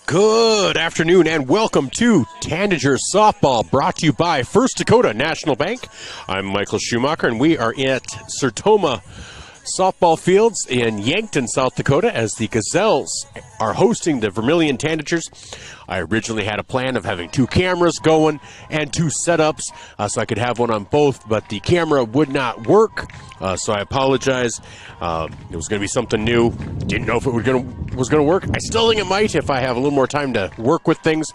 Good afternoon and welcome to Tanager Softball, brought to you by First Dakota National Bank. I'm Michael Schumacher, and we are at Sertoma Softball Fields in Yankton, South Dakota, as the Gazelles are hosting the Vermilion Tanagers. I originally had a plan of having two cameras going and two setups so I could have one on both, but the camera would not work, so I apologize. It was going to be something new. Didn't know if it was going to work. I still think it might if I have a little more time to work with things,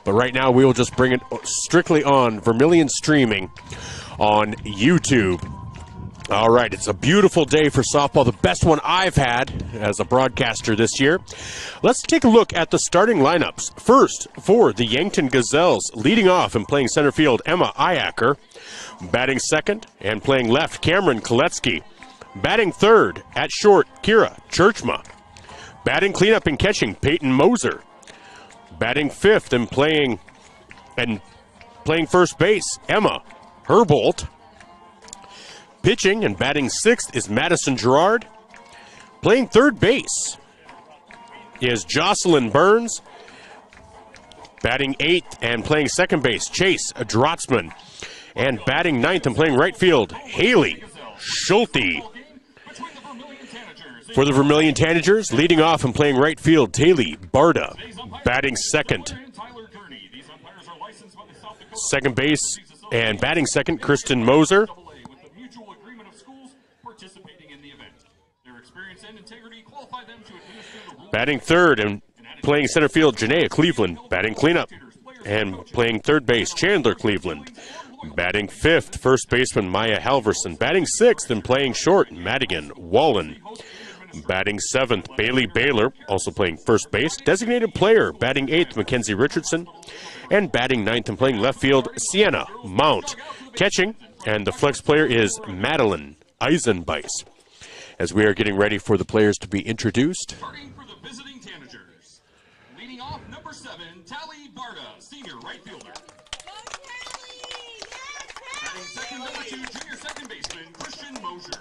but right now we will just bring it strictly on Vermilion streaming on YouTube. All right, it's a beautiful day for softball, the best one I've had as a broadcaster this year. Let's take a look at the starting lineups. First, for the Yankton Gazelles, leading off and playing center field, Emma Iacker. Batting second and playing left, Cameron Koletsky. Batting third, at short, Kira Churchma. Batting cleanup and catching, Peyton Moser. Batting fifth and playing first base, Emma Herbold. Pitching and batting sixth is Madison Gerard. Playing third base is Jocelyn Burns. Batting eighth and playing second base, Chase Drotzman. And batting ninth and playing right field, Haley Schulte. For the Vermilion Tanagers, leading off and playing right field, Taylor Barda. Batting second. Second base and batting second, Kristen Moser. Batting third and playing center field, Janaea Cleveland. Batting cleanup and playing third base, Chandler Cleveland. Batting fifth, first baseman Maya Halverson. Batting sixth and playing short, Madigan Wallen. Batting seventh, Bailey Baylor, also playing first base. Designated player, batting eighth, Mackenzie Richardson. And batting ninth and playing left field, Sienna Mount. Catching, and the flex player is Madeline Eisenbeis. As we are getting ready for the players to be introduced. Starting for the visiting Tanagers. Leading off, number 7, Tally Barda, senior right fielder. Batting second, number 2, junior second baseman, Christian Mosier.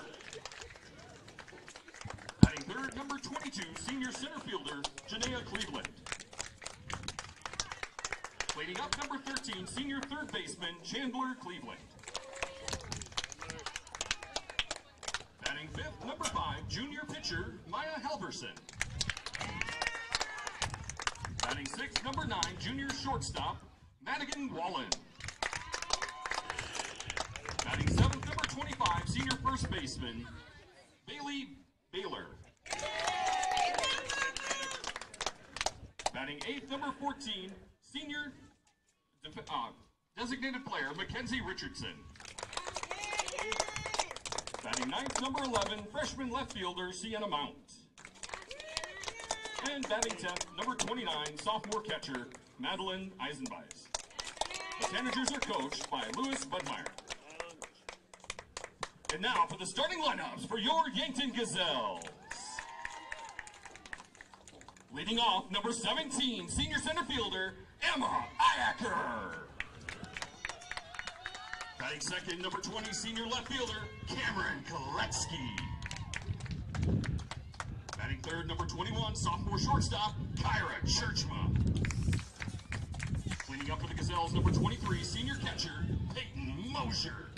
Batting third, number 22, senior center fielder, Janaea Cleveland. Leading up, number 13, senior third baseman, Chandler Cleveland. Batting fifth, number 5, junior pitcher, Maya Halverson. Batting sixth, number 9, junior shortstop, Madigan Wallen. Batting seventh, number 25, senior first baseman, Bailey Baylor. Batting eighth, number 14, senior designated player, Mackenzie Richardson. Batting ninth, number 11, freshman left fielder, Sienna Mount. And batting 10th, number 29, sophomore catcher, Madeline Eisenbeis. The Tanagers are coached by Louis Budmeyer. And now for the starting lineups for your Yankton Gazelles. Leading off, number 17, senior center fielder, Emma Iacker. Batting second, number 20, senior left fielder, Cameron Koletsky. Batting third, number 21, sophomore shortstop, Kira Churchma. Cleaning up for the Gazelles, number 23, senior catcher, Peyton Mosier.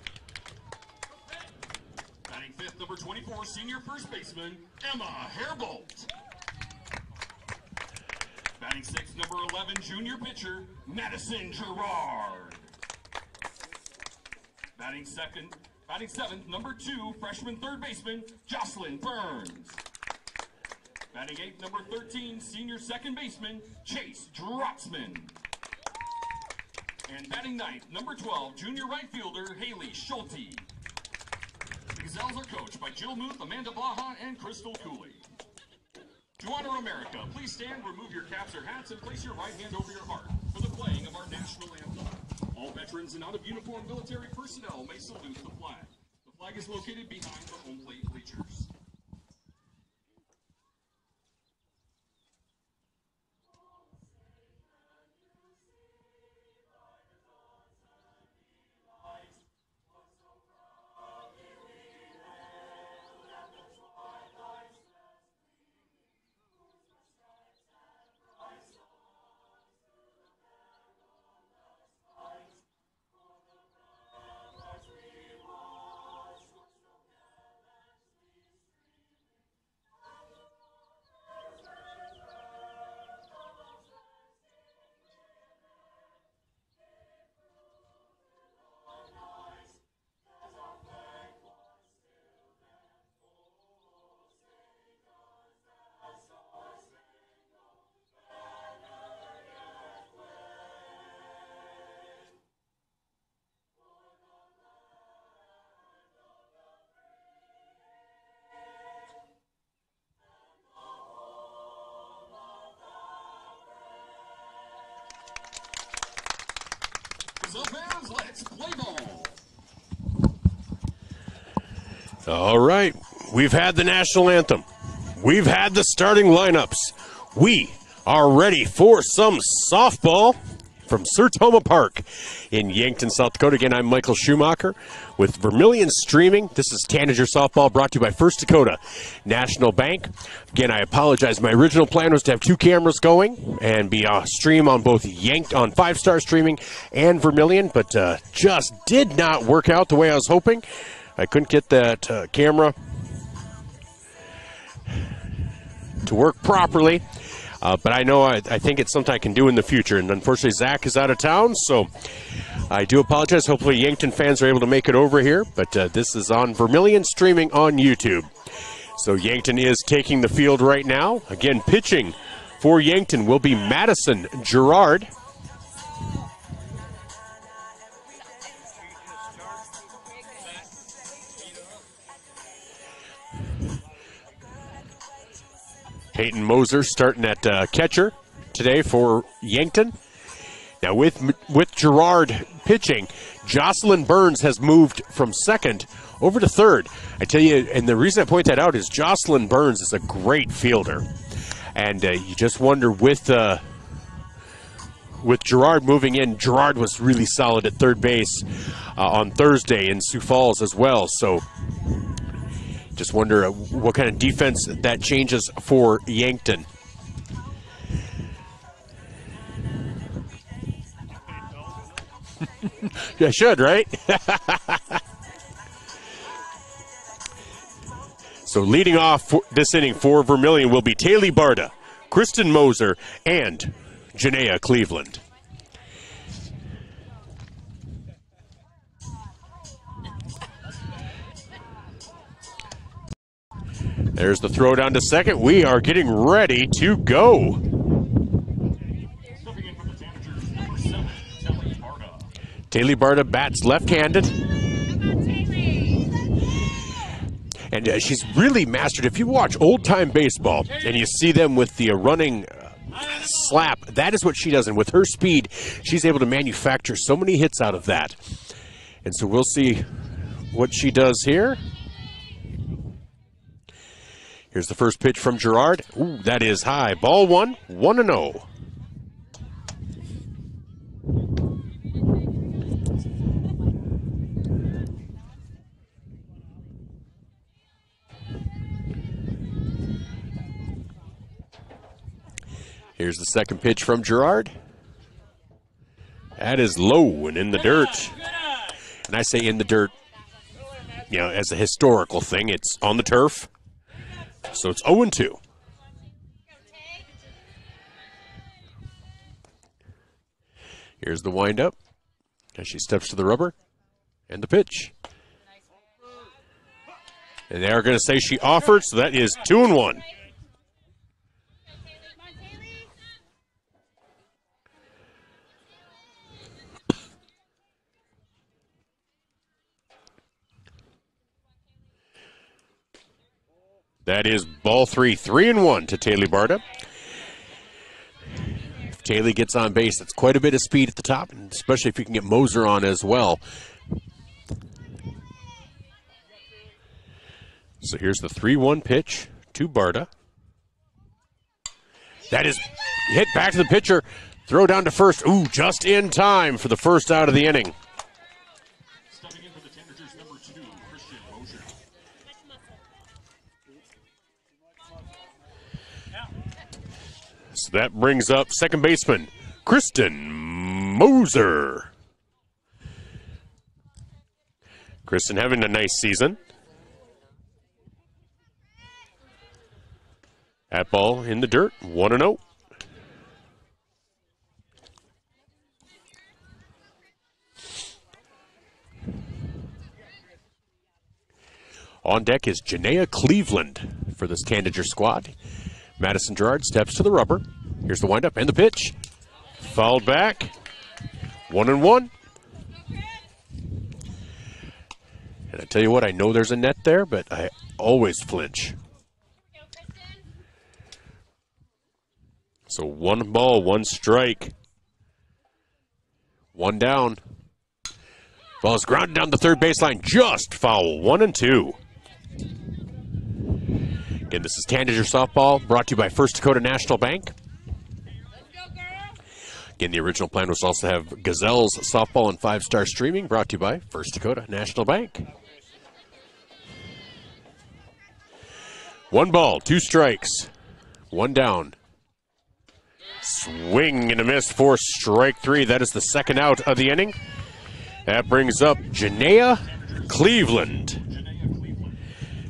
Batting fifth, number 24, senior first baseman, Emma Herbold. Batting sixth, number 11, junior pitcher, Madison Gerard. Batting seventh, number 2, freshman third baseman, Jocelyn Burns. Batting eighth, number 13, senior second baseman, Chase Drotzman. And batting ninth, number 12, junior right fielder, Haley Schulte. The Gazelles are coached by Jill Muth, Amanda Blaha, and Crystal Cooley. To honor America, please stand, remove your caps or hats, and place your right hand over your heart for the playing of our national anthem. All veterans and out-of-uniform military personnel may salute the flag. The flag is located behind the home plate bleachers. Well, fans, let's play ball. All right, we've had the national anthem. We've had the starting lineups. We are ready for some softball from Sertoma Park in Yankton, South Dakota. Again, I'm Michael Schumacher with Vermilion Streaming. This is Tanager Softball brought to you by First Dakota National Bank. Again, I apologize. My original plan was to have two cameras going and be stream on both on 5-star streaming and Vermilion, but just did not work out the way I was hoping. I couldn't get that camera to work properly. But I know I think it's something I can do in the future. And unfortunately, Zach is out of town, so I do apologize. Hopefully, Yankton fans are able to make it over here. But this is on Vermilion Streaming on YouTube. So Yankton is taking the field right now. Again, pitching for Yankton will be Madison Gerard. Peyton Moser starting at catcher today for Yankton. Now with Gerard pitching, Jocelyn Burns has moved from second over to third. I tell you, and the reason I point that out is Jocelyn Burns is a great fielder. And you just wonder with Gerard moving in, Gerard was really solid at third base on Thursday in Sioux Falls as well. So just wonder what kind of defense that changes for Yankton. I should, right? So leading off this inning for Vermilion will be Taylor Barta, Kristen Moser, and Janaea Cleveland. There's the throw down to second. We are getting ready to go. Stepping in for the Tanagers, number 7, Taylor Barta. Taylor Barta bats left-handed. And she's really mastered. If you watch old-time baseball and you see them with the running slap, that is what she does. And with her speed, she's able to manufacture so many hits out of that. And so we'll see what she does here. Here's the first pitch from Gerard. Ooh, that is high. Ball one, 1-0. Here's the second pitch from Gerard. That is low and in the dirt. And I say in the dirt, you know, as a historical thing, it's on the turf. So it's 0-2. Here's the windup as she steps to the rubber and the pitch. And they are going to say she offered, so that is 2-1. That is ball 3, 3-1 to Taylor Barta. If Taylor gets on base, that's quite a bit of speed at the top, and especially if you can get Moser on as well. So here's the 3-1 pitch to Barta. That is hit back to the pitcher. Throw down to first. Ooh, just in time for the first out of the inning. Stepping in for the Tanagers, number 2, Christian Moser. So that brings up second baseman, Kristen Moser. Kristen having a nice season. That ball in the dirt, 1-0. On deck is Janaea Cleveland for this Tanager squad. Madison Gerard steps to the rubber. Here's the windup and the pitch. Fouled back. 1-1. And I tell you what, I know there's a net there, but I always flinch. So 1 ball, 1 strike. 1 down. Ball is grounded down the third baseline, just foul. 1 and 2. Again, this is Tanager softball, brought to you by First Dakota National Bank. Again, the original plan was also to have Gazelles softball and 5-star streaming, brought to you by First Dakota National Bank. 1 ball, 2 strikes, 1 down. Swing and a miss for strike 3. That is the second out of the inning. That brings up Janaea Cleveland.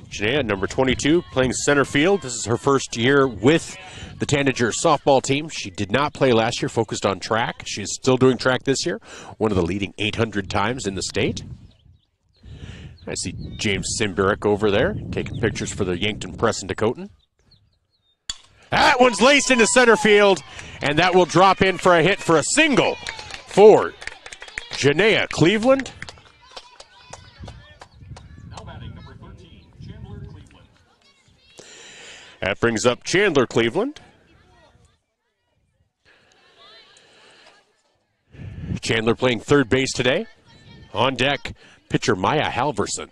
Janaea, number 22, playing center field. This is her first year with the Tanager softball team. She did not play last year, focused on track. She is still doing track this year, one of the leading 800 times in the state. I see James Simburek over there, taking pictures for the Yankton Press and Dakotan. That one's laced into center field, and that will drop in for a hit for a single for Janaea Cleveland. Now batting number 13, Chandler Cleveland. That brings up Chandler Cleveland. Chandler playing third base today. On deck, pitcher Maya Halverson.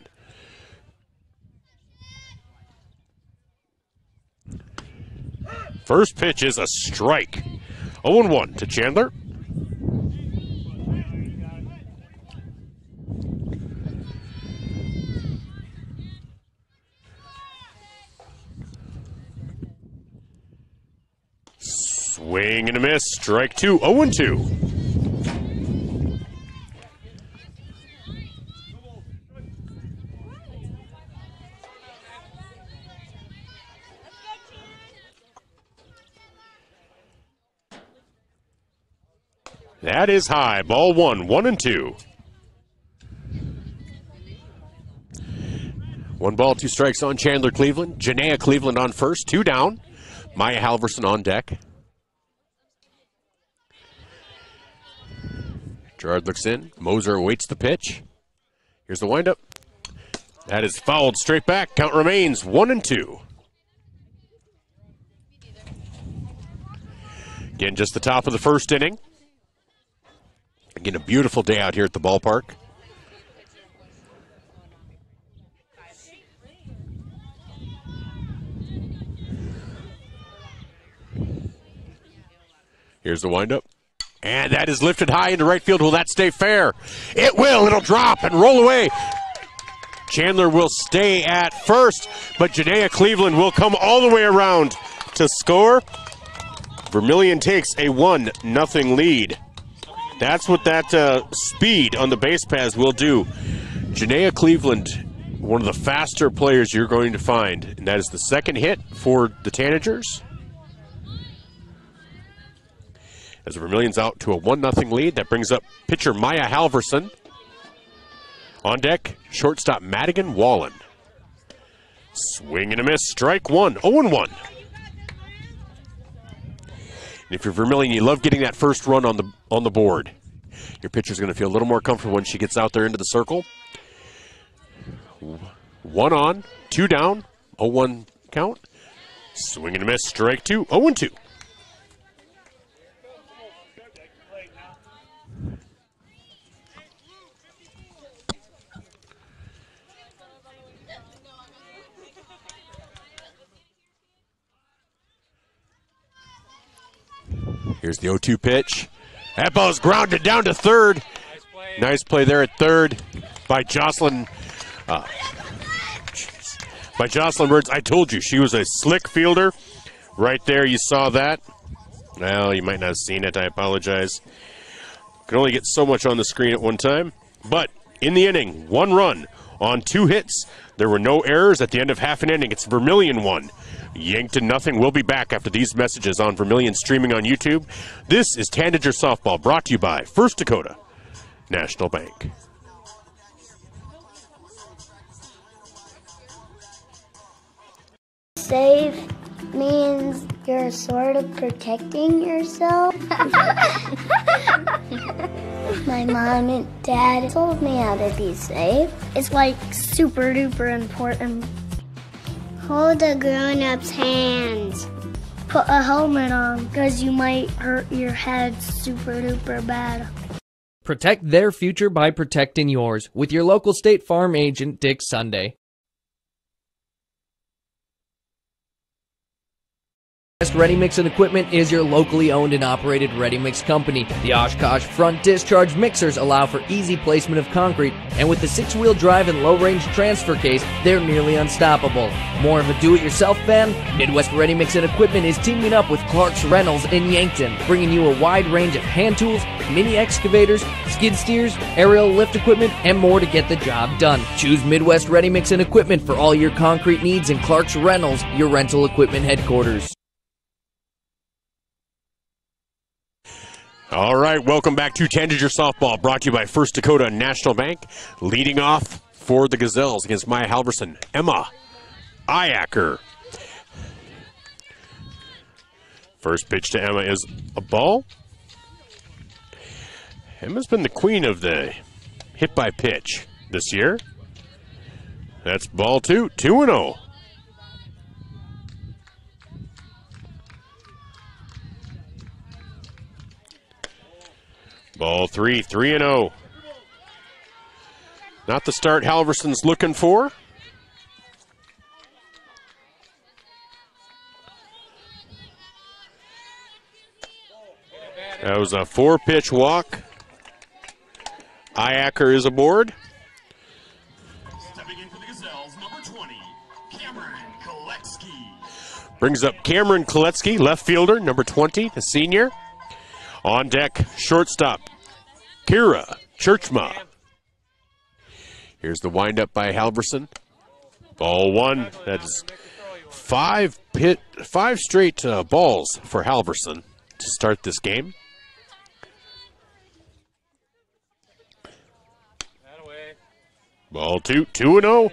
First pitch is a strike. 0-1 to Chandler. Swing and a miss. Strike 2. 0-2. That is high. Ball 1. 1-2. 1 ball, 2 strikes on Chandler Cleveland. Janaea Cleveland on first. 2 down. Maya Halverson on deck. Gerard looks in. Moser awaits the pitch. Here's the windup. That is fouled straight back. Count remains 1-2. Again, just the top of the first inning. Again, a beautiful day out here at the ballpark. Here's the windup. And that is lifted high into right field. Will that stay fair? It will. It'll drop and roll away. Chandler will stay at first, but Janaea Cleveland will come all the way around to score. Vermilion takes a 1-0 lead. That's what that speed on the base paths will do. Janaea Cleveland, one of the faster players you're going to find, and that is the second hit for the Tanagers. As the Vermilion's out to a 1-0 lead, that brings up pitcher Maya Halverson. On deck, shortstop Madigan Wallen. Swing and a miss, strike 1, 0-1. And if you're Vermilion, you love getting that first run on the board. Your pitcher's going to feel a little more comfortable when she gets out there into the circle. 1 on, 2 down, 0-1 count. Swing and a miss, strike 2, 0-2. Here's the 0-2 pitch. That ball is grounded down to third. Nice play there at third by Jocelyn. By Jocelyn Birds. I told you she was a slick fielder. Right there, you saw that. Well, you might not have seen it. I apologize. Can only get so much on the screen at one time. But in the inning, 1 run on 2 hits. There were no errors at the end of half an inning. It's Vermilion 1. Yankton 0. We'll be back after these messages on Vermilion streaming on YouTube. This is Tanager Softball, brought to you by First Dakota National Bank. Save means you're sort of protecting yourself. My mom and dad told me how to be safe. It's like super duper important. Hold a grown-up's hands. Put a helmet on because you might hurt your head super duper bad. Protect their future by protecting yours with your local State Farm agent, Dick Sunday. Ready Mix and Equipment is your locally owned and operated ready mix company. The Oshkosh front discharge mixers allow for easy placement of concrete, and with the 6-wheel drive and low-range transfer case, they're nearly unstoppable. More of a do-it-yourself fan? Midwest Ready Mix and Equipment is teaming up with Clark's Rentals in Yankton, bringing you a wide range of hand tools, mini excavators, skid steers, aerial lift equipment, and more to get the job done. Choose Midwest Ready Mix and Equipment for all your concrete needs, and Clark's Rentals, your rental equipment headquarters. All right, welcome back to Tanager Softball, brought to you by First Dakota National Bank. Leading off for the Gazelles against Maya Halverson, Emma Iacker. First pitch to Emma is a ball. Emma's been the queen of the hit by pitch this year. That's ball 2, 2-0. Ball 3, 3-0. Not the start Halverson's looking for. That was a 4-pitch walk. Iacker is aboard. Stepping in for the Gazelles, number 20, Cameron Koletsky. Brings up Cameron Koletsky, left fielder, number 20, the senior. On deck, shortstop, Kira Churchma. Here's the windup by Halverson. Ball 1. That's 5 straight balls for Halverson to start this game. Ball 2, 2-0.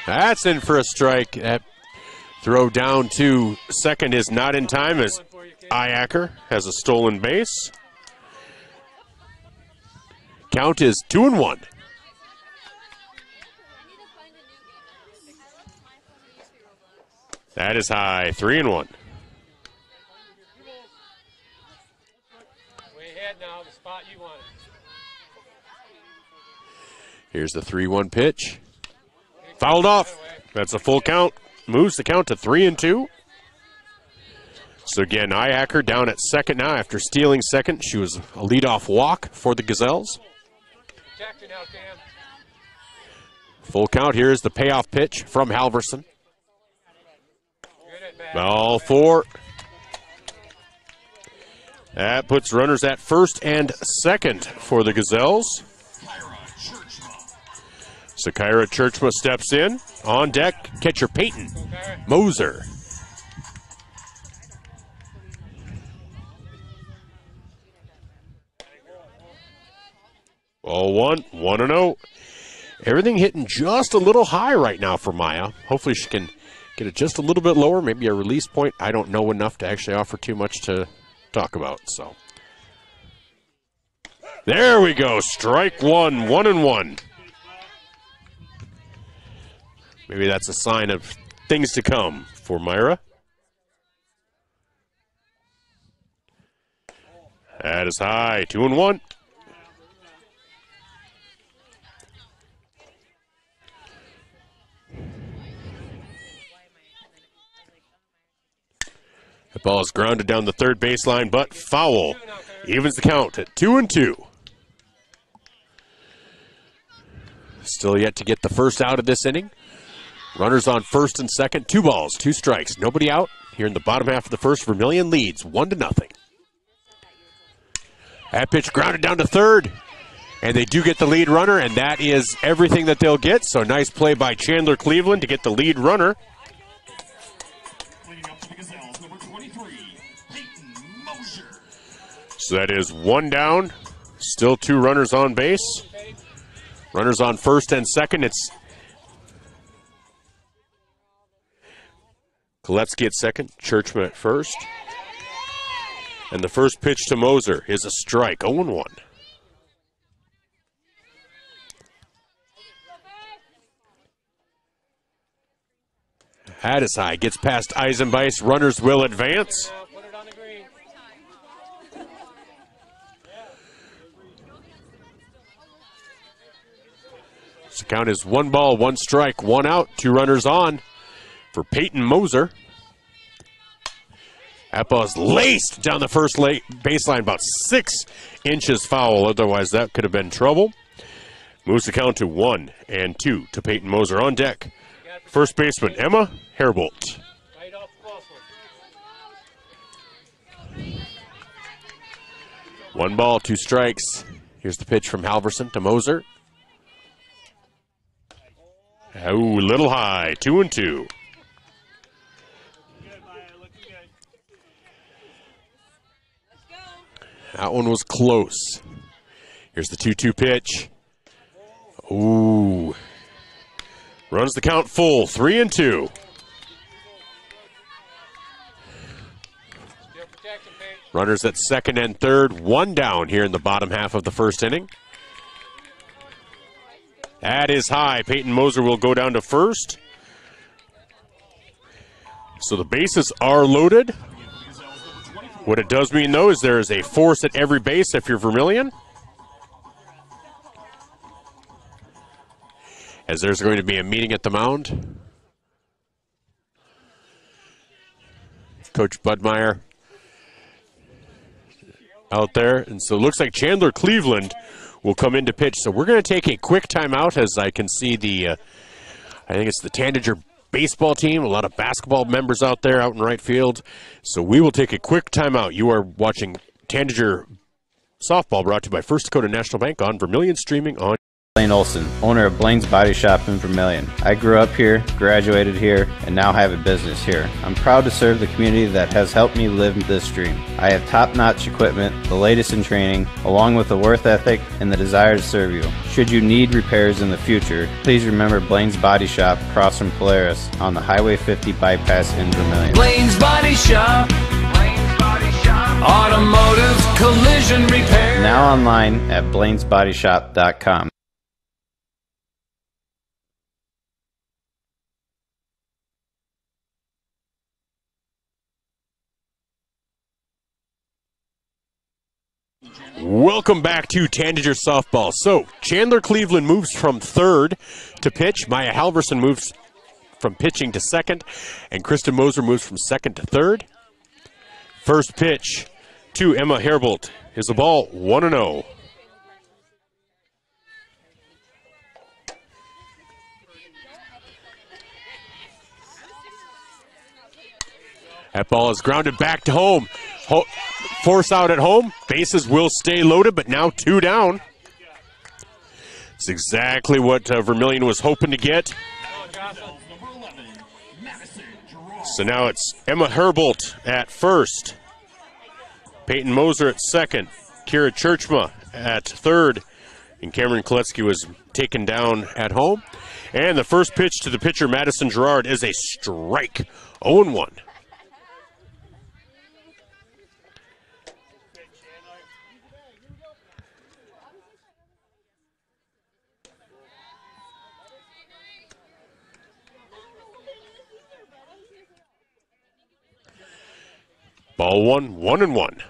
That's in for a strike. That throw down to second is not in time as Iacker has a stolen base. Count is 2-1. That is high, 3-1. Way ahead now, the spot you wanted. Here's the 3-1 pitch. Fouled off. That's a full count. Moves the count to 3-2. So again, Iacker down at second now after stealing second. She was a leadoff walk for the Gazelles. Full count. Here is the payoff pitch from Halverson. Ball 4. That puts runners at first and second for the Gazelles. So Kyra Churchma steps in. On deck, catcher Peyton Moser. Ball 1, 1-0. Everything hitting just a little high right now for Maya. Hopefully she can get it just a little bit lower, maybe a release point. I don't know enough to actually offer too much to talk about. So there we go. Strike 1, 1-1. Maybe that's a sign of things to come for Myra. That is high, 2-1. The ball is grounded down the third baseline, but foul. Evens the count at 2-2. Still yet to get the first out of this inning. Runners on first and second, 2 balls, 2 strikes, nobody out. Here in the bottom half of the first, Vermilion leads 1-0. That pitch grounded down to third, and they do get the lead runner, and that is everything that they'll get. So nice play by Chandler Cleveland to get the lead runner. Leading up to the Gazelles, number 23, Peyton Moser. So that is 1 down, still 2 runners on base. Runners on first and second, it's Koletsky at second, Churchman at first. And the first pitch to Moser is a strike, 0-1. That is high. Gets past Eisenbeis. Runners will advance. Put it on the green. The count is 1 ball, 1 strike, 1 out, 2 runners on for Peyton Moser. That ball is laced down the first baseline, about 6 inches foul. Otherwise, that could have been trouble. Moves the count to 1-2 to Peyton Moser. On deck, first baseman Emma Herbold. Right off the ball for 1 ball, 2 strikes. Here's the pitch from Halverson to Moser. Oh, a little high, 2-2. That one was close. Here's the 2-2 pitch. Ooh. Runs the count full, 3-2. Still protection, Peyton. Runners at second and third, 1 down here in the bottom half of the first inning. That is high. Peyton Moser will go down to first. So the bases are loaded. What it does mean, though, is there is a force at every base if you're Vermilion. As there's going to be a meeting at the mound. Coach Budmeyer out there. And so it looks like Chandler Cleveland will come in to pitch. So we're going to take a quick timeout as I can see the, I think it's the Tanager baseball team, a lot of basketball members out there out in right field. So we will take a quick timeout. You are watching Tanager softball, brought to you by First Dakota National Bank on Vermilion, streaming on. Blaine Olson, owner of Blaine's Body Shop in Vermilion. I grew up here, graduated here, and now have a business here. I'm proud to serve the community that has helped me live this dream. I have top-notch equipment, the latest in training, along with the work ethic and the desire to serve you. Should you need repairs in the future, please remember Blaine's Body Shop across from Polaris on the Highway 50 bypass in Vermilion. Blaine's Body Shop. Automotive collision repair. Now online at blainesbodyshop.com. Welcome back to Tanager softball. So Chandler Cleveland moves from third to pitch. Maya Halverson moves from pitching to second, and Kristen Moser moves from second to third. First pitch to Emma Herbold is the ball, 1-0. That ball is grounded back to home. Force out at home. Bases will stay loaded, but now 2 down. It's exactly what Vermilion was hoping to get. So now it's Emma Herbold at first. Peyton Moser at second. Kira Churchma at third. And Cameron Koletsky was taken down at home. And the first pitch to the pitcher, Madison Gerard, is a strike. 0-1. Ball 1, 1-1.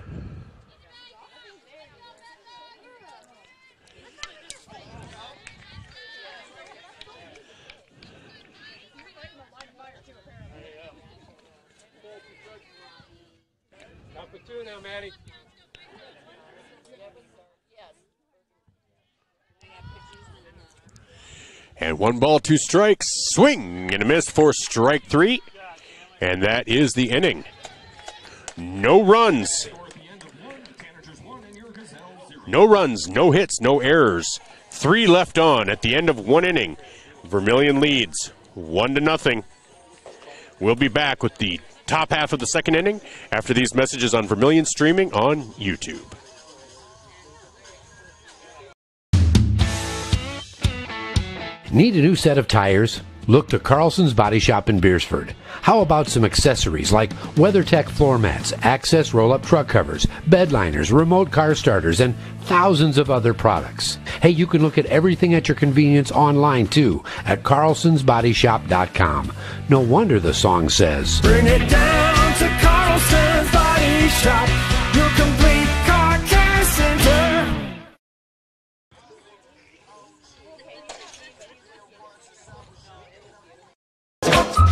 Up for 2 now, Maddie. And 1 ball, 2 strikes. Swing and a miss for strike 3. And that is the inning. No runs. No runs, no hits, no errors. 3 left on at the end of 1 inning. Vermilion leads 1-0. We'll be back with the top half of the second inning after these messages on Vermilion, streaming on YouTube. Need a new set of tires? Look to Carlson's Body Shop in Beersford. How about some accessories like WeatherTech floor mats, access roll-up truck covers, bed liners, remote car starters, and thousands of other products. Hey, you can look at everything at your convenience online too at carlsonsbodyshop.com. No wonder the song says, Bring it down to Carlson's Body Shop, your complete car care center.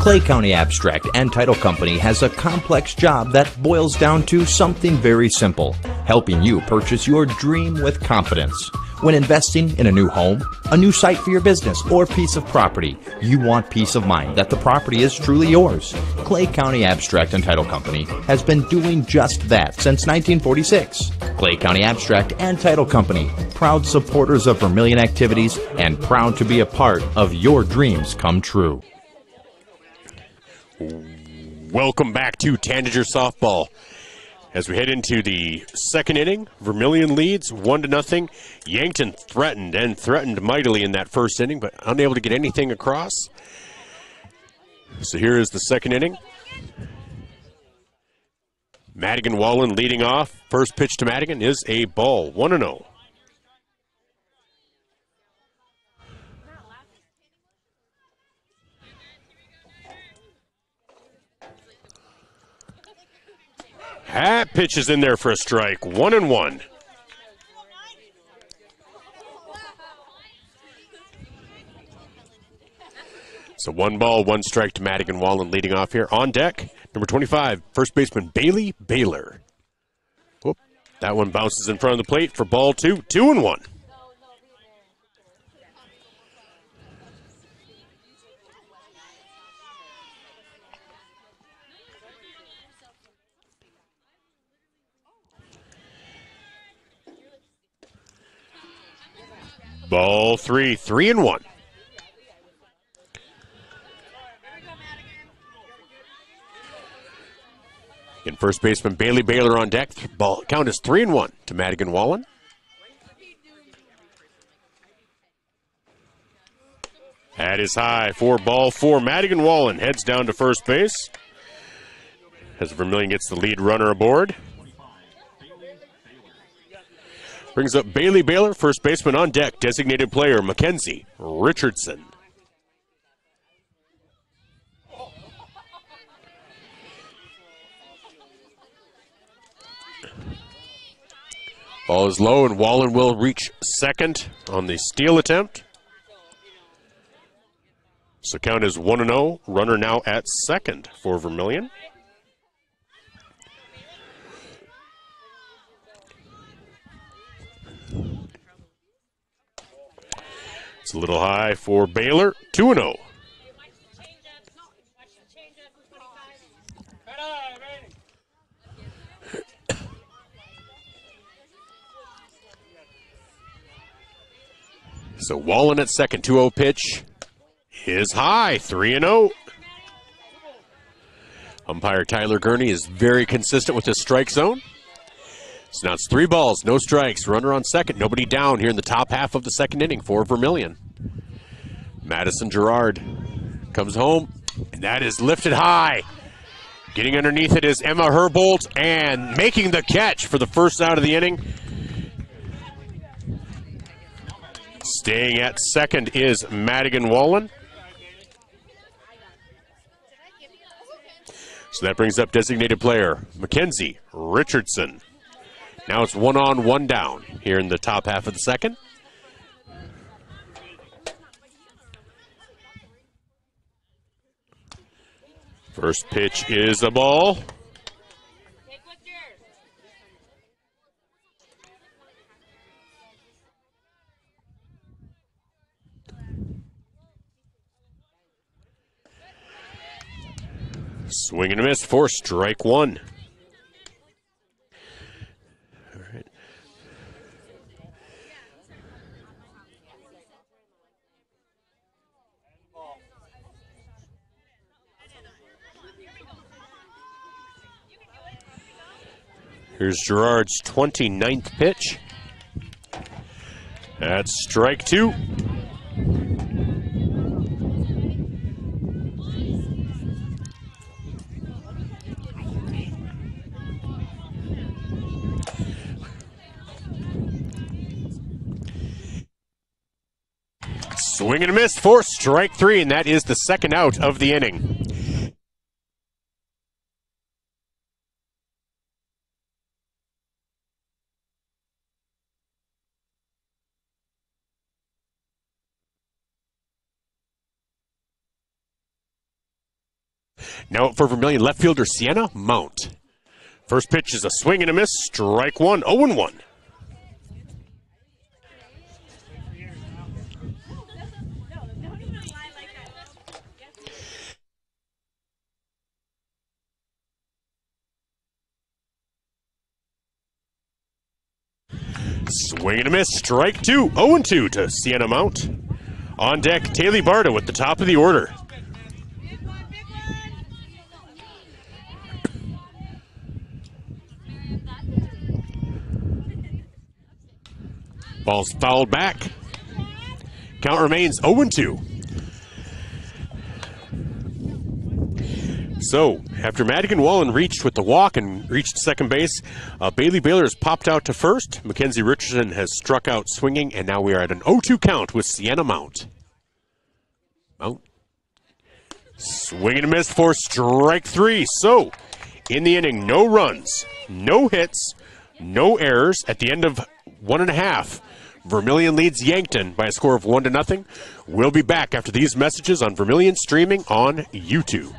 Clay County Abstract and Title Company has a complex job that boils down to something very simple: helping you purchase your dream with confidence. When investing in a new home, a new site for your business, or piece of property, you want peace of mind that the property is truly yours. Clay County Abstract and Title Company has been doing just that since 1946. Clay County Abstract and Title Company, proud supporters of Vermilion activities and proud to be a part of your dreams come true. Welcome back to Tanager softball. As we head into the second inning, Vermilion leads 1-0. Yankton threatened mightily in that first inning, but unable to get anything across. So here is the second inning. Madigan Wallen leading off. First pitch to Madigan is a ball, 1-0. That pitch is in there for a strike, 1-1. So 1 ball, 1 strike to Madigan Wallen leading off here. On deck, number 25, first baseman Bailey Baylor. Whoop, that one bounces in front of the plate for ball 2, 2-1. Ball 3, 3-1. And first baseman Bailey Baylor on deck. Ball count is 3-1 to Madigan Wallen. That is high for ball 4. Madigan Wallen heads down to first base as Vermilion gets the lead runner aboard. Brings up Bailey Baylor, first baseman on deck. Designated player Mackenzie Richardson. Ball is low, and Wallen will reach second on the steal attempt. So count is 1-0. Runner now at second for Vermilion. It's a little high for Baylor, 2-0. So Wallen at second, 2-0 pitch is high, 3-0. Umpire Tyler Gurney is very consistent with his strike zone. So now it's 3 balls, no strikes. Runner on second, nobody down here in the top half of the second inning for Vermilion. Madison Gerard comes home, and that is lifted high. Getting underneath it is Emma Herbold, and making the catch for the first out of the inning. Staying at second is Madigan Wallen. So that brings up designated player Mackenzie Richardson. Now it's 1 on, 1 down here in the top half of the second. First pitch is a ball. Swing and a miss for strike 1. All right. Here's Gerard's 29th pitch. That's strike 2. Swing and a miss for strike 3, and that is the second out of the inning. Now for Vermilion, left fielder Sienna Mount. First pitch is a swing and a miss, strike 1, 0-1. Swing and a miss, strike 2, 0-2 to Sienna Mount. On deck, Taylor Barta with the top of the order. Ball's fouled back. Count remains 0-2. So, after Madigan Wallen reached with the walk and reached second base, Bailey Baylor has popped out to first. Mackenzie Richardson has struck out swinging, and now we are at an 0-2 count with Sienna Mount. Mount. Swing and a miss for strike 3. So, in the inning, no runs, no hits, no errors. At the end of 1.5, Vermilion leads Yankton by a score of 1-0. We'll be back after these messages on Vermilion streaming on YouTube.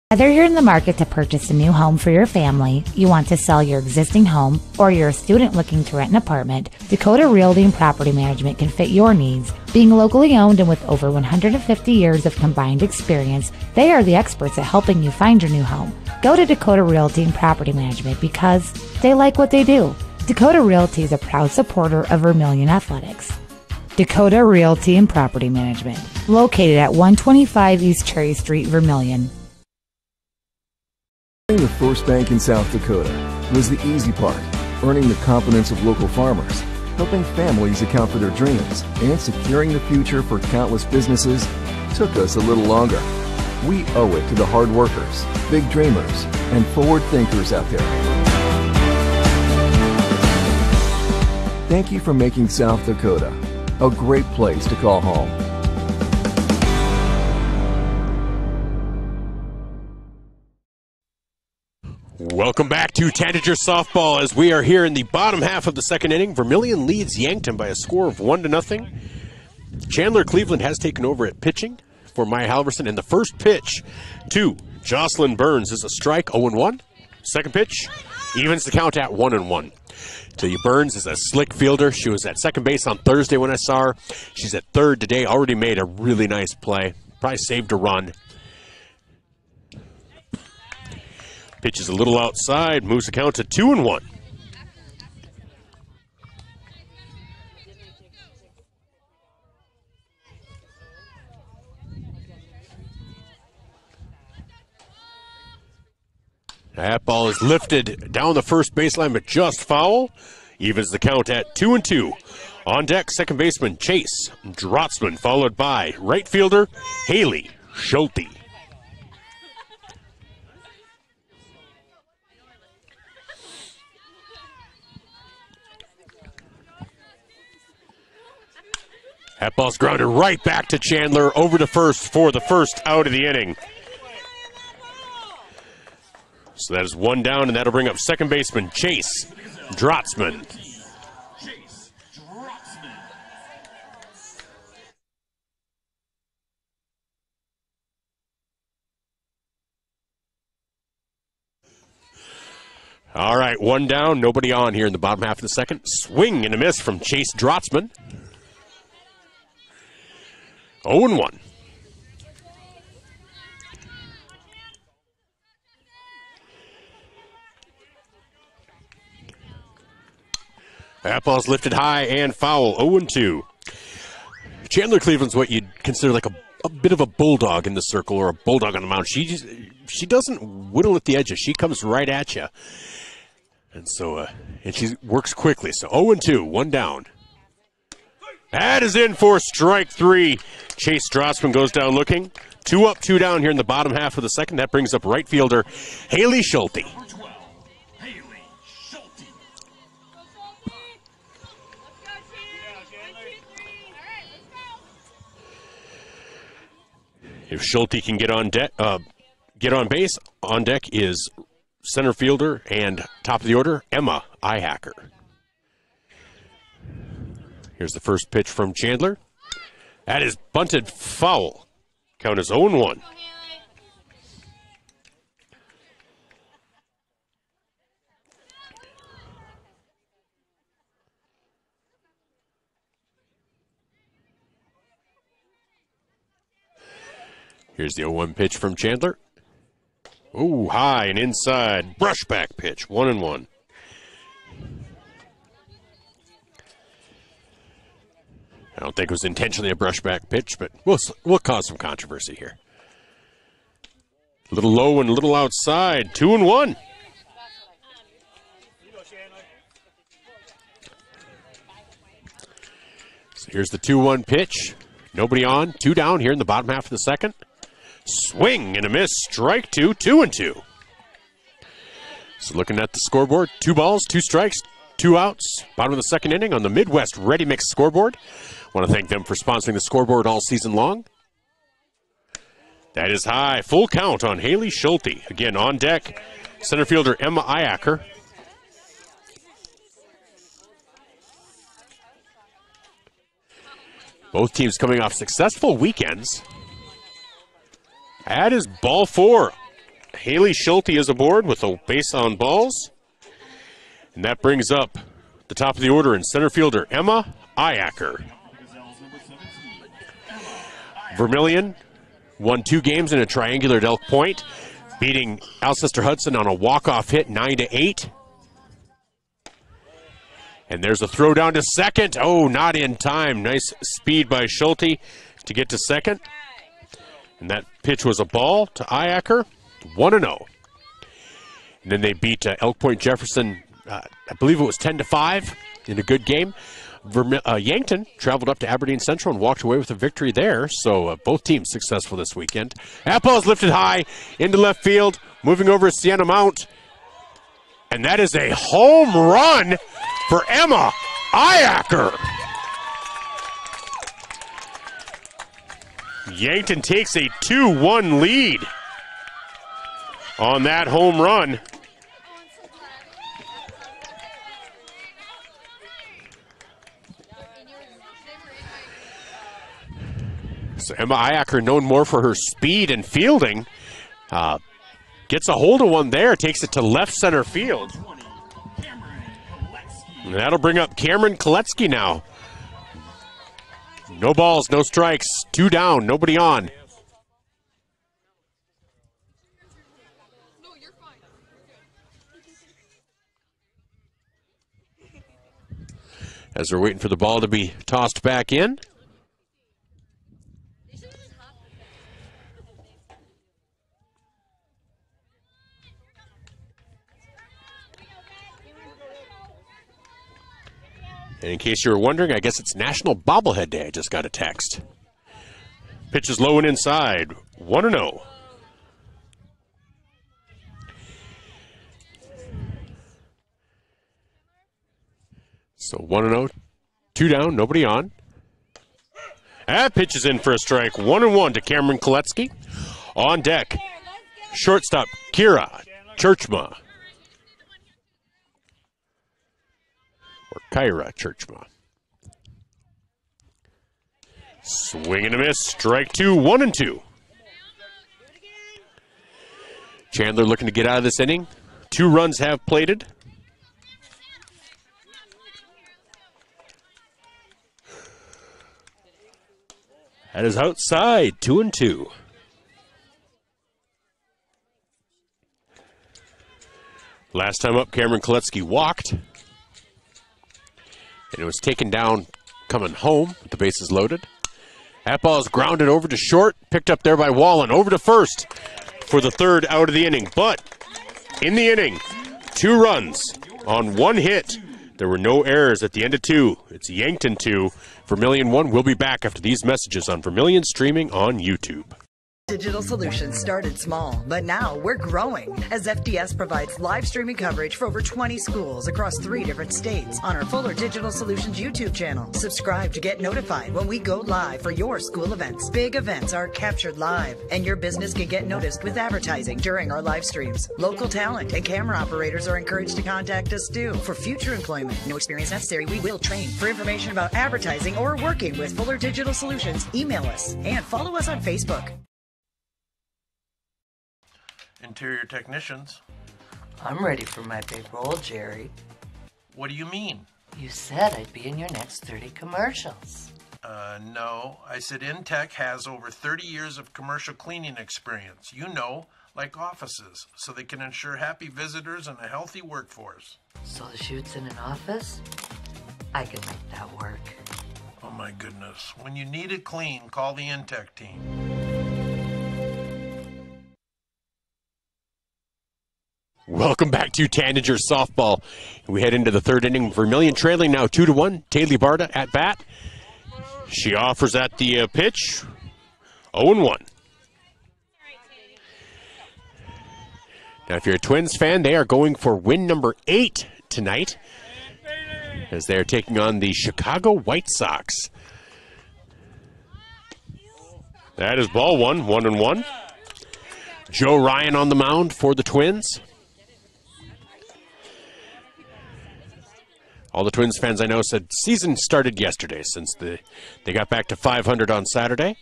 Whether you're in the market to purchase a new home for your family, you want to sell your existing home, or you're a student looking to rent an apartment, Dakota Realty and Property Management can fit your needs. Being locally owned and with over 150 years of combined experience, they are the experts at helping you find your new home. Go to Dakota Realty and Property Management because they like what they do. Dakota Realty is a proud supporter of Vermilion Athletics. Dakota Realty and Property Management, located at 125 East Cherry Street, Vermilion. The first bank in South Dakota was the easy part, earning the confidence of local farmers, helping families account for their dreams, and securing the future for countless businesses took us a little longer. We owe it to the hard workers, big dreamers, and forward thinkers out there. Thank you for making South Dakota a great place to call home. Welcome back to Tanager Softball as we are here in the bottom half of the second inning. Vermilion leads Yankton by a score of 1-0. Chandler Cleveland has taken over at pitching for Maya Halverson, and the first pitch to Jocelyn Burns is a strike, 0-1. Second pitch evens the count at 1-1. Talia Burns is a slick fielder. She was at second base on Thursday when I saw her. She's at third today, already made a really nice play. Probably saved a run. Pitch is a little outside, moves the count to 2-1. That ball is lifted down the first baseline, but just foul. Evens the count at 2-2. On deck, second baseman Chase Drotzman, followed by right fielder Haley Schulte. That ball's grounded right back to Chandler, over to first for the first out of the inning. So that is one down, and that'll bring up second baseman Chase Drotzman. All right, one down, nobody on here in the bottom half of the second. Swing and a miss from Chase Drotzman. 0-1. That ball's lifted high and foul, 0-2. Chandler Cleveland's what you'd consider like a bit of a bulldog in the circle, or a bulldog on the mound. She doesn't whittle at the edges. She comes right at you. And so, and she works quickly. So 0-2, one down. That is in for strike 3. Chase Drotzman goes down looking. 2 up, 2 down here in the bottom half of the second. That brings up right fielder Haley Schulte. If Schulte can get on base, on deck is center fielder and top of the order, Emma Ihacker. Here's the first pitch from Chandler. That is bunted foul. Count is 0-1. Here's the 0-1 pitch from Chandler. Ooh, high and inside. Brushback pitch, 1-1. I don't think it was intentionally a brushback pitch, but we'll cause some controversy here. A little low and a little outside. 2-1. So here's the 2-1 pitch. Nobody on. 2 down here in the bottom half of the second. Swing and a miss. Strike 2. 2-2. So looking at the scoreboard, 2 balls, 2 strikes, 2 outs. Bottom of the second inning on the Midwest Ready Mix scoreboard. Want to thank them for sponsoring the scoreboard all season long. That is high. Full count on Haley Schulte. Again, on deck, center fielder Emma Ihacker. Both teams coming off successful weekends. That is ball 4. Haley Schulte is aboard with a base on balls. And that brings up the top of the order in center fielder Emma Ihacker. Vermilion won 2 games in a triangular at Elk Point, beating Alcester-Hudson on a walk-off hit 9-8. And there's a throw down to second. Oh, not in time. Nice speed by Schulte to get to second. And that pitch was a ball to Ihacker, 1-0. And then they beat Elk Point Jefferson, I believe it was 10-5 in a good game. Yankton traveled up to Aberdeen Central and walked away with a victory there. So both teams successful this weekend. That ball is lifted high into left field, moving over Sienna Mount. And that is a home run for Emma Ihacker. Yankton takes a 2-1 lead on that home run. So Emma Ihacker, known more for her speed and fielding, gets a hold of one there, takes it to left center field. And that'll bring up Cameron Koletsky now. No balls, no strikes, 2 down, nobody on. As we're waiting for the ball to be tossed back in. And in case you were wondering, I guess it's National Bobblehead Day. I just got a text. Pitch is low and inside. 1-0. So 1-0. 2 down, nobody on. That pitch is in for a strike. 1-1 to Cameron Koletsky. On deck, shortstop Kira Churchma. Or Kyra Churchma. Swing and a miss. Strike 2, 1-2. Chandler looking to get out of this inning. 2 runs have plated. That is outside, 2-2. Last time up, Cameron Koletsky walked. And it was taken down coming home with the bases loaded. That ball is grounded over to short, picked up there by Wallen, over to first for the 3rd out of the inning. But in the inning, 2 runs on 1 hit. There were no errors at the end of 2. It's Yankton 2, Vermilion 1. We'll be back after these messages on Vermilion streaming on YouTube. Digital Solutions started small, but now we're growing as FDS provides live streaming coverage for over 20 schools across 3 different states on our Fuller Digital Solutions YouTube channel. Subscribe to get notified when we go live for your school events. Big events are captured live, and your business can get noticed with advertising during our live streams. Local talent and camera operators are encouraged to contact us too for future employment. No experience necessary. We will train. For information about advertising or working with Fuller Digital Solutions, email us and follow us on Facebook. Interior technicians. I'm ready for my big role, Jerry. What do you mean? You said I'd be in your next 30 commercials. No. I said Intech has over 30 years of commercial cleaning experience. You know, like offices, so they can ensure happy visitors and a healthy workforce. So the shoot's in an office? I can make that work. Oh my goodness. When you need it clean, call the Intech team. Welcome back to Tanager softball. We head into the third inning. Vermilion trailing now 2-1. Taylor Barta at bat. She offers at the pitch. 0-1. Now, if you're a Twins fan, they are going for win number 8 tonight as they're taking on the Chicago White Sox. That is ball one, 1-1. Joe Ryan on the mound for the Twins. All the Twins fans I know said season started yesterday since they got back to 500 on Saturday.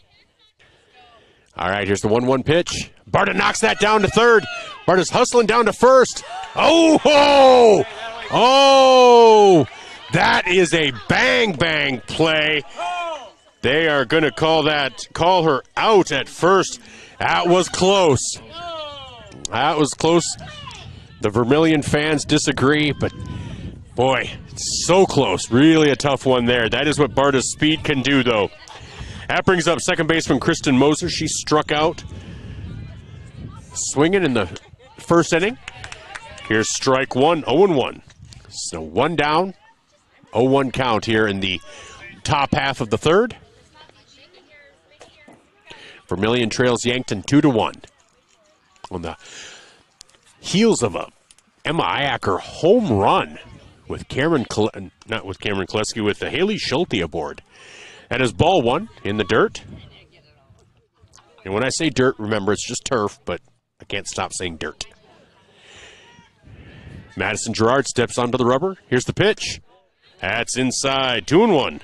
All right, here's the 1-1 pitch. Barta knocks that down to third. Barta's hustling down to first. Oh! Oh! That is a bang play. They are going to call her out at first. That was close. That was close. The Vermilion fans disagree, but boy, so close. Really a tough one there. That is what Barta's speed can do, though. That brings up second baseman Kristen Moser. She struck out swinging in the first inning. Here's strike one, 0-1. So one down, 0-1 count here in the top half of the third. Vermilion trails Yankton 2-1. On the heels of a Emma Iacker home run with Haley Schulte aboard. That is ball one in the dirt. And when I say dirt, remember it's just turf, but I can't stop saying dirt. Madison Gerard steps onto the rubber. Here's the pitch. That's inside, 2-1.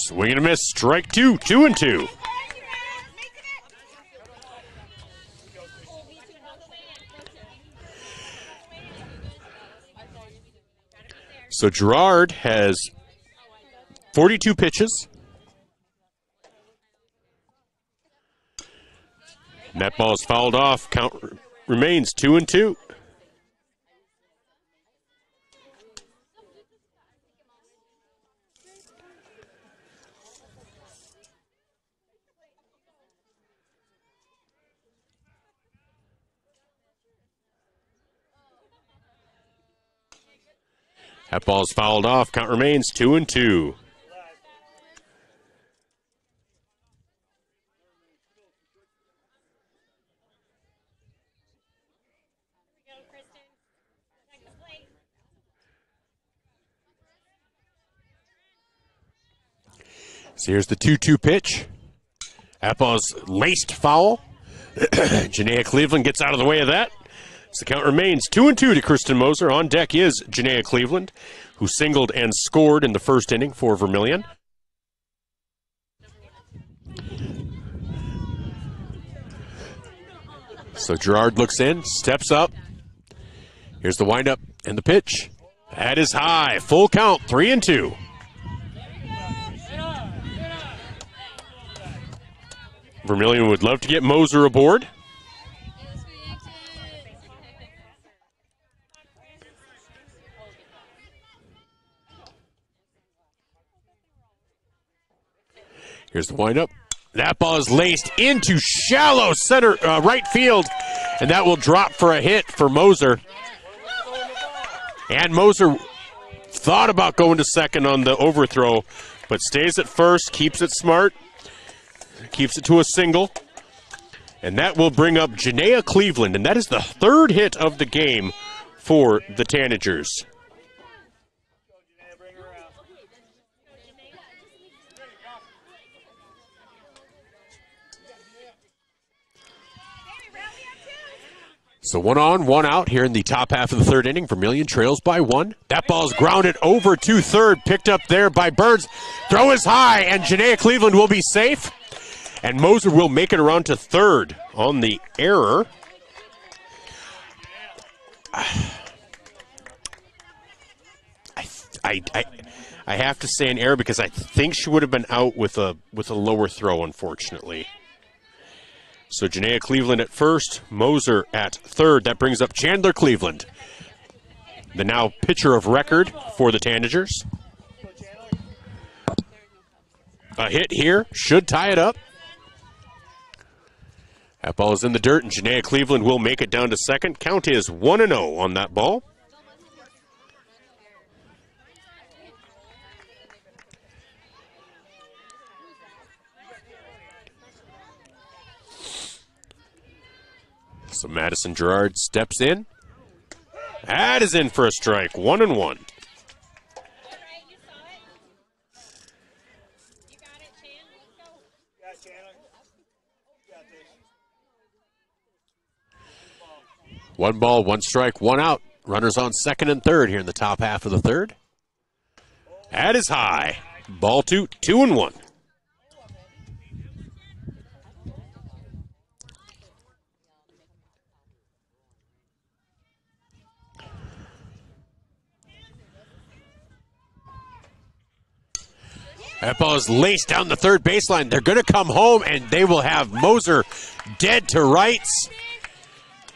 Swing and a miss, strike two, 2-2. So Gerard has 42 pitches. And that ball is fouled off. Count remains 2-2. That ball is fouled off. Count remains 2-2. So here's the 2-2 pitch. That ball's laced foul. Janaea Cleveland gets out of the way of that. So the count remains 2-2 to Kristen Moser. On deck is Janaea Cleveland, who singled and scored in the first inning for Vermilion. So Gerard looks in, steps up. Here's the windup and the pitch. That is high. Full count, 3-2. Vermilion would love to get Moser aboard. Here's the windup. That ball is laced into shallow center right field, and that will drop for a hit for Moser. And Moser thought about going to second on the overthrow, but stays at first, keeps it smart, keeps it to a single. And that will bring up Janaea Cleveland, and that is the third hit of the game for the Tanagers. So 1 on, 1 out here in the top half of the third inning. Vermilion trails by 1. That ball's grounded over to third, picked up there by Burns. Throw is high, and Janaea Cleveland will be safe. And Moser will make it around to third on the error. I have to say an error because I think she would have been out with a lower throw, unfortunately. So Janaea Cleveland at first, Moser at third. That brings up Chandler Cleveland, the now pitcher of record for the Tanagers. A hit here should tie it up. That ball is in the dirt, and Janaea Cleveland will make it down to second. Count is 1-0 on that ball. So Madison Gerard steps in. That is in for a strike. 1-1. One ball, 1 strike, 1 out. Runners on second and third here in the top half of the third. That is high. Ball 2, 2-1. That ball is laced down the third baseline. They're going to come home, and they will have Moser dead to rights.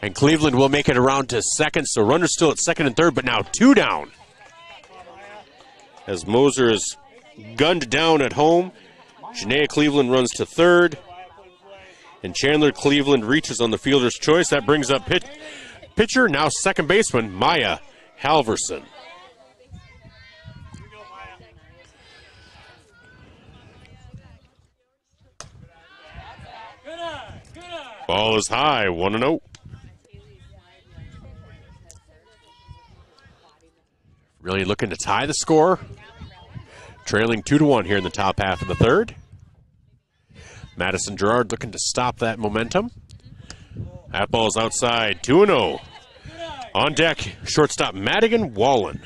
And Cleveland will make it around to second, so runners still at second and third, but now 2 down. As Moser is gunned down at home, Janaea Cleveland runs to third, and Chandler Cleveland reaches on the fielder's choice. That brings up pitcher, now second baseman, Maya Halverson. Ball is high, 1-0. Really looking to tie the score. Trailing 2-1 here in the top half of the third. Madison Gerard looking to stop that momentum. That ball's outside, 2-0. On deck, shortstop Madigan Wallen.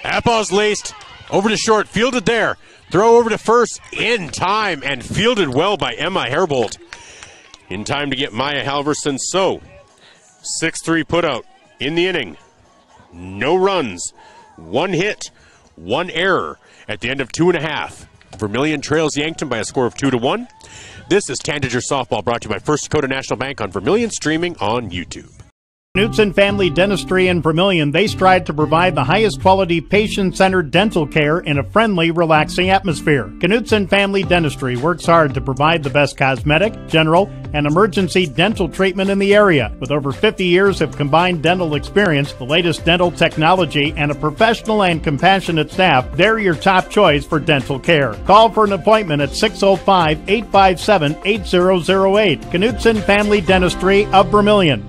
That ball's laced over to short, fielded there. Throw over to first in time and fielded well by Emma Herbold. In time to get Maya Halverson. So 6-3 putout in the inning. No runs, 1 hit, 1 error at the end of 2.5. Vermilion trails Yankton by a score of 2-1. This is Tanager Softball, brought to you by First Dakota National Bank on Vermilion, streaming on YouTube. Knutson Family Dentistry in Vermilion, they strive to provide the highest quality patient-centered dental care in a friendly, relaxing atmosphere. Knutson Family Dentistry works hard to provide the best cosmetic, general, and emergency dental treatment in the area. With over 50 years of combined dental experience, the latest dental technology, and a professional and compassionate staff, they're your top choice for dental care. Call for an appointment at 605-857-8008. Knutson Family Dentistry of Vermilion.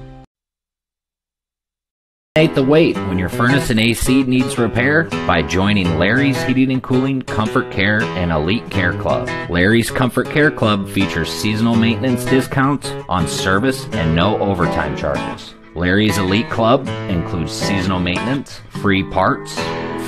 The wait when your furnace and AC needs repair by joining Larry's Heating and Cooling, Comfort Care, and Elite Care Club. Larry's Comfort Care Club features seasonal maintenance discounts on service and no overtime charges. Larry's Elite Club includes seasonal maintenance, free parts,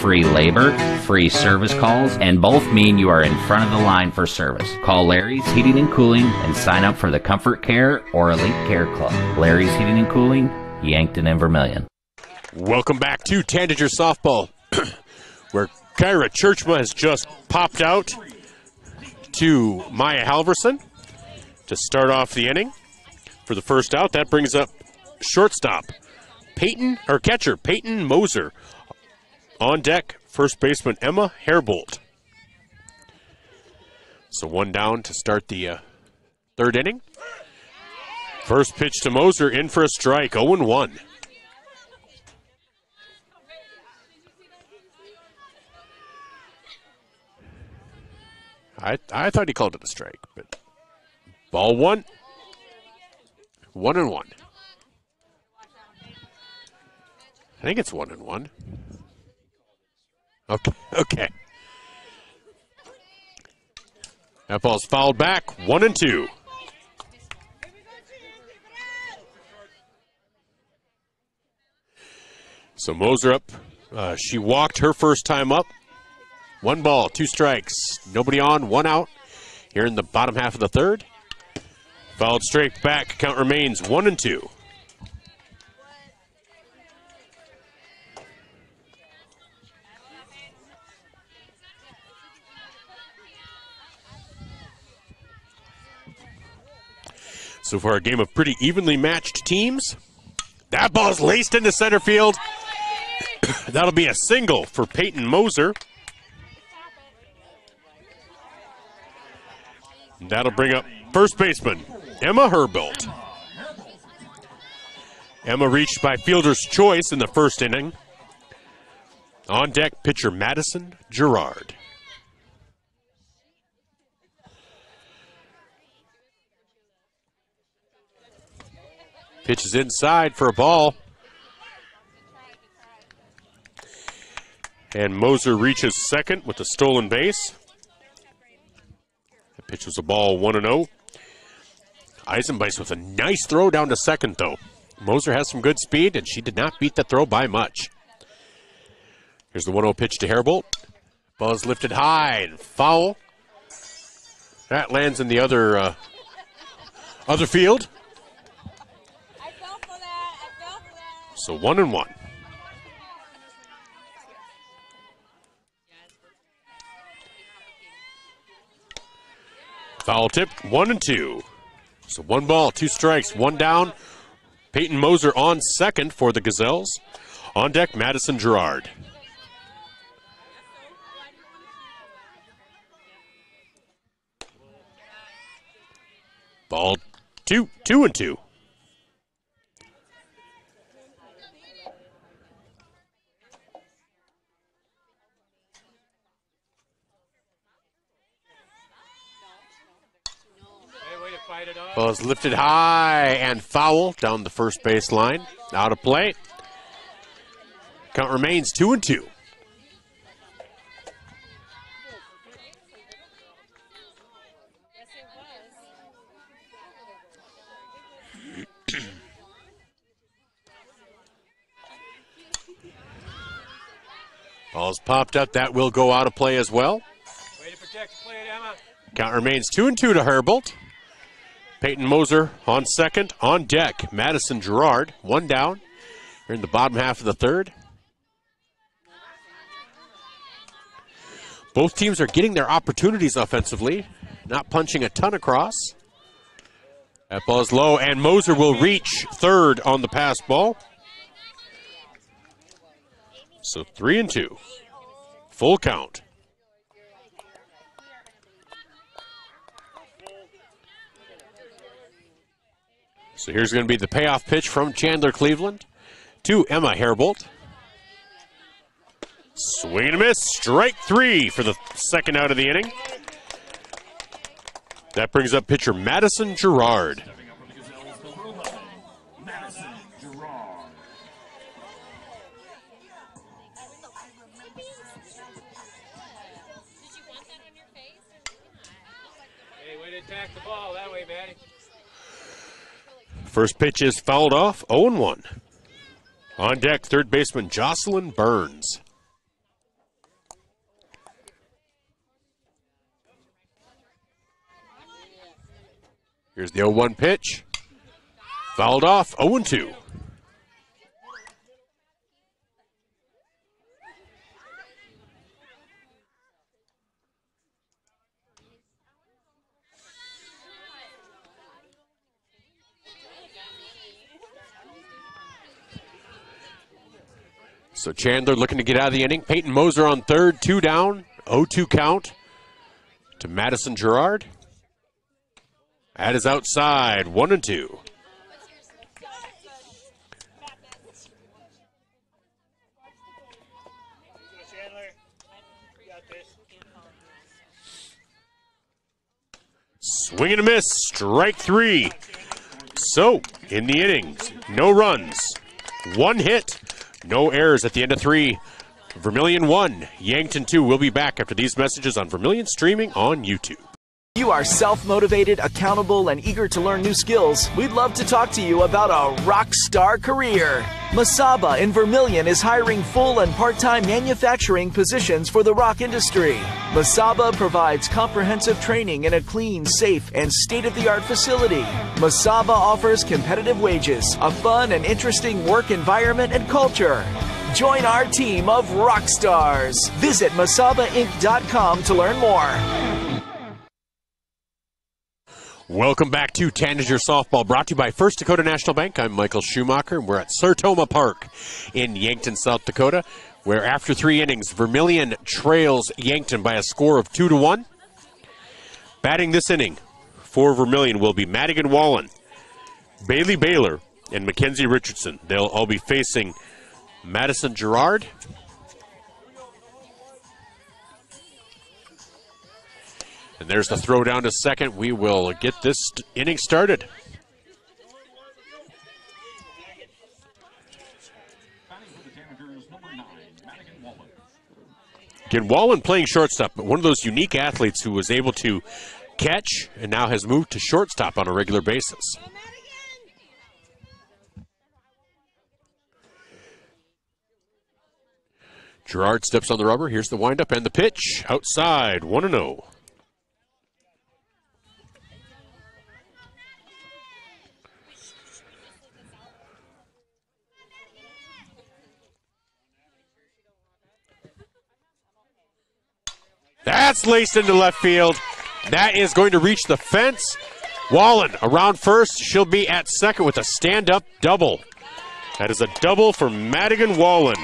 free labor, free service calls, and both mean you are in front of the line for service. Call Larry's Heating and Cooling and sign up for the Comfort Care or Elite Care Club. Larry's Heating and Cooling, Yankton and Vermilion. Welcome back to Tanager Softball, where Kyra Churchma has just popped out to Maya Halverson to start off the inning. for the first out. That brings up shortstop catcher Peyton Moser. On deck, first baseman Emma Herbold. So one down to start the third inning. First pitch to Moser, in for a strike, 0-1. I thought he called it a strike, but ball one. 1-1. I think it's 1-1. Okay. That ball's fouled back, 1-2. So Moser up. She walked her first time up. 1 ball, 2 strikes. Nobody on, 1 out. Here in the bottom half of the third. Fouled straight back. Count remains 1-2. So far, a game of pretty evenly matched teams. That ball's laced into center field. That'll be a single for Peyton Moser. That'll bring up first baseman Emma Herbold. Emma reached by fielder's choice in the first inning. On deck, pitcher Madison Gerard. Pitch is inside for a ball. And Moser reaches second with a stolen base. The pitch was a ball, 1-0. Eisenbeis with a nice throw down to second, though. Moser has some good speed, and she did not beat the throw by much. Here's the 1-0 pitch to Herbold. Ball is lifted high and foul. That lands in the other field. So 1-1. Foul tip, 1-2. So 1 ball, 2 strikes, 1 down. Peyton Moser on second for the Gazelles. On deck, Madison Gerard. Ball 2-2. Ball is lifted high and foul down the first base line. Out of play. Count remains 2-2. Ball's popped up. That will go out of play as well. Way to protect the plate, Emma. Count remains 2-2 to Herbold. Peyton Moser on second. On deck, Madison Gerard. 1 down. Here in the bottom half of the third. Both teams are getting their opportunities offensively. Not punching a ton across. That ball is low, and Moser will reach third on the pass ball. So 3-2. Full count. So here's going to be the payoff pitch from Chandler Cleveland to Emma Herbold. Swing and a miss. Strike 3 for the second out of the inning. That brings up pitcher Madison Gerard. Hey, way to attack the ball that way, Maddie. First pitch is fouled off, 0-1. On deck, third baseman Jocelyn Burns. Here's the 0-1 pitch. Fouled off, 0-2. So Chandler looking to get out of the inning. Peyton Moser on third, 2 down, 0-2 count to Madison Gerard. That is outside, 1-2. Swing and a miss, strike 3. So, in the innings, no runs, 1 hit, no errors at the end of 3. Vermilion 1, Yankton 2. We'll be back after these messages on Vermilion streaming on YouTube. You are self-motivated, accountable, and eager to learn new skills. We'd love to talk to you about a rock star career. Masaba in Vermilion is hiring full and part-time manufacturing positions for the rock industry. Masaba provides comprehensive training in a clean, safe, and state-of-the-art facility. Masaba offers competitive wages, a fun and interesting work environment and culture. Join our team of rock stars. Visit masabainc.com to learn more. Welcome back to Tanager Softball, brought to you by First Dakota National Bank. I'm Michael Schumacher, and we're at Sertoma Park in Yankton, South Dakota, where after 3 innings, Vermilion trails Yankton by a score of 2-1. Batting this inning for Vermilion will be Madigan Wallen, Bailey Baylor, and Mackenzie Richardson. They'll all be facing Madison Gerard. And there's the throw down to second. We will get this inning started. Again, Wallen playing shortstop, but one of those unique athletes who was able to catch and now has moved to shortstop on a regular basis. Gerard steps on the rubber. Here's the windup and the pitch. Outside, 1-0. That's laced into left field. That is going to reach the fence. Wallen around first. She'll be at second with a stand-up double. That is a double for Madigan Wallen.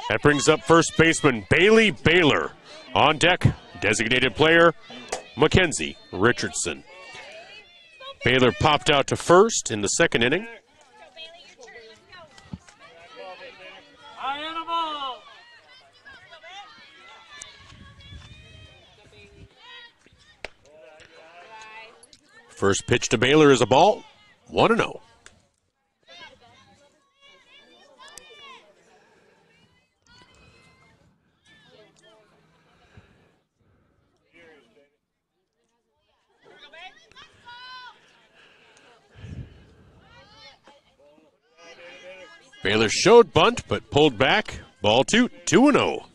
That brings up first baseman Bailey Baylor. On deck, designated player Mackenzie Richardson. Baylor popped out to first in the second inning. First pitch to Baylor is a ball, 1-0. Baylor showed bunt, but pulled back. Ball 2, 2-0.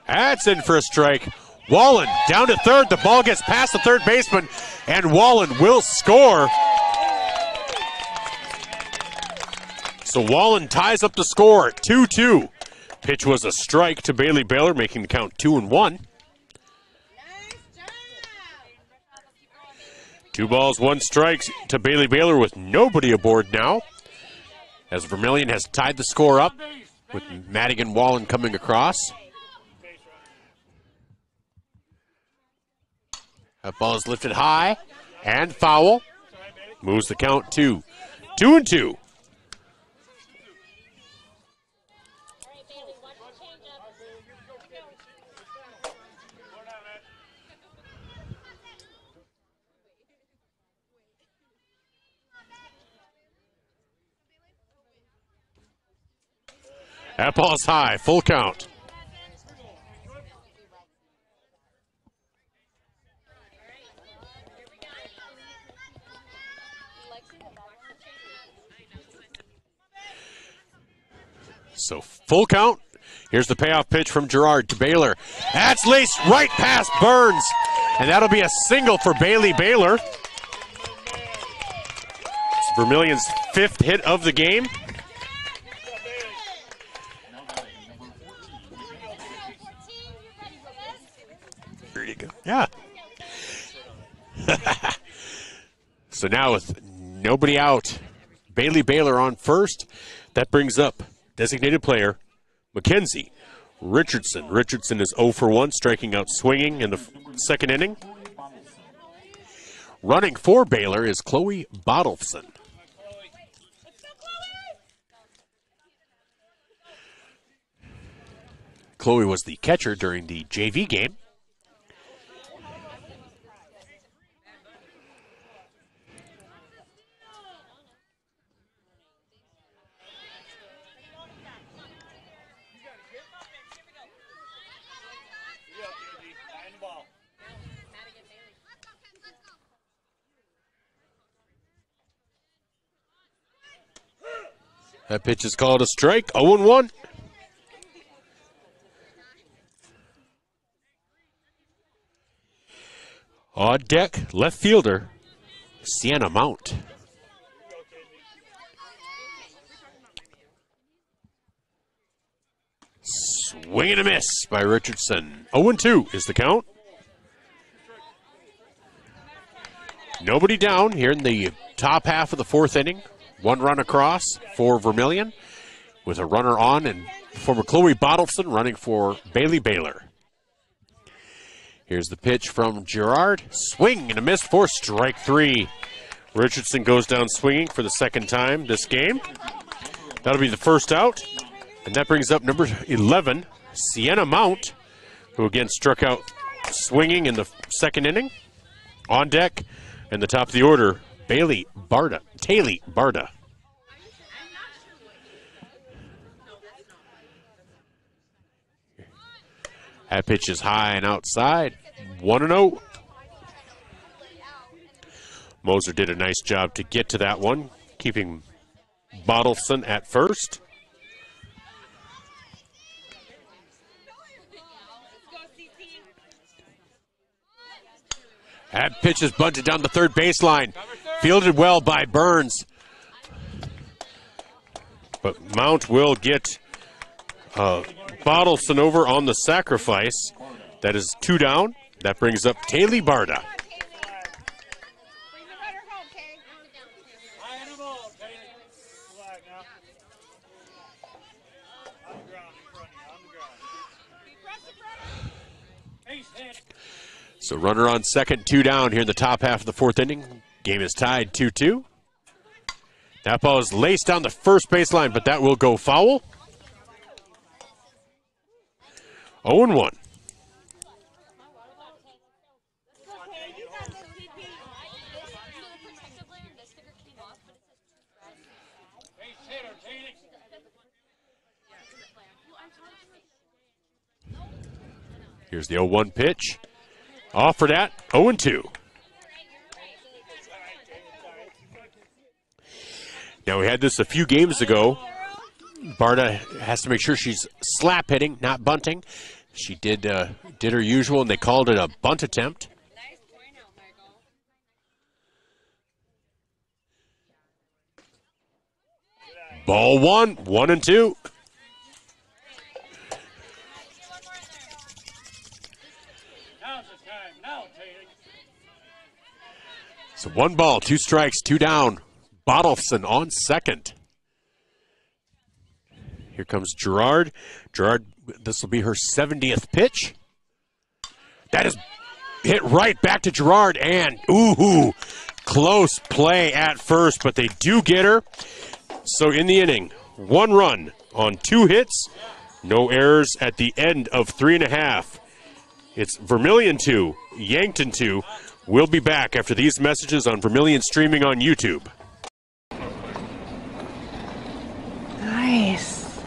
That's in for a strike. Wallen down to third. The ball gets past the third baseman, and Wallen will score. So Wallen ties up the score at 2-2. Pitch was a strike to Bailey Baylor, making the count 2-1. 2 balls, 1 strike to Bailey Baylor with nobody aboard now, as Vermilion has tied the score up with Madigan Wallen coming across. That ball is lifted high and foul. Moves the count to 2-2. That ball's high, full count. So full count. Here's the payoff pitch from Gerard to Baylor. That's laced right past Burns. And that'll be a single for Bailey Baylor. Vermilion's 5th hit of the game. There you go. Yeah. So now with nobody out, Bailey Baylor on first. That brings up designated player Mackenzie Richardson. Richardson is 0 for 1, striking out swinging in the second inning. Running for Baylor is Chloe Bottleson. Chloe was the catcher during the JV game. That pitch is called a strike, 0-1. On deck, left fielder, Sienna Mount. Swing and a miss by Richardson. 0-2 is the count. Nobody down here in the top half of the 4th inning. 1 run across for Vermilion with a runner on and former Chloe Bottleson running for Bailey Baylor. Here's the pitch from Gerard. Swing and a miss for strike 3. Richardson goes down swinging for the 2nd time this game. That'll be the first out. And that brings up number 11, Sienna Mount, who again struck out swinging in the 2nd inning. On deck and the top of the order, Taylor Barda. That pitch is high and outside. 1-0. Moser did a nice job to get to that one, keeping Bottleson at first. That pitch is bunted down the 3rd baseline. Fielded well by Burns. But Mount will get Bottleson over on the sacrifice. That is 2 down. That brings up Taylor Barda. So runner on second, 2 down here in the top half of the 4th inning. Game is tied 2-2. That ball is laced down the first baseline, but that will go foul. 0-1. Here's the 0-1 pitch. Off for that, 0-2. Now, we had this a few games ago. Barda has to make sure she's slap hitting, not bunting. She did her usual, and they called it a bunt attempt. Ball 1, 1-2. So 1 ball, 2 strikes, 2 down. Bottleson on second. Here comes Gerard. Gerard, this will be her 70th pitch. That is hit right back to Gerard, and ooh, close play at first, but they do get her. So in the inning, 1 run on 2 hits, no errors at the end of 3.5. It's Vermilion 2, Yankton 2. We'll be back after these messages on Vermilion streaming on YouTube. Nice.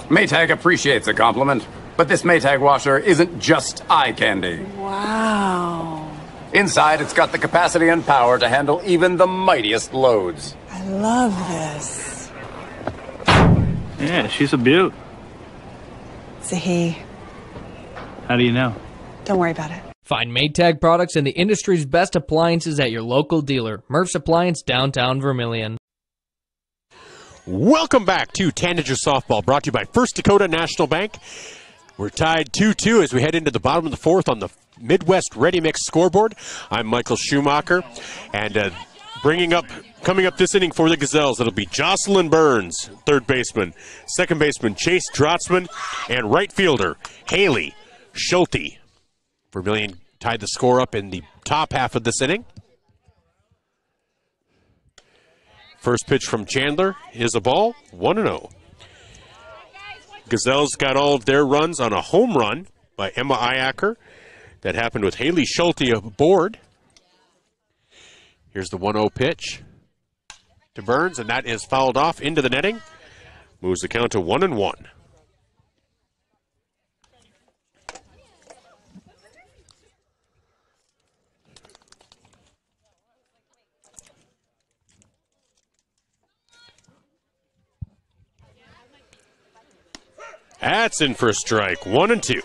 Maytag appreciates a compliment, but this Maytag washer isn't just eye candy. Wow. Inside, it's got the capacity and power to handle even the mightiest loads. I love this. Yeah, she's a beaut. It's a he. How do you know? Don't worry about it. Find Maytag products and the industry's best appliances at your local dealer. Murph's Appliance, downtown Vermilion. Welcome back to Tanager Softball, brought to you by First Dakota National Bank. We're tied 2-2 as we head into the bottom of the fourth on the Midwest Ready Mix scoreboard. I'm Michael Schumacher, and coming up this inning for the Gazelles, it'll be Jocelyn Burns, third baseman, second baseman Chase Drotzman, and right fielder Haley Schulte. Vermilion tied the score up in the top half of this inning. First pitch from Chandler is a ball, 1-0. Gazelles got all of their runs on a home run by Emma Iacker. That happened with Haley Schulte aboard. Here's the 1-0 pitch to Burns, and that is fouled off into the netting. Moves the count to 1-1. That's in for a strike, 1-2.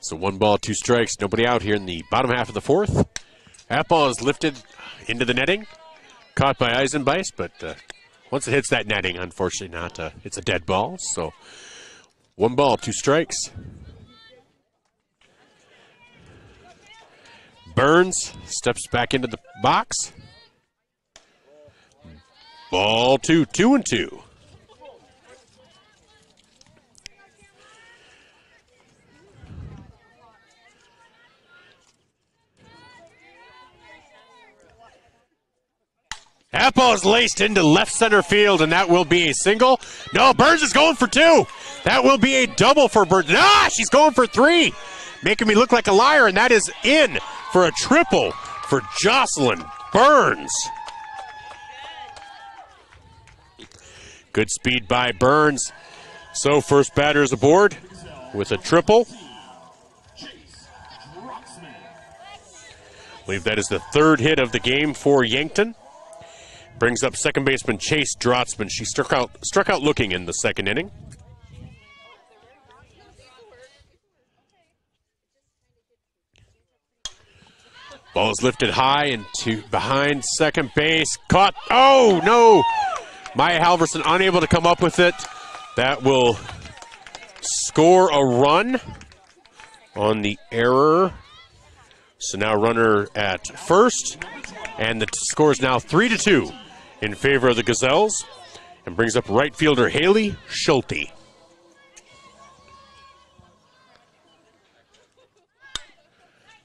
So 1 ball, 2 strikes, nobody out here in the bottom half of the fourth. That ball is lifted into the netting, caught by Eisenbeis, but once it hits that netting, unfortunately not, it's a dead ball. So 1 ball, 2 strikes. Burns steps back into the box. Ball 2, 2-2. That ball is laced into left center field, and that will be a single. No, Burns is going for 2. That will be a double for Burns. Ah, she's going for 3. Making me look like a liar, and that is in for a triple for Jocelyn Burns. Good speed by Burns. So first batter is aboard with a triple. I believe that is the 3rd hit of the game for Yankton. Brings up second baseman Chase Drotzman. She struck out looking in the 2nd inning. Ball is lifted high and behind second base. Caught. Oh, no. Maya Halverson unable to come up with it. That will score a run on the error. So now runner at first. And the score is now 3-2 in favor of the Gazelles. And brings up right fielder Haley Schulte.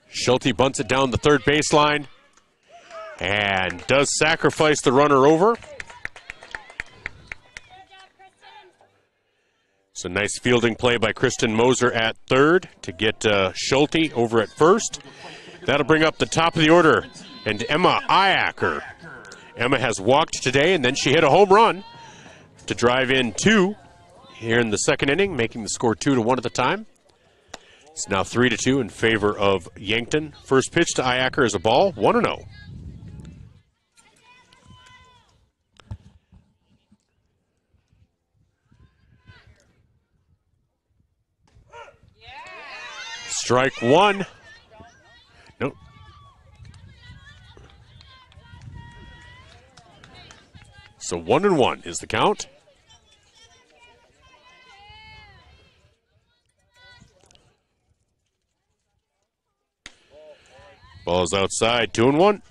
Schulte bunts it down the 3rd baseline and does sacrifice the runner over. It's a nice fielding play by Kristen Moser at 3rd to get Schulte over at 1st. That'll bring up the top of the order and Emma Iacker. Emma has walked today, and then she hit a home run to drive in 2 here in the 2nd inning, making the score 2-1 at the time. It's now 3-2 in favor of Yankton. First pitch to Iacker is a ball, 1-0. Strike 1. Nope. So 1-1 is the count. Ball is outside, 2-1.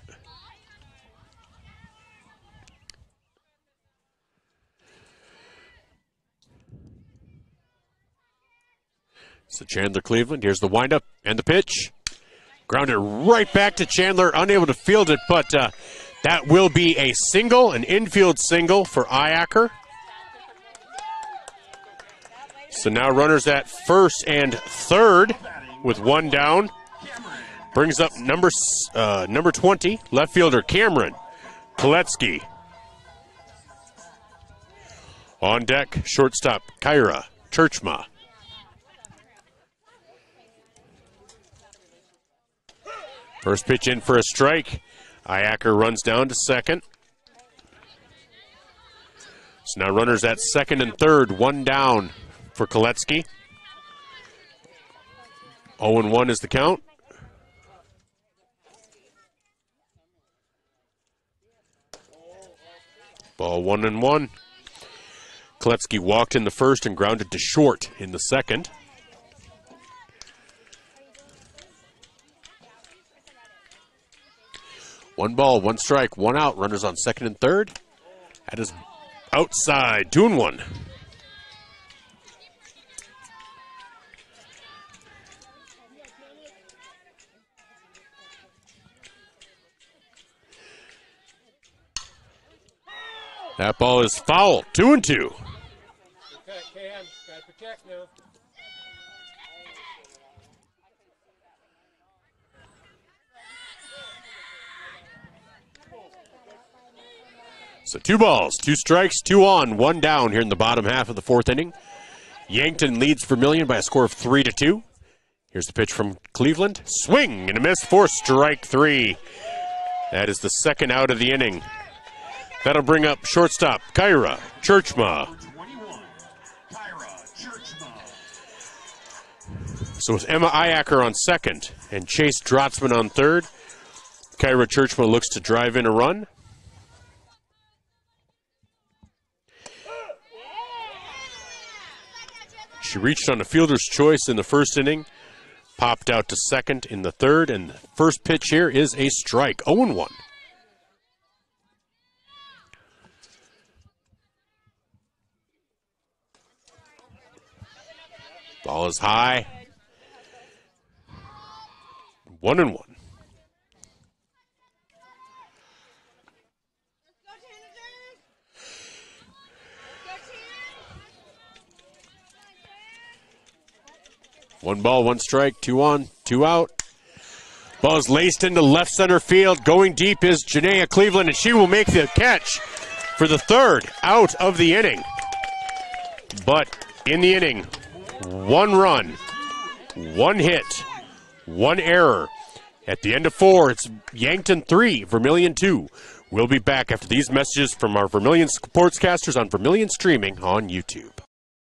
So Chandler Cleveland, here's the windup and the pitch. Grounded right back to Chandler, unable to field it, but that will be a single, an infield single for Iacker. So now runners at 1st and 3rd with 1 down. Brings up number 20, left fielder Cameron Koletsky. On deck, shortstop Kyra First pitch in for a strike. Iacker runs down to second. So now runners at second and third, one down for Koletsky. 0-1 is the count. Ball 1-1. Koletsky walked in the first and grounded to short in the second. One ball, one strike, one out. Runners on second and third. That is outside. 2-1. That ball is foul. 2-2. Okay, Cam, gotta protect now. So 2 balls, 2 strikes, 2 on, 1 down here in the bottom half of the fourth inning. Yankton leads Vermilion by a score of 3-2. Here's the pitch from Cleveland. Swing and a miss for strike 3. That is the second out of the inning. That'll bring up shortstop Kyra Churchma. So it's Emma Iacker on second and Chase Drotzman on third. Kyra Churchma looks to drive in a run. She reached on a fielder's choice in the first inning, popped out to second in the third, and the first pitch here is a strike. 0-1. Ball is high. 1-1. One ball, one strike, 2 on, 2 out. Ball is laced into left center field. Going deep is Janaea Cleveland, and she will make the catch for the third out of the inning. But in the inning, 1 run, 1 hit, 1 error. At the end of 4, it's Yankton 3, Vermilion 2. We'll be back after these messages from our Vermilion sportscasters on Vermilion Streaming on YouTube.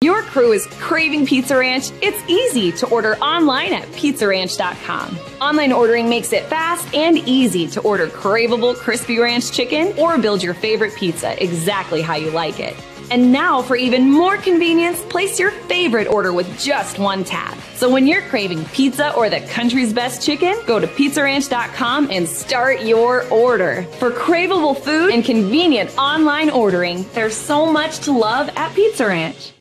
Your crew is craving Pizza Ranch? It's easy to order online at pizzaranch.com. Online ordering makes it fast and easy to order craveable crispy ranch chicken or build your favorite pizza exactly how you like it. And now, for even more convenience, place your favorite order with just 1 tap. So when you're craving pizza or the country's best chicken, go to pizzaranch.com and start your order. For craveable food and convenient online ordering, there's so much to love at Pizza Ranch.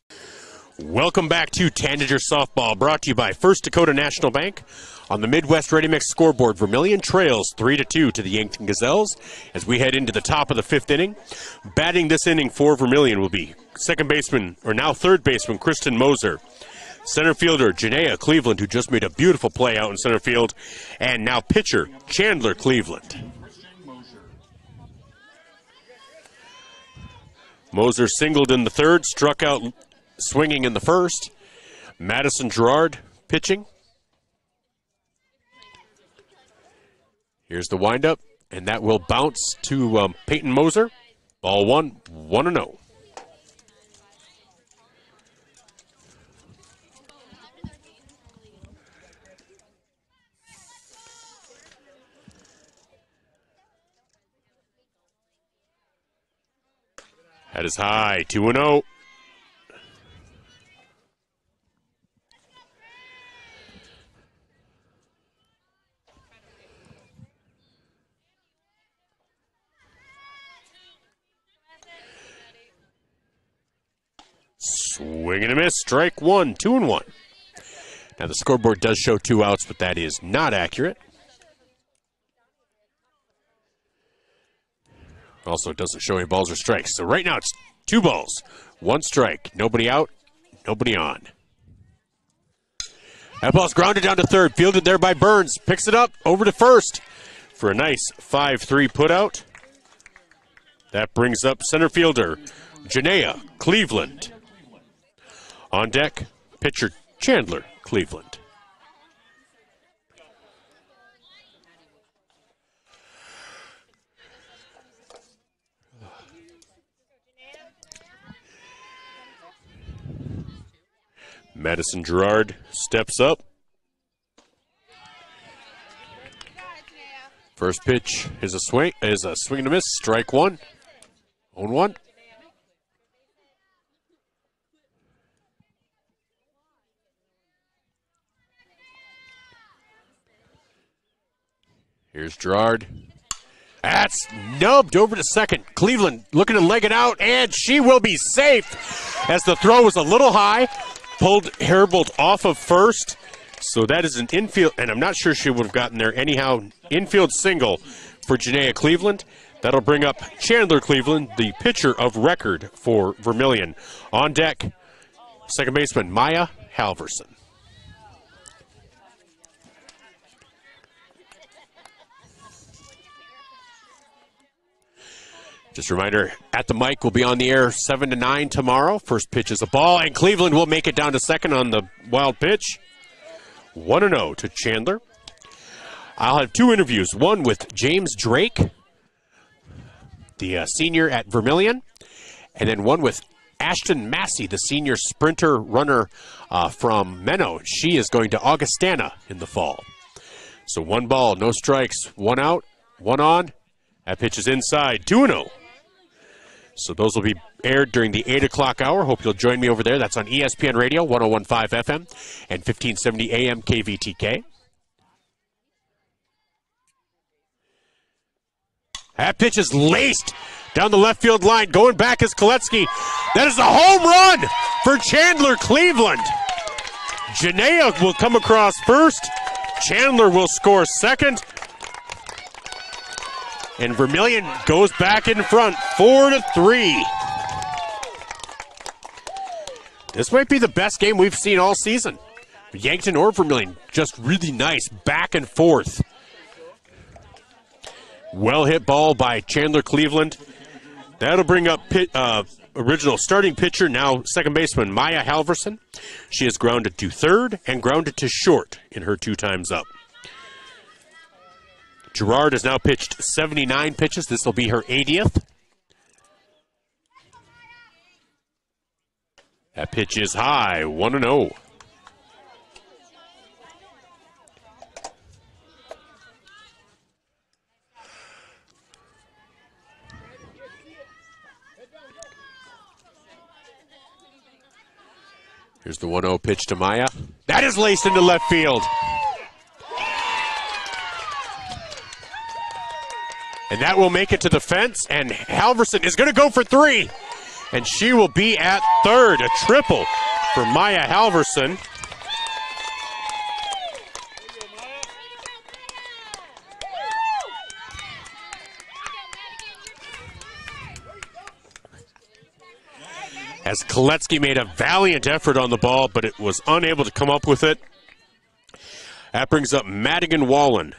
Welcome back to Tanager Softball, brought to you by First Dakota National Bank. On the Midwest Ready Mix scoreboard, Vermilion trails 3-2 to the Yankton Gazelles as we head into the top of the 5th inning. Batting this inning for Vermilion will be second baseman, or now third baseman, Kristen Moser. Center fielder, Janaea Cleveland, who just made a beautiful play out in center field. And now pitcher, Chandler Cleveland. Moser singled in the third, struck out swinging in the first. Madison Gerard pitching. Here's the windup, and that will bounce to Peyton Moser. Ball 1, 1-0. That is high, 2-0. Swing and a miss, strike 1, 2-1. Now the scoreboard does show 2 outs, but that is not accurate. Also, it doesn't show any balls or strikes. So right now it's 2 balls, 1 strike, nobody out, nobody on. That ball's grounded down to third, fielded there by Burns, picks it up over to first for a nice 5-3 putout. That brings up center fielder Janaea Cleveland. On deck, pitcher Chandler Cleveland. Madison Gerard steps up. First pitch is a swing and a miss. Strike one. 0-1. Here's Gerard. That's nubbed over to second. Cleveland looking to leg it out, and she will be safe as the throw was a little high. Pulled Herbold off of first. So that is an infield, and I'm not sure she would have gotten there anyhow. Infield single for Janaea Cleveland. That'll bring up Chandler Cleveland, the pitcher of record for Vermilion. On deck, second baseman Maya Halverson. Just a reminder, At the Mic will be on the air 7 to 9 tomorrow. First pitch is a ball, and Cleveland will make it down to second on the wild pitch. 1-0 to Chandler. I'll have two interviews, one with James Drake, the senior at Vermilion, and then one with Ashton Massey, the senior sprinter runner from Menno. She is going to Augustana in the fall. So 1 ball, no strikes, 1 out, 1 on. That pitch is inside, 2-0. So those will be aired during the 8 o'clock hour. Hope you'll join me over there. That's on ESPN Radio, 101.5 FM and 1570 AM KVTK. That pitch is laced down the left field line. Going back is Koletsky. That is a home run for Chandler Cleveland. Janaea will come across first. Chandler will score second. And Vermilion goes back in front, 4-3. This might be the best game we've seen all season. Yankton or Vermilion, just really nice, back and forth. Well hit ball by Chandler Cleveland. That'll bring up original starting pitcher, now second baseman Maya Halverson. She is grounded to third and grounded to short in her 2 times up. Gerard has now pitched 79 pitches. This will be her 80th. That pitch is high, 1-0. Here's the 1-0 pitch to Maya. That is laced into left field. And that will make it to the fence, and Halverson is going to go for 3. And she will be at third, a triple for Maya Halverson. As Koletsky made a valiant effort on the ball, but it was unable to come up with it. That brings up Madigan Wallen.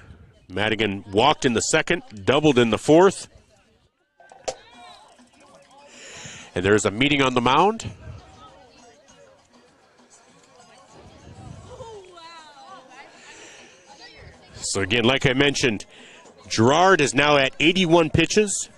Madigan walked in the second, doubled in the fourth. And there's a meeting on the mound. So again, like I mentioned, Gerard is now at 81 pitches.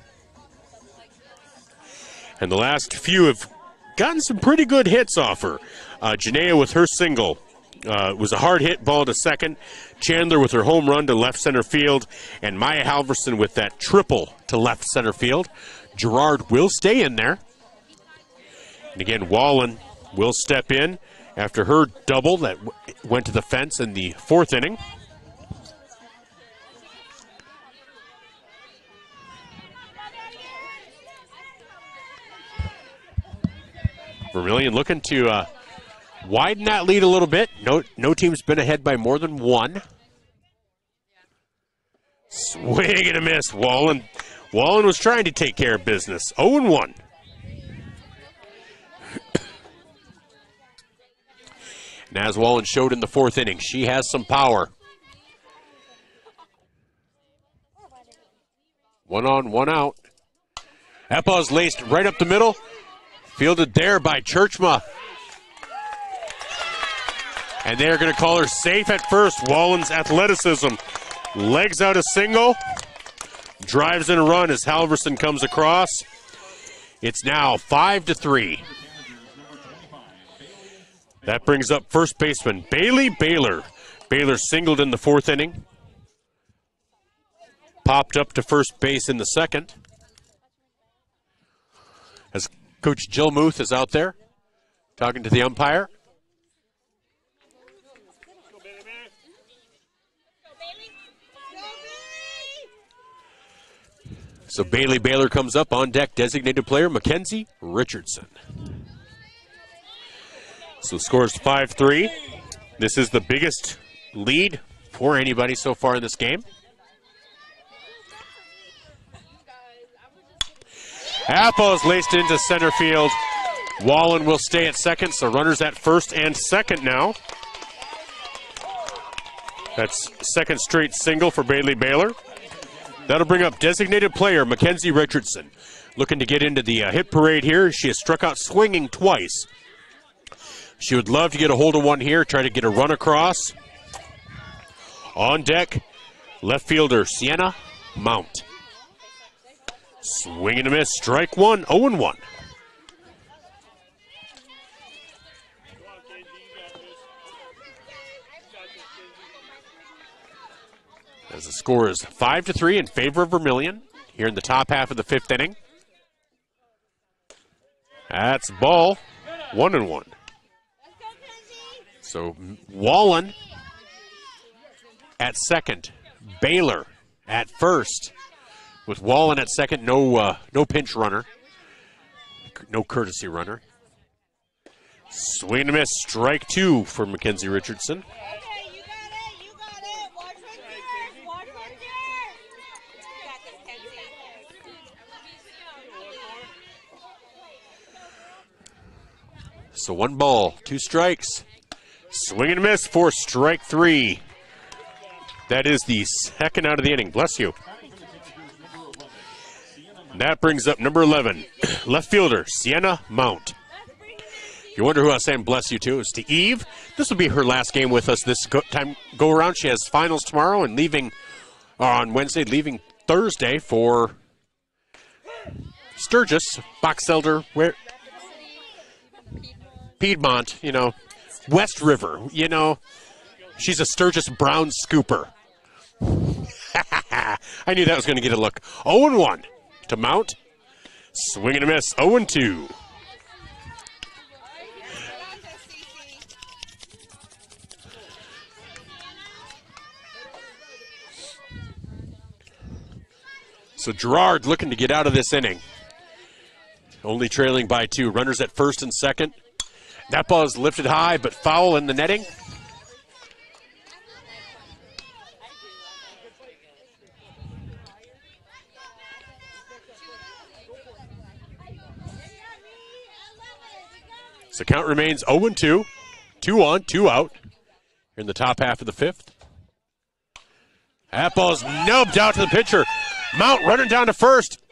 And the last few have gotten some pretty good hits off her. Janaea with her single. Was a hard hit ball to second. Chandler with her home run to left center field. And Maya Halverson with that triple to left center field. Gerard will stay in there. And again, Wallen will step in after her double that went to the fence in the 4th inning. Vermilion looking to widen that lead a little bit. No team's been ahead by more than 1. Swing and a miss. Wallen was trying to take care of business. 0-1. And as Wallen showed in the 4th inning, she has some power. 1 on, 1 out. That ball's laced right up the middle. Fielded there by Churchma. And they're going to call her safe at first. Wallen's athleticism legs out a single. Drives in a run as Halverson comes across. It's now 5-3. That brings up first baseman Bailey Baylor. Baylor singled in the 4th inning. Popped up to first base in the 2nd. As Coach Jill Muth is out there talking to the umpire. So Bailey Baylor comes up on deck, designated player Mackenzie Richardson. So scores 5-3. This is the biggest lead for anybody so far in this game. Apple is laced into center field. Wallen will stay at second, so runners at first and second now. That's second straight single for Bailey Baylor. That'll bring up designated player Mackenzie Richardson. Looking to get into the hit parade here. She has struck out swinging twice. She would love to get a hold of one here, try to get a run across. On deck, left fielder Sienna Mount. Swing and a miss, strike one, 0-1. As the score is 5-3 in favor of Vermilion here in the top half of the 5th inning. That's ball, 1-1. So Wallen at second, Baylor at first. With Wallen at second, no pinch runner, no courtesy runner. Swing and a miss, strike 2 for Mackenzie Richardson. So 1 ball, 2 strikes. Swing and a miss for strike 3. That is the second out of the inning. Bless you. That brings up number 11, left fielder Sienna Mount. If you wonder who I was saying bless you to, it's to Eve. This will be her last game with us this time go around. She has finals tomorrow and leaving on Wednesday, leaving Thursday for Sturgis, Box Elder, where Piedmont, you know, West River, you know. She's a Sturgis Brown scooper. I knew that was going to get a look. 0-1 to Mount. Swing and a miss, 0-2. So Gerard looking to get out of this inning. Only trailing by 2. Runners at first and second. That ball is lifted high, but foul in the netting. So count remains 0-2. 2 on, 2 out. Here in the top half of the 5th. That ball's nubbed out to the pitcher. Mount running down to first.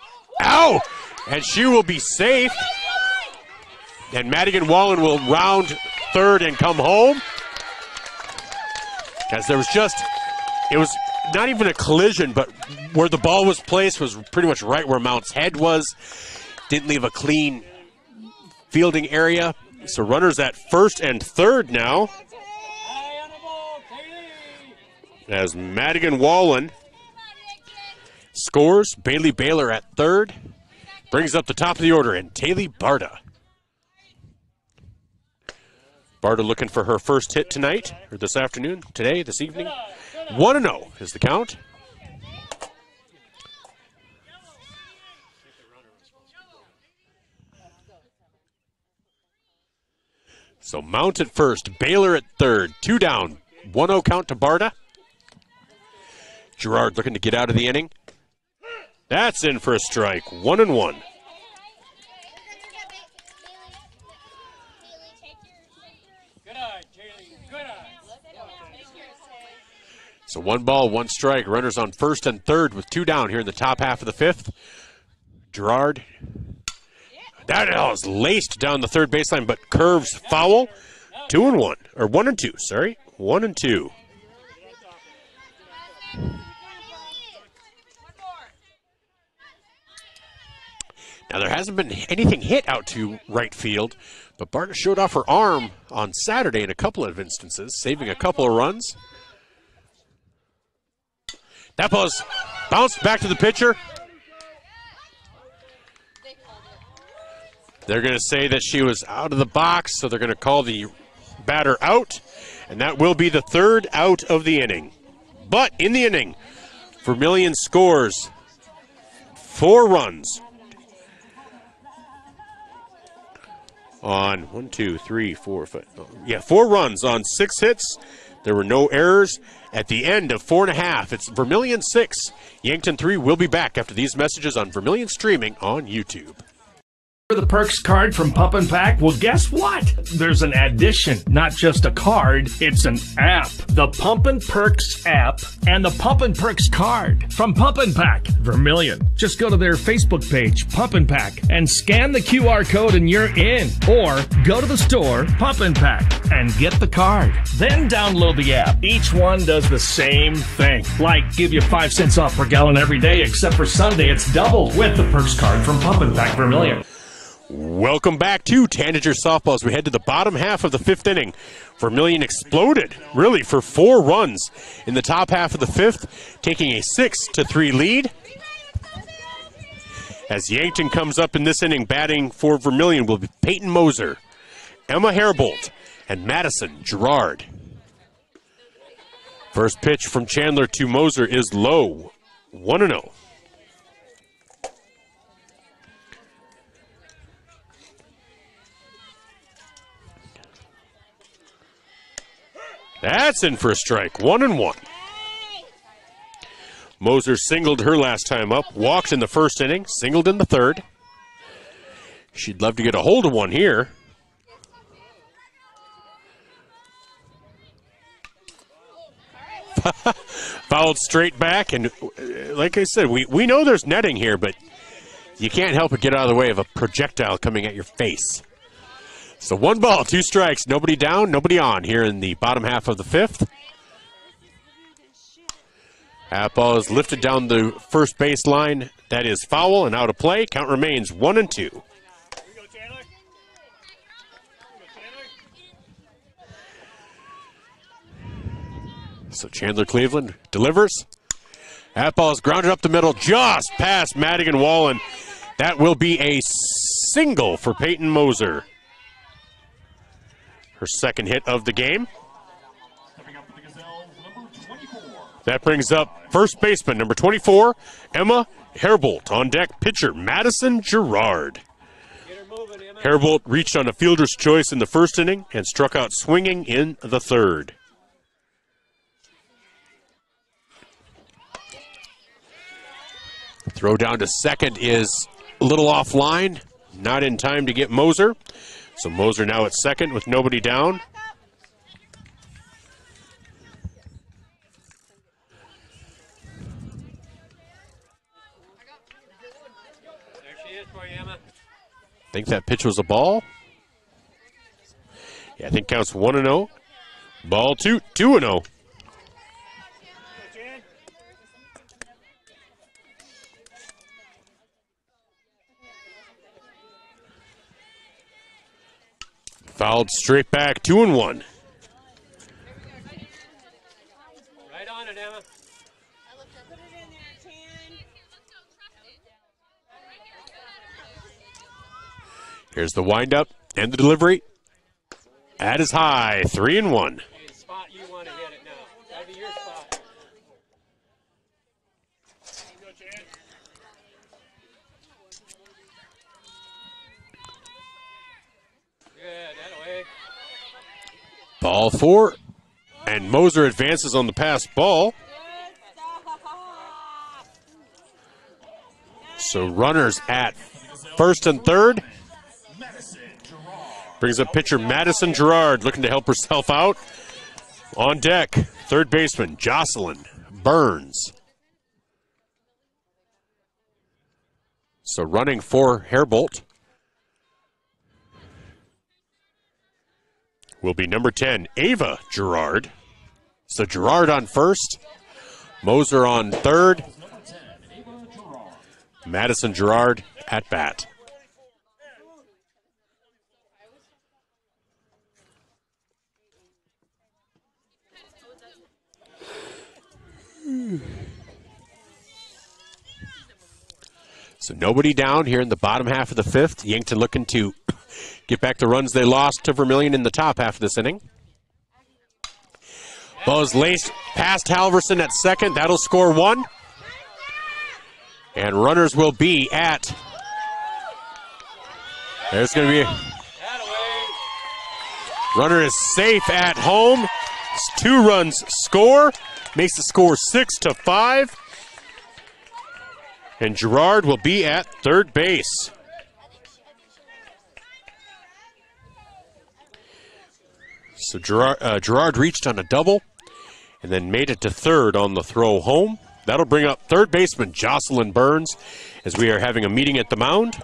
Ow! And she will be safe. And Madigan Wallen will round third and come home. As there was just, it was not even a collision, but where the ball was placed was pretty much right where Mount's head was. Didn't leave a clean fielding area. So runners at first and third now. As Madigan Wallen scores, Bailey Baylor at third. Brings up the top of the order, and Taylor Barta. Barta looking for her first hit tonight, or this afternoon, today, this evening. 1-0 is the count. So Mount at first, Baylor at third, 2 down, 1-0 count to Barta. Gerard looking to get out of the inning. That's in for a strike, 1-1. So 1 ball, 1 strike. Runners on first and third with 2 down here in the top half of the 5th. Gerard. That is laced down the third baseline, but curves foul. 2-1, or 1-2, sorry. 1-2. Now, there hasn't been anything hit out to right field, but Barton showed off her arm on Saturday in a couple of instances, saving a couple of runs. That ball's bounced back to the pitcher. They're going to say that she was out of the box, so they're going to call the batter out, and that will be the third out of the inning. But in the inning, Vermilion scores 4 runs on 4 runs on 6 hits. There were no errors. At the end of 4.5, it's Vermilion 6, Yankton 3. We'll be back after these messages on Vermilion streaming on YouTube. The Perks card from Pump and Pack? Well, guess what? There's an addition, not just a card, it's an app. The Pump and Perks app and the Pump and Perks card from Pump and Pack, Vermilion. Just go to their Facebook page, Pump and Pack, and scan the QR code and you're in. Or go to the store, Pump and Pack, and get the card. Then download the app. Each one does the same thing. Like give you 5 cents off per gallon every day, except for Sunday, it's doubled with the Perks card from Pump and Pack, Vermilion. Welcome back to Tanager Softball as we head to the bottom half of the 5th inning. Vermilion exploded, really, for 4 runs in the top half of the 5th, taking a 6-3 lead. As Yankton comes up in this inning, batting for Vermilion will be Peyton Moser, Emma Hairbolt, and Madison Gerard. First pitch from Chandler to Moser is low, 1-0. That's in for a strike, 1-1. Moser singled her last time up, walked in the first inning, singled in the third. She'd love to get a hold of one here. Fouled straight back, and like I said, we know there's netting here, but you can't help but get out of the way of a projectile coming at your face. So 1 ball, 2 strikes, nobody down, nobody on here in the bottom half of the 5th. That ball is lifted down the first base line. That is foul and out of play. Count remains 1-2. So Chandler Cleveland delivers. That ball is grounded up the middle, just past Madigan Wallen. That will be a single for Peyton Moser. Her second hit of the game. That brings up first baseman, number 24, Emma Hairbolt. On deck, pitcher Madison Gerard. Hairbolt reached on a fielder's choice in the first inning and struck out swinging in the third. Throw down to second is a little offline, not in time to get Moser. So Moser now at second with nobody down. There she is for you, Emma. Think that pitch was a ball. Yeah, I think counts 1-0. Ball 2, 2-0. Fouled straight back, 2-1. Right on it, Emma. Here's the windup and the delivery. That is high, 3-1. The spot you want to hit it now. That'll be your spot. Good, that way. Ball 4, and Moser advances on the pass ball. So runners at first and third. Brings up pitcher Madison Gerard, looking to help herself out. On deck, third baseman Jocelyn Burns. So running for Hairbolt will be number 10, Ava Gerard. So Gerard on first, Moser on third, Madison Gerard at bat. So nobody down here in the bottom half of the fifth. Yankton looking to get back the runs they lost to Vermilion in the top half of this inning. Ball is laced past Halverson at second. That'll score one. And runners will be at... There's going to be... Runner is safe at home. 2 runs score. Makes the score 6-5. And Gerard will be at third base. So Gerard reached on a double and then made it to third on the throw home. That'll bring up third baseman Jocelyn Burns as we are having a meeting at the mound.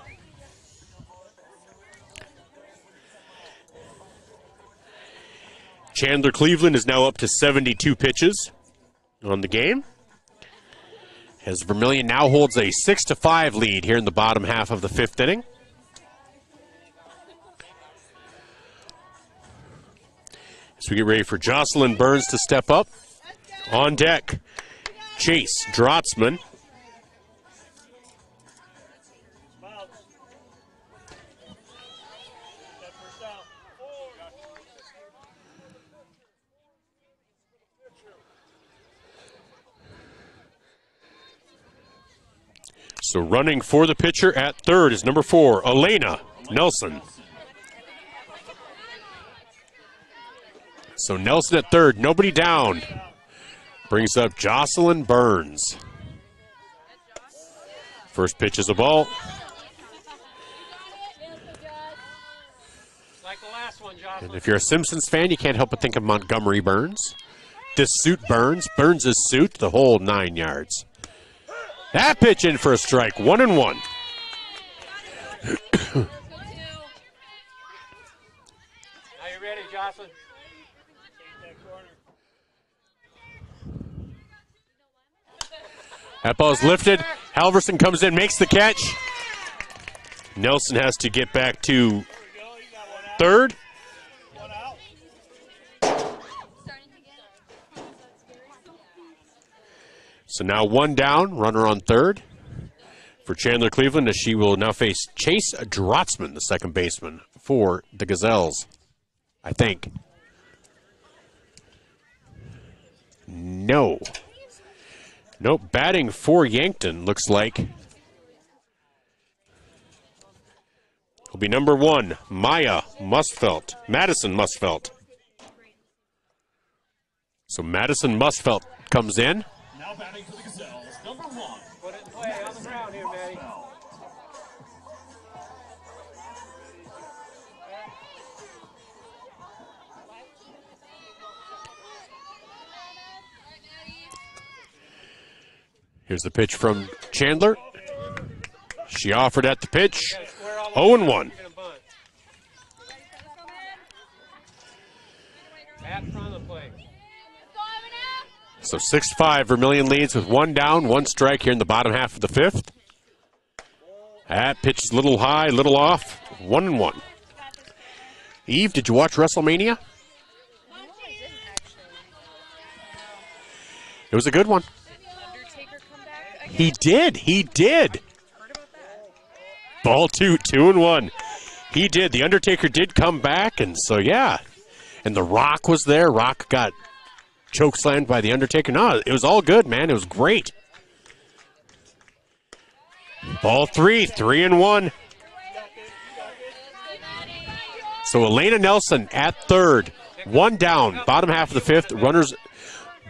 Chandler Cleveland is now up to 72 pitches on the game, as Vermilion now holds a 6-5 lead here in the bottom half of the fifth inning. As we get ready for Jocelyn Burns to step up. On deck, Chase Drotzman. So running for the pitcher at third is number 4, Elena Nelson. So Nelson at third, nobody down. Brings up Jocelyn Burns. First pitch is a ball. Like the last one, Jocelyn. And if you're a Simpsons fan, you can't help but think of Montgomery Burns. This suit Burns, Burns' suit, the whole 9 yards. That pitch in for a strike, 1-1. Are you ready, Jocelyn? That ball's lifted. Halverson comes in, makes the catch. Nelson has to get back to third. So now 1 down, runner on third for Chandler Cleveland, as she will now face Chase Drotzman, the second baseman for the Gazelles, I think. No. Nope, batting for Yankton looks like. Will be number 1, Maya Musfelt, Madison Musfelt. So Madison Musfelt comes in. Now batting for the Gazelles, number 1. Put it in play on the ground here, Maddie. Here's the pitch from Chandler. She offered at the pitch. 0-1. At front of the plate. So 6-5, Vermilion leads with 1 down, 1 strike here in the bottom half of the fifth. That pitch is a little high, a little off. 1-1. Eve, did you watch WrestleMania? It was a good one. He did. Ball 2, 2-1. He did. The Undertaker did come back, and so, yeah. And The Rock was there. Rock got chokeslammed by The Undertaker. No, it was all good, man. It was great. Ball 3, 3-1. So Elena Nelson at third. 1 down, bottom half of the fifth. Runners,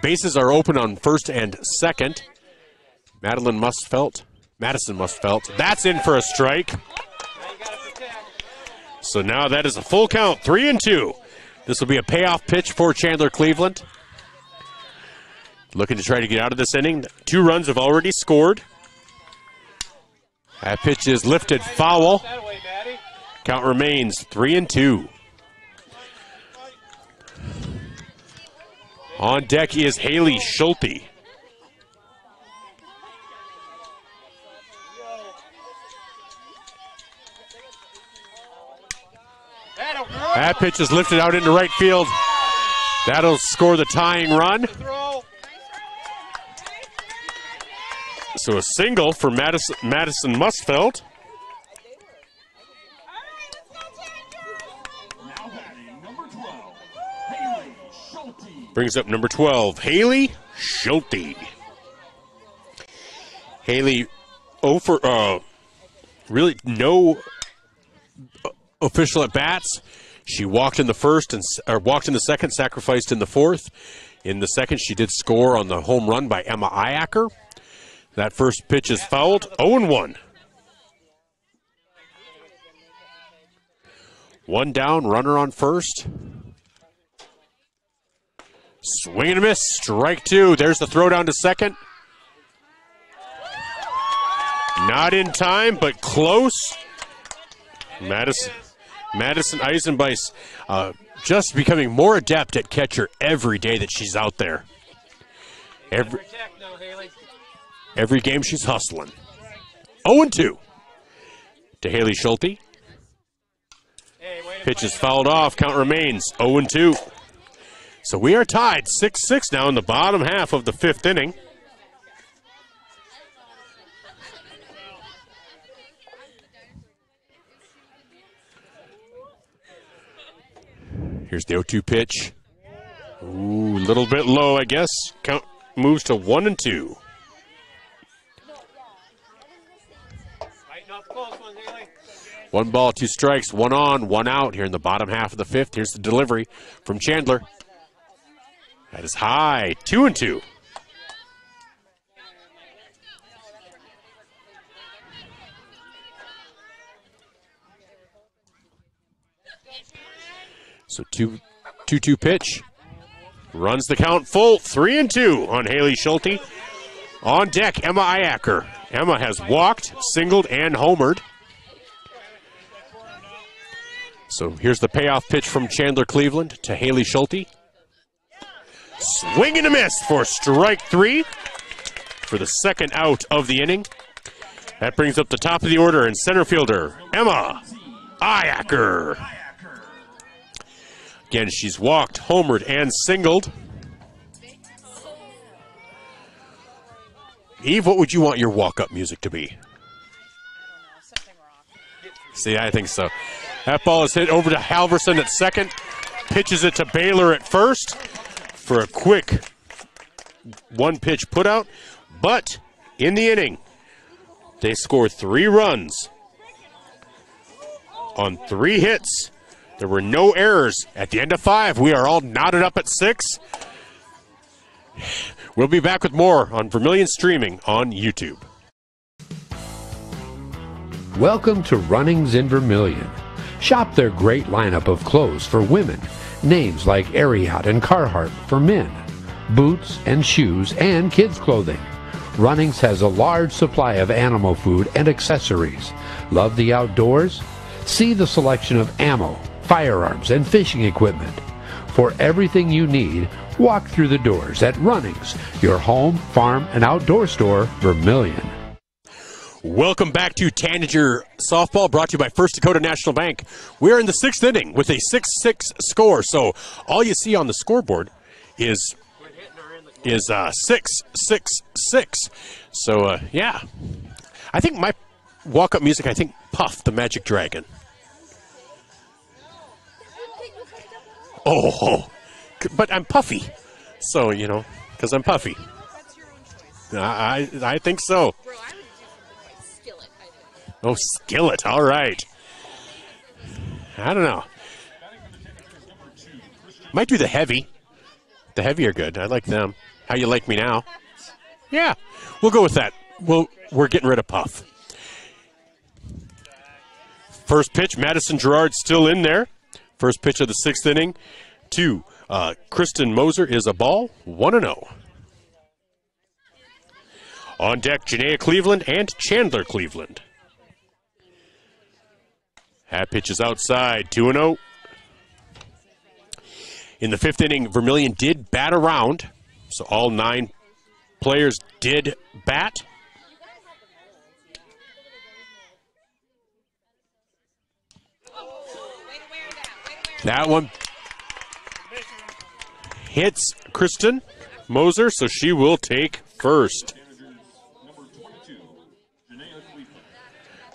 bases are open on first and second. Madison Musfelt. That's in for a strike. So now that is a full count, 3-2. This will be a payoff pitch for Chandler Cleveland. Looking to try to get out of this inning. 2 runs have already scored. That pitch is lifted foul. Count remains 3-2. On deck is Haley Schulte. That pitch is lifted out into right field. That'll score the tying run. So a single for Madison Musfeld. Brings up number 12, Haley Schulte. Haley, really no official at bats. She walked in the first or walked in the second, sacrificed in the fourth. In the second, she did score on the home run by Emma Iacker. That first pitch is fouled. 0-1. One down, runner on first. Swing and a miss, strike two. There's the throw down to second. Not in time, but close. Madison Eisenbeis just becoming more adept at catcher every day that she's out there. Every game she's hustling. 0-2 to Haley Schulte. Pitch is fouled off. Count remains 0-2. So we are tied 6-6 now in the bottom half of the fifth inning. Here's the 0-2 pitch. Ooh, a little bit low, I guess. Count moves to 1-2. One ball, two strikes, one on, one out here in the bottom half of the fifth. Here's the delivery from Chandler. That is high, 2-2. So 2-2 pitch. Runs the count full, 3-2 on Haley Schulte. On deck, Emma Iacker. Emma has walked, singled, and homered. So here's the payoff pitch from Chandler Cleveland to Haley Schulte. Swing and a miss for strike three for the second out of the inning. That brings up the top of the order and center fielder, Emma Iacker. Again, she's walked, homered, and singled. Eve, what would you want your walk-up music to be? See, I think so. That ball is hit over to Halverson at second. Pitches it to Baylor at first for a quick one-pitch putout. But in the inning, they score 3 runs on 3 hits. There were no errors. At the end of 5, we are all knotted up at 6. We'll be back with more on Vermilion Streaming on YouTube. Welcome to Runnings in Vermilion. Shop their great lineup of clothes for women. Names like Ariat and Carhartt for men. Boots and shoes and kids' clothing. Runnings has a large supply of animal food and accessories. Love the outdoors? See the selection of ammo, firearms, and fishing equipment. For everything you need, walk through the doors at Runnings, your home, farm, and outdoor store, Vermilion. Welcome back to Tanager Softball, brought to you by First Dakota National Bank. We're in the 6th inning with a 6-6 score. So all you see on the scoreboard is 6-6-6. So, yeah. I think my walk-up music, I think Puff, the Magic Dragon. Oh, but I'm puffy. So, you know, because I'm puffy. I think so. Oh, Skillet. All right. I don't know. Might do the heavy. The heavy are good. I like them. How You Like Me Now? Yeah, we'll go with that. We're getting rid of Puff. First pitch, Madison Gerard still in there. First pitch of the 6th inning to Kristen Moser is a ball, 1-0. On deck, Janaea Cleveland and Chandler Cleveland. That pitch is outside, 2-0. In the 5th inning, Vermilion did bat around, so all 9 players did bat. That one hits Kristen Moser, so she will take first.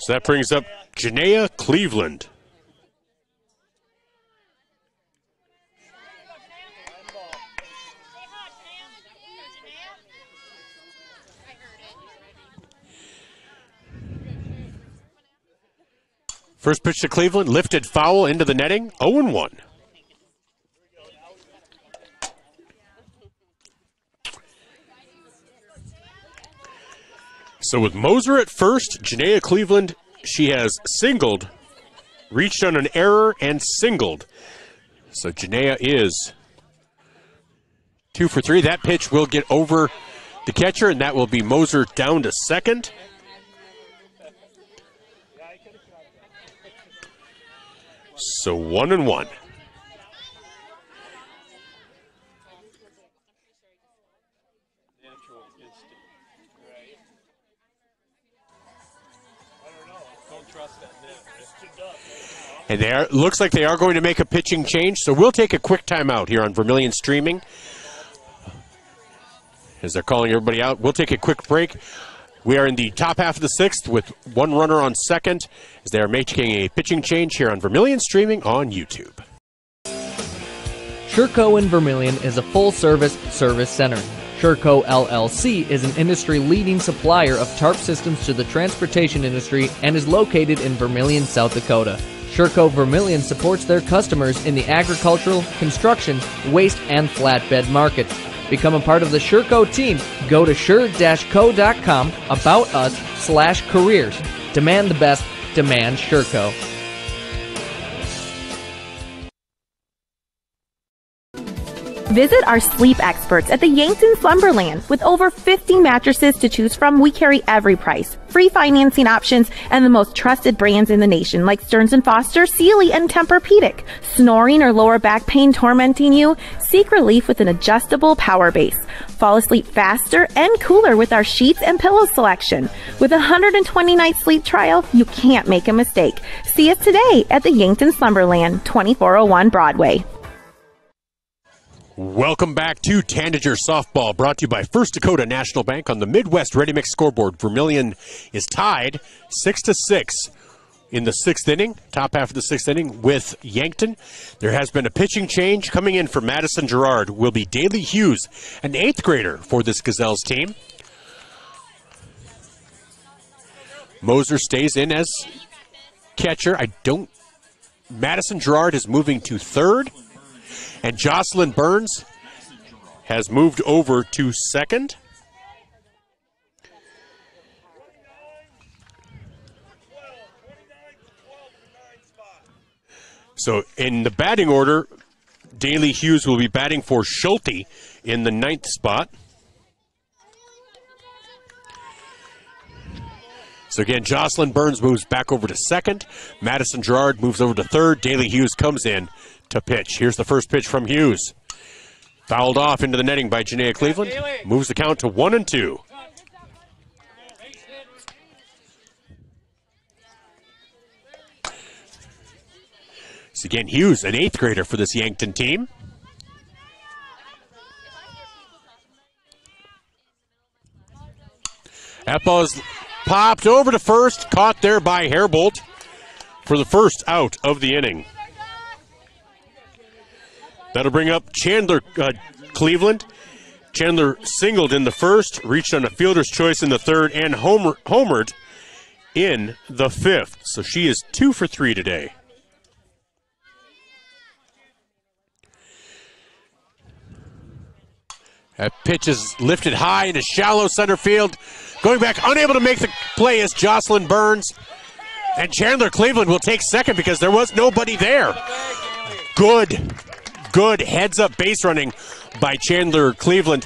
So that brings up Janaea Cleveland. First pitch to Cleveland, lifted foul into the netting, 0-1. So with Moser at first, Janaea Cleveland, she has singled, reached on an error, and singled. So Janaea is 2 for 3. That pitch will get over the catcher, and that will be Moser down to second. So 1-1. And looks like they are going to make a pitching change, so we'll take a quick timeout here on Vermilion Streaming. As they're calling everybody out, we'll take a quick break. We are in the top half of the sixth with one runner on second as they are making a pitching change here on Vermilion Streaming on YouTube. Sherco in Vermilion is a full-service service center. Sherco LLC is an industry-leading supplier of tarp systems to the transportation industry and is located in Vermilion, South Dakota. Sherco Vermilion supports their customers in the agricultural, construction, waste, and flatbed markets. Become a part of the Sherco team. Go to sure-co.com, about us/careers. Demand the best. Demand Sherco. Visit our sleep experts at the Yankton Slumberland. With over 50 mattresses to choose from, we carry every price, free financing options, and the most trusted brands in the nation like Stearns & Foster, Sealy, and Tempur-Pedic. Snoring or lower back pain tormenting you? Seek relief with an adjustable power base. Fall asleep faster and cooler with our sheets and pillow selection. With a 120-night sleep trial, you can't make a mistake. See us today at the Yankton Slumberland, 2401 Broadway. Welcome back to Tanager Softball, brought to you by First Dakota National Bank on the Midwest Ready Mix scoreboard. Vermilion is tied 6-6 in the sixth inning, top half of the sixth inning with Yankton. There has been a pitching change. Coming in for Madison Gerard will be Daly Hughes, an eighth grader for this Gazelles team. Moser stays in as catcher. Madison Gerard is moving to third. And Jocelyn Burns has moved over to second. So in the batting order, Daly Hughes will be batting for Schulte in the ninth spot. So again, Jocelyn Burns moves back over to second. Madison Gerard moves over to third. Daly Hughes comes in to pitch. Here's the first pitch from Hughes. Fouled off into the netting by Janaea Cleveland. Moves the count to 1-2. So again, Hughes, an eighth grader for this Yankton team. That ball is popped over to first, caught there by Hairbolt for the first out of the inning. That'll bring up Chandler Cleveland. Chandler singled in the first, reached on a fielder's choice in the third, and homered in the fifth. So she is 2 for 3 today. That pitch is lifted high into shallow center field. Going back, unable to make the play is Jocelyn Burns. And Chandler Cleveland will take second because there was nobody there. Good heads-up base running by Chandler Cleveland.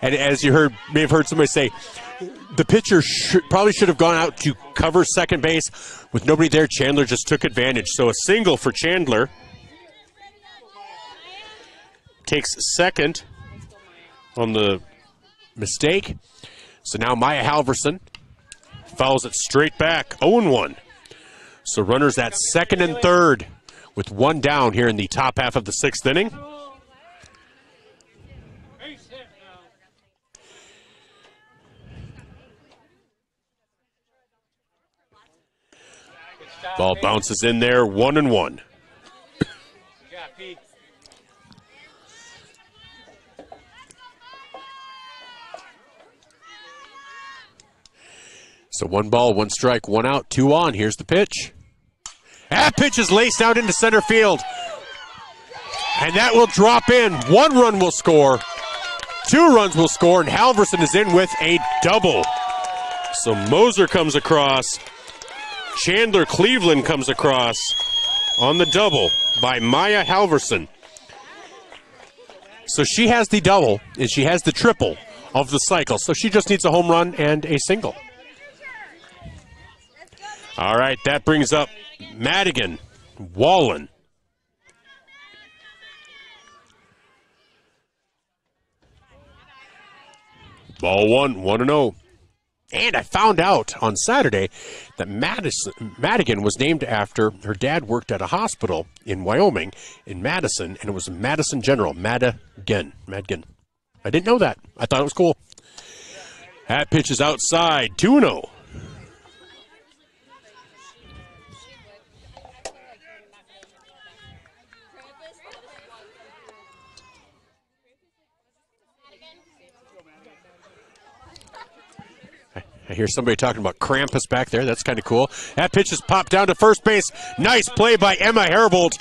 And as you may have heard somebody say, the pitcher probably should have gone out to cover second base. With nobody there, Chandler just took advantage. So a single for Chandler. Takes second on the mistake. So now Maya Halverson fouls it straight back, 0-1. So runners at second and third with one down here in the top half of the sixth inning. Ball bounces in there, 1-1. So 1 ball, 1 strike, 1 out, 2 on. Here's the pitch. That pitch is laced out into center field. And that will drop in. 1 run will score. 2 runs will score, and Halverson is in with a double. So Moser comes across. Chandler Cleveland comes across on the double by Maya Halverson. So she has the double, and she has the triple of the cycle. So she just needs a home run and a single. All right, that brings up Madigan, Wallen. Ball 1-0. And I found out on Saturday that Madigan was named after her dad worked at a hospital in Wyoming, in Madison, and it was Madison General, Madigan. I didn't know that. I thought it was cool. That pitch is outside, 2-0. I hear somebody talking about Krampus back there. That's kind of cool. That pitch is popped down to first base. Nice play by Emma Herbold.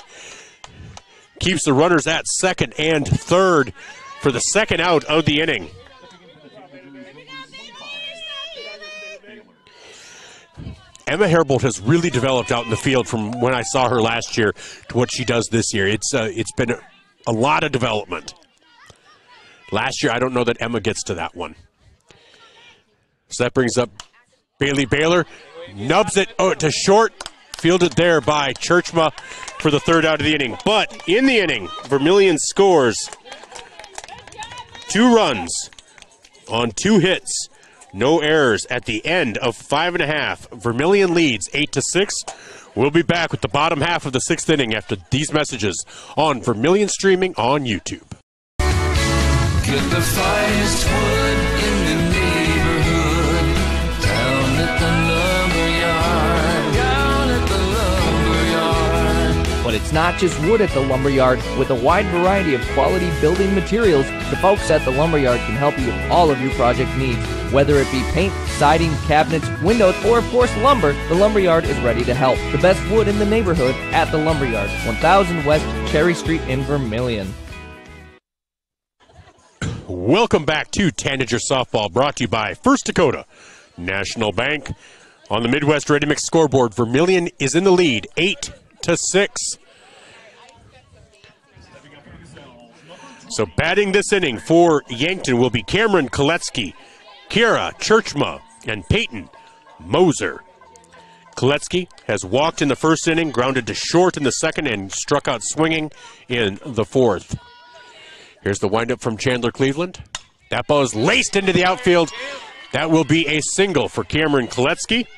Keeps the runners at second and third for the second out of the inning. Emma Herbold has really developed out in the field from when I saw her last year to what she does this year. It's been a lot of development. Last year, I don't know that Emma gets to that one. So that brings up Bailey Baylor. Nubs it to short. Fielded there by Churchma for the third out of the inning. But in the inning, Vermilion scores 2 runs on 2 hits. No errors at the end of 5.5. Vermilion leads 8-6. We'll be back with the bottom half of the 6th inning after these messages on Vermilion streaming on YouTube. Get the finest wood in the neighborhood. Down at the lumberyard. But it's not just wood at the lumberyard. With a wide variety of quality building materials, the folks at the lumberyard can help you with all of your project needs. Whether it be paint, siding, cabinets, windows, or of course lumber, the lumberyard is ready to help. The best wood in the neighborhood at the lumberyard, 1000 West Cherry Street in Vermilion. Welcome back to Tanager Softball, brought to you by First Dakota National Bank. On the Midwest Ready Mix scoreboard, Vermilion is in the lead, 8-6. So batting this inning for Yankton will be Cameron Koletsky, Kira Churchma, and Peyton Moser. Koletsky has walked in the first inning, grounded to short in the second, and struck out swinging in the fourth. Here's the windup from Chandler Cleveland. That ball is laced into the outfield. That will be a single for Cameron Koletsky.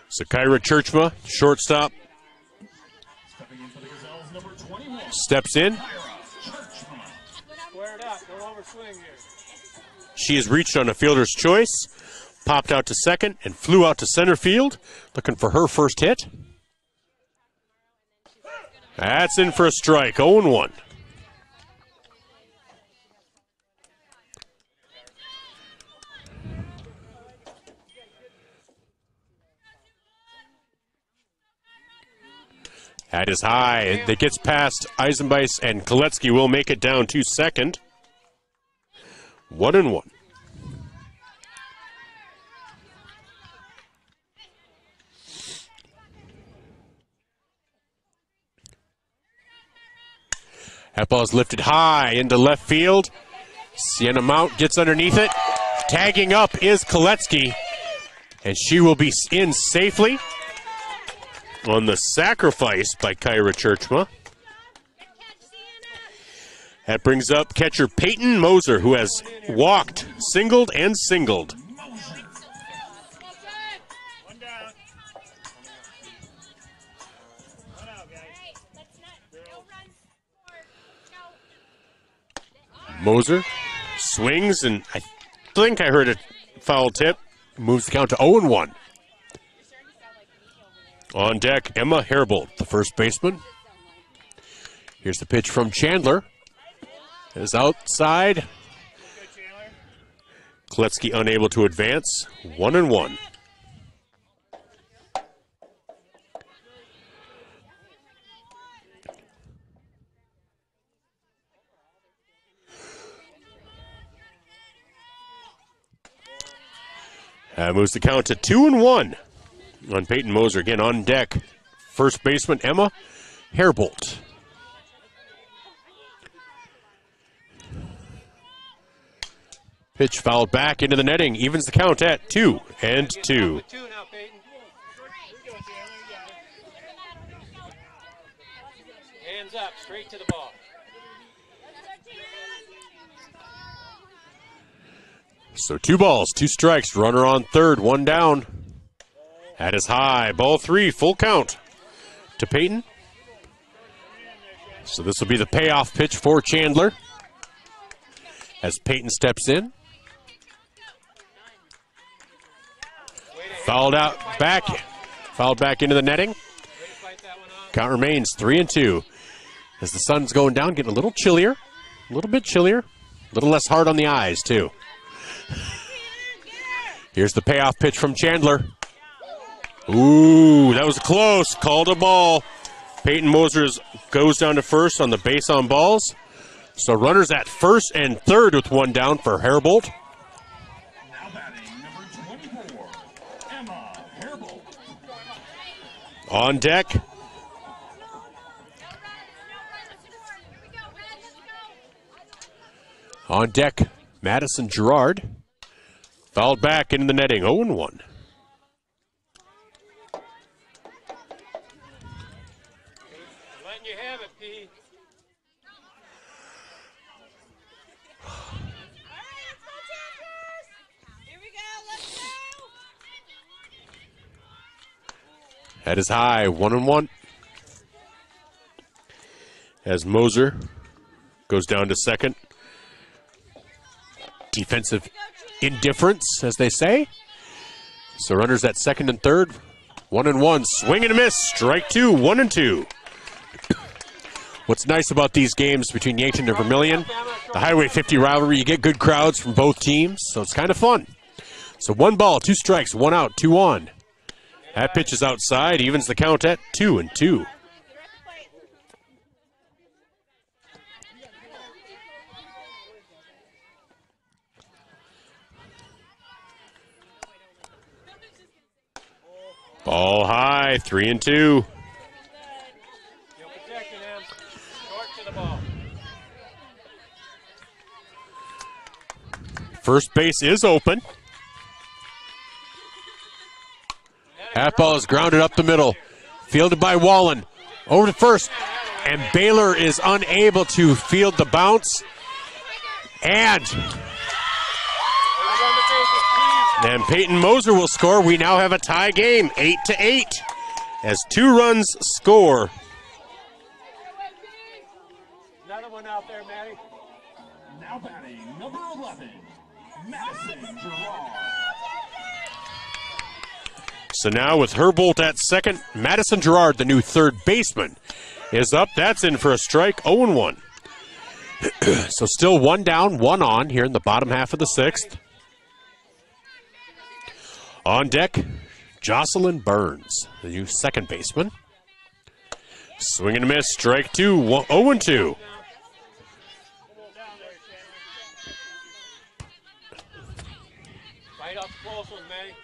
So Kyra Churchma, shortstop, steps in. She has reached on a fielder's choice, popped out to second, and flew out to center field, looking for her first hit. That's in for a strike, 0-1. That is high. It gets past Eisenbeis, and Koletsky will make it down to second. 1-1. That ball is lifted high into left field. Sienna Mount gets underneath it. Tagging up is Koletsky, and she will be in safely on the sacrifice by Kyra Churchma. That brings up catcher Peyton Moser, who has walked, singled, and singled. Moser swings, and I think I heard a foul tip. moves the count to 0-1. On deck, Emma Herbold, the first baseman. Here's the pitch from Chandler. It is outside. Kletsky unable to advance. 1-1. Moves the count to 2-1 on Peyton Moser. Again on deck, first baseman Emma Herbold. Pitch fouled back into the netting, evens the count at 2-2. Hands up, straight to the ball. So 2 balls, 2 strikes, runner on third, 1 down. That is high, ball 3, full count to Peyton. So this will be the payoff pitch for Chandler as Peyton steps in. Fouled back into the netting. Count remains 3-2. As the sun's going down, getting a little chillier, a little bit chillier, a little less hard on the eyes too. Here's the payoff pitch from Chandler. Ooh, that was close. Called a ball. Peyton Moser goes down to first on the base on balls. So runners at first and third with 1 down for Herbold. Now batting, number 24, Emma Herbold. On deck. On deck, Madison Gerard. Fouled back into the netting, 0-1. Letting you have it, P. That is high, 1-1. As Moser goes down to second. Defensive indifference, as they say. So runners at second and third, 1-1. Swing and a miss, strike 2, 1-2. What's nice about these games between Yankton and Vermilion, the Highway 50 rivalry, you get good crowds from both teams, so it's kind of fun. So 1 ball, 2 strikes, 1 out, 2 on. That pitch is outside, evens the count at 2-2. Ball high, 3-2. First base is open. Half ball is grounded up the middle. Fielded by Wallen. Over to first. And Baylor is unable to field the bounce. And Peyton Moser will score. We now have a tie game, 8-8, as 2 runs score. Another one out there, Matty. Now batting, number 11, Madison Gerard. So now with Herbold at second, Madison Gerard, the new third baseman, is up. That's in for a strike, 0-1. So still 1 down, 1 on here in the bottom half of the 6th. On deck, Jocelyn Burns, the new second baseman. Swing and a miss, strike 2, 0-2. Right up close one, Matty.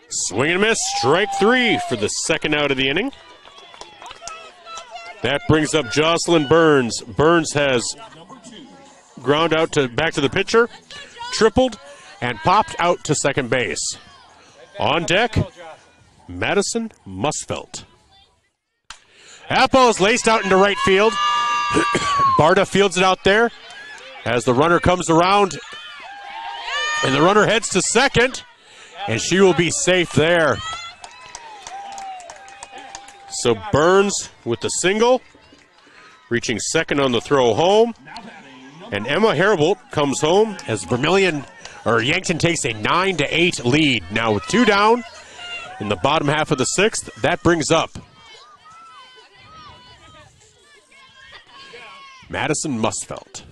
Swing and a miss, strike 3 for the second out of the inning. That brings up Jocelyn Burns. Burns has ground out back to the pitcher, tripled, and popped out to second base. On deck, Madison Musfelt. Half ball is laced out into right field. Barta fields it out there as the runner comes around, and the runner heads to second, and she will be safe there. So Burns with the single, reaching second on the throw home. And Emma Herbold comes home as Yankton takes a 9-8 lead. Now with 2 down in the bottom half of the 6th, that brings up Madison Musfelt.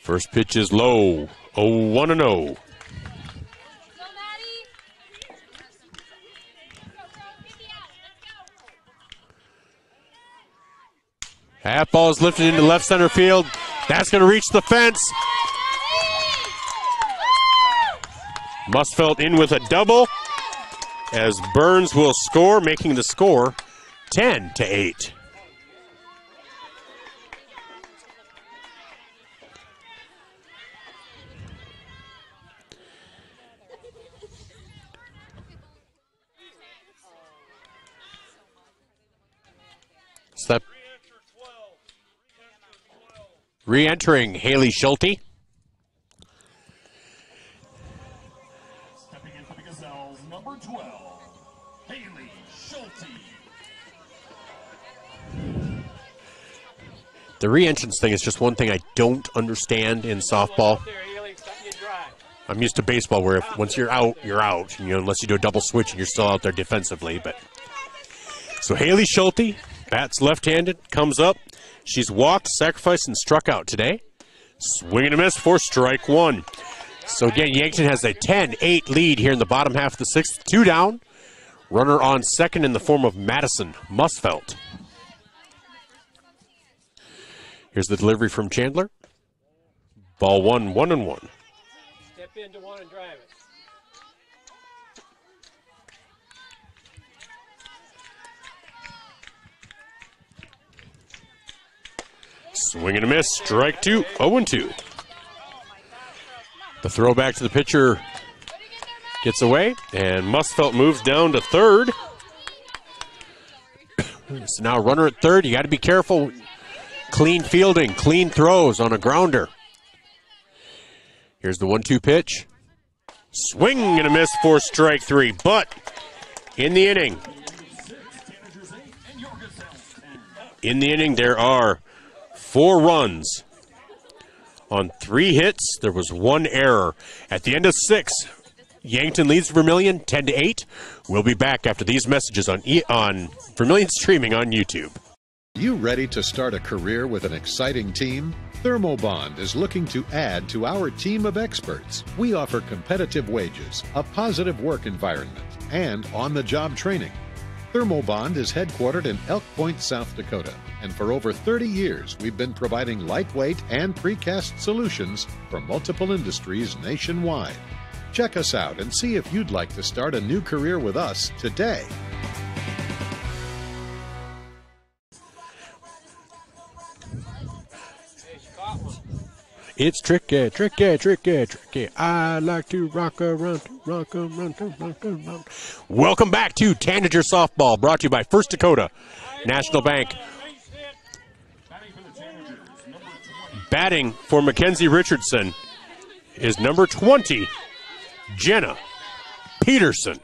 First pitch is low, 0-1-0. Half ball is lifted into left center field. That's going to reach the fence. Musfelt in with a double as Burns will score, making the score 10-8. Step. Re-entering Haley Schulte. Stepping in for the Gazelles, number 12, Haley Schulte. The re-entrance thing is just one thing I don't understand in softball. I'm used to baseball where once you're out, you're out. You know, unless you do a double switch and you're still out there defensively. But so Haley Schulte, bats left-handed, comes up. She's walked, sacrificed, and struck out today. Swing and a miss for strike 1. So again, Yankton has a 10-8 lead here in the bottom half of the 6th. 2 down. Runner on second in the form of Madison Musfelt. Here's the delivery from Chandler. Ball 1, 1-1. Step into one and drive it. Swing and a miss, strike 2, 0-2. The throw back to the pitcher gets away, and Musfelt moves down to third. So now runner at third, you got to be careful. Clean fielding, clean throws on a grounder. Here's the 1-2 pitch. Swing and a miss for strike 3, but in the inning, there are 4 runs on 3 hits. There was 1 error. At the end of 6, Yankton leads Vermilion 10-8. We'll be back after these messages on Vermilion streaming on YouTube. You ready to start a career with an exciting team? Thermobond is looking to add to our team of experts. We offer competitive wages, a positive work environment, and on-the-job training. Thermobond is headquartered in Elk Point, South Dakota, and for over 30 years we've been providing lightweight and precast solutions for multiple industries nationwide. Check us out and see if you'd like to start a new career with us today. It's tricky, tricky, tricky, tricky. I like to rock around, rock around, rock around. Welcome back to Tanager Softball, brought to you by First Dakota National Bank. Batting for Mackenzie Richardson is number 20, Jenna Peterson.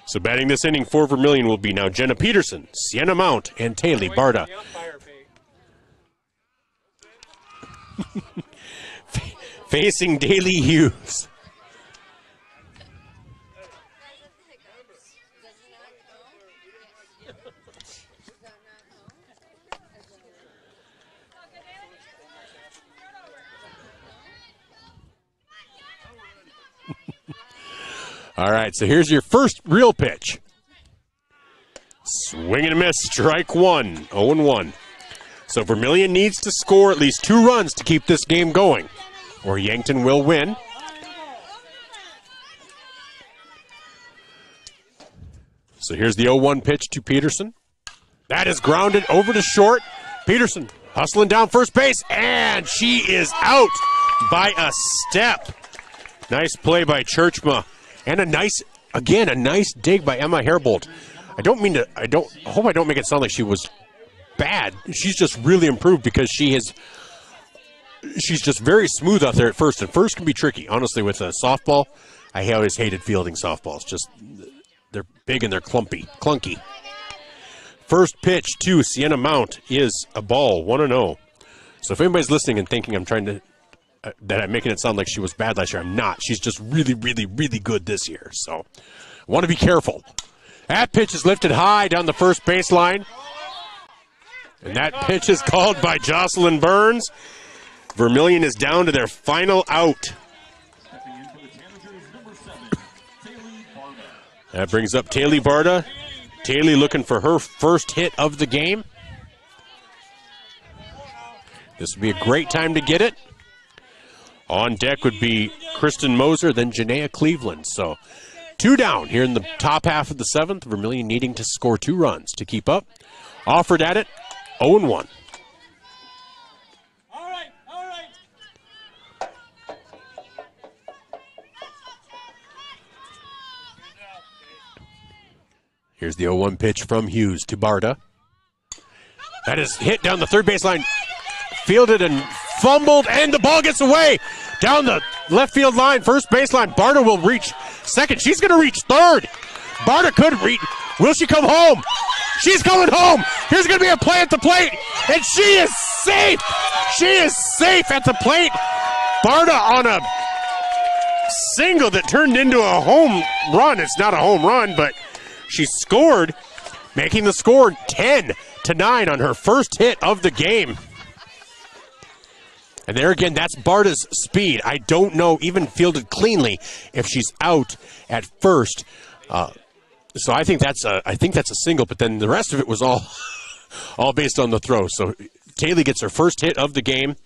So batting this inning for Vermilion will be now Jenna Peterson, Sienna Mount, and Taylor Barda. Facing Daly Hughes. All right, so here's your first real pitch. Swing and a miss, strike 1, 0-1. So Vermilion needs to score at least 2 runs to keep this game going, or Yankton will win. So here's the 0-1 pitch to Peterson. That is grounded over to short. Peterson hustling down first base, and she is out by a step. Nice play by Churchma, and a nice dig by Emma Herbold. I hope I don't make it sound like she was bad. She's just really improved because she's just very smooth out there at first, and first can be tricky. Honestly, with a softball, I always hated fielding softballs. Just they're big and they're clunky. first pitch to Sienna Mount is a ball, 1-0. So if anybody's listening and thinking I'm trying to, that I'm making it sound like she was bad last year, I'm not. She's just really, really, really good this year. So I want to be careful. That pitch is lifted high down the first baseline. And that pitch is called by Jocelyn Burns. Vermilion is down to their final out. That brings up Taylor Barta. Taylor looking for her first hit of the game. This would be a great time to get it. On deck would be Kristen Moser, then Janaea Cleveland. So 2 down here in the top half of the 7th. Vermilion needing to score 2 runs to keep up. Offered at it, 0-1. Here's the 0-1 pitch from Hughes to Barta. That is hit down the third baseline. Fielded and fumbled, and the ball gets away. Down the left field line, first baseline. Barta will reach second. She's going to reach third. Barta could reach. Will she come home? She's coming home. Here's going to be a play at the plate, and she is safe. She is safe at the plate. Barta on a single that turned into a home run. It's not a home run, but she scored, making the score 10-9 on her first hit of the game. And there again, that's Barta's speed. I don't know, even fielded cleanly, if she's out at first. So I think that's a single, but then the rest of it was all based on the throw. So Taylor gets her first hit of the game,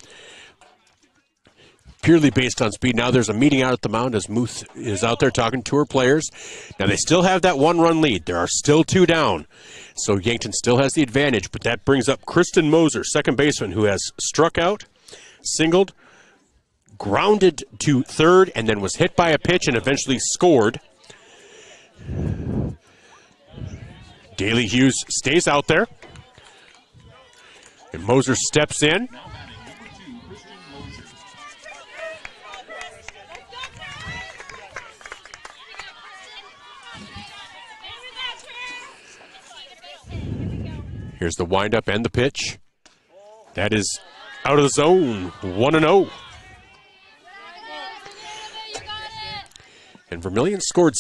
purely based on speed. Now there's a meeting out at the mound as Muth is out there talking to her players. Now they still have that 1-run lead. There are still 2 down. So Yankton still has the advantage, but that brings up Kristen Moser, second baseman, who has struck out, singled, grounded to third, and then was hit by a pitch and eventually scored. Daly Hughes stays out there. And Moser steps in. Here's the windup and the pitch. That is out of the zone, 1-0. And Vermilion scored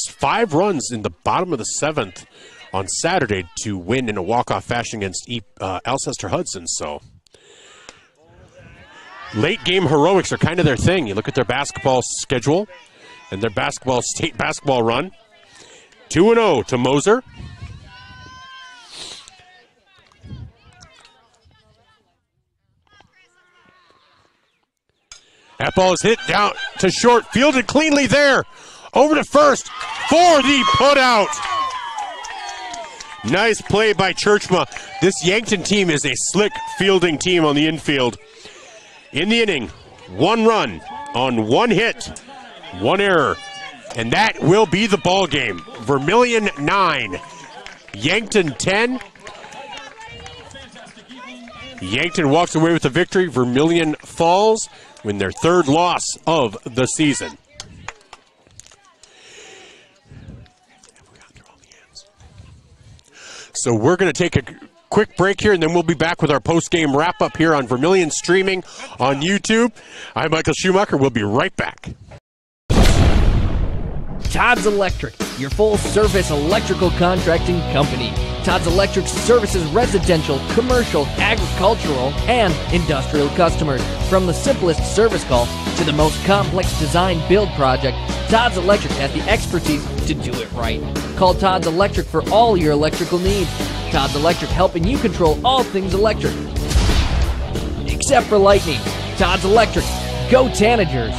5 runs in the bottom of the 7th on Saturday to win in a walk-off fashion against Alcester Hudson. So late game heroics are kind of their thing. You look at their basketball schedule and their state basketball run. 2-0 to Moser. That ball is hit down to short, fielded cleanly there. Over to first for the putout. Nice play by Churchma. This Yankton team is a slick fielding team on the infield. In the inning, 1 run on 1 hit, 1 error. And that will be the ball game. Vermilion 9, Yankton 10. Yankton walks away with the victory. Vermilion falls, win their 3rd loss of the season. So we're going to take a quick break here, and then we'll be back with our post-game wrap-up here on Vermilion streaming on YouTube. I'm Michael Schumacher. We'll be right back. Todd's Electric, your full-service electrical contracting company. Todd's Electric services residential, commercial, agricultural, and industrial customers. From the simplest service call to the most complex design build project, Todd's Electric has the expertise to do it right. Call Todd's Electric for all your electrical needs. Todd's Electric, helping you control all things electric. Except for lightning. Todd's Electric. Go Tanagers.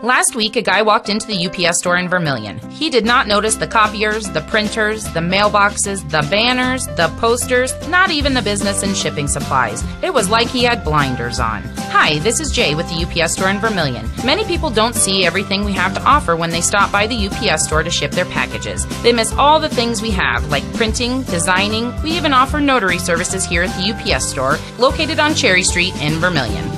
Last week, a guy walked into the UPS store in Vermilion. He did not notice the copiers, the printers, the mailboxes, the banners, the posters, not even the business and shipping supplies. It was like he had blinders on. Hi, this is Jay with the UPS store in Vermilion. Many people don't see everything we have to offer when they stop by the UPS store to ship their packages. They miss all the things we have, like printing, designing. We even offer notary services here at the UPS store, located on Cherry Street in Vermilion.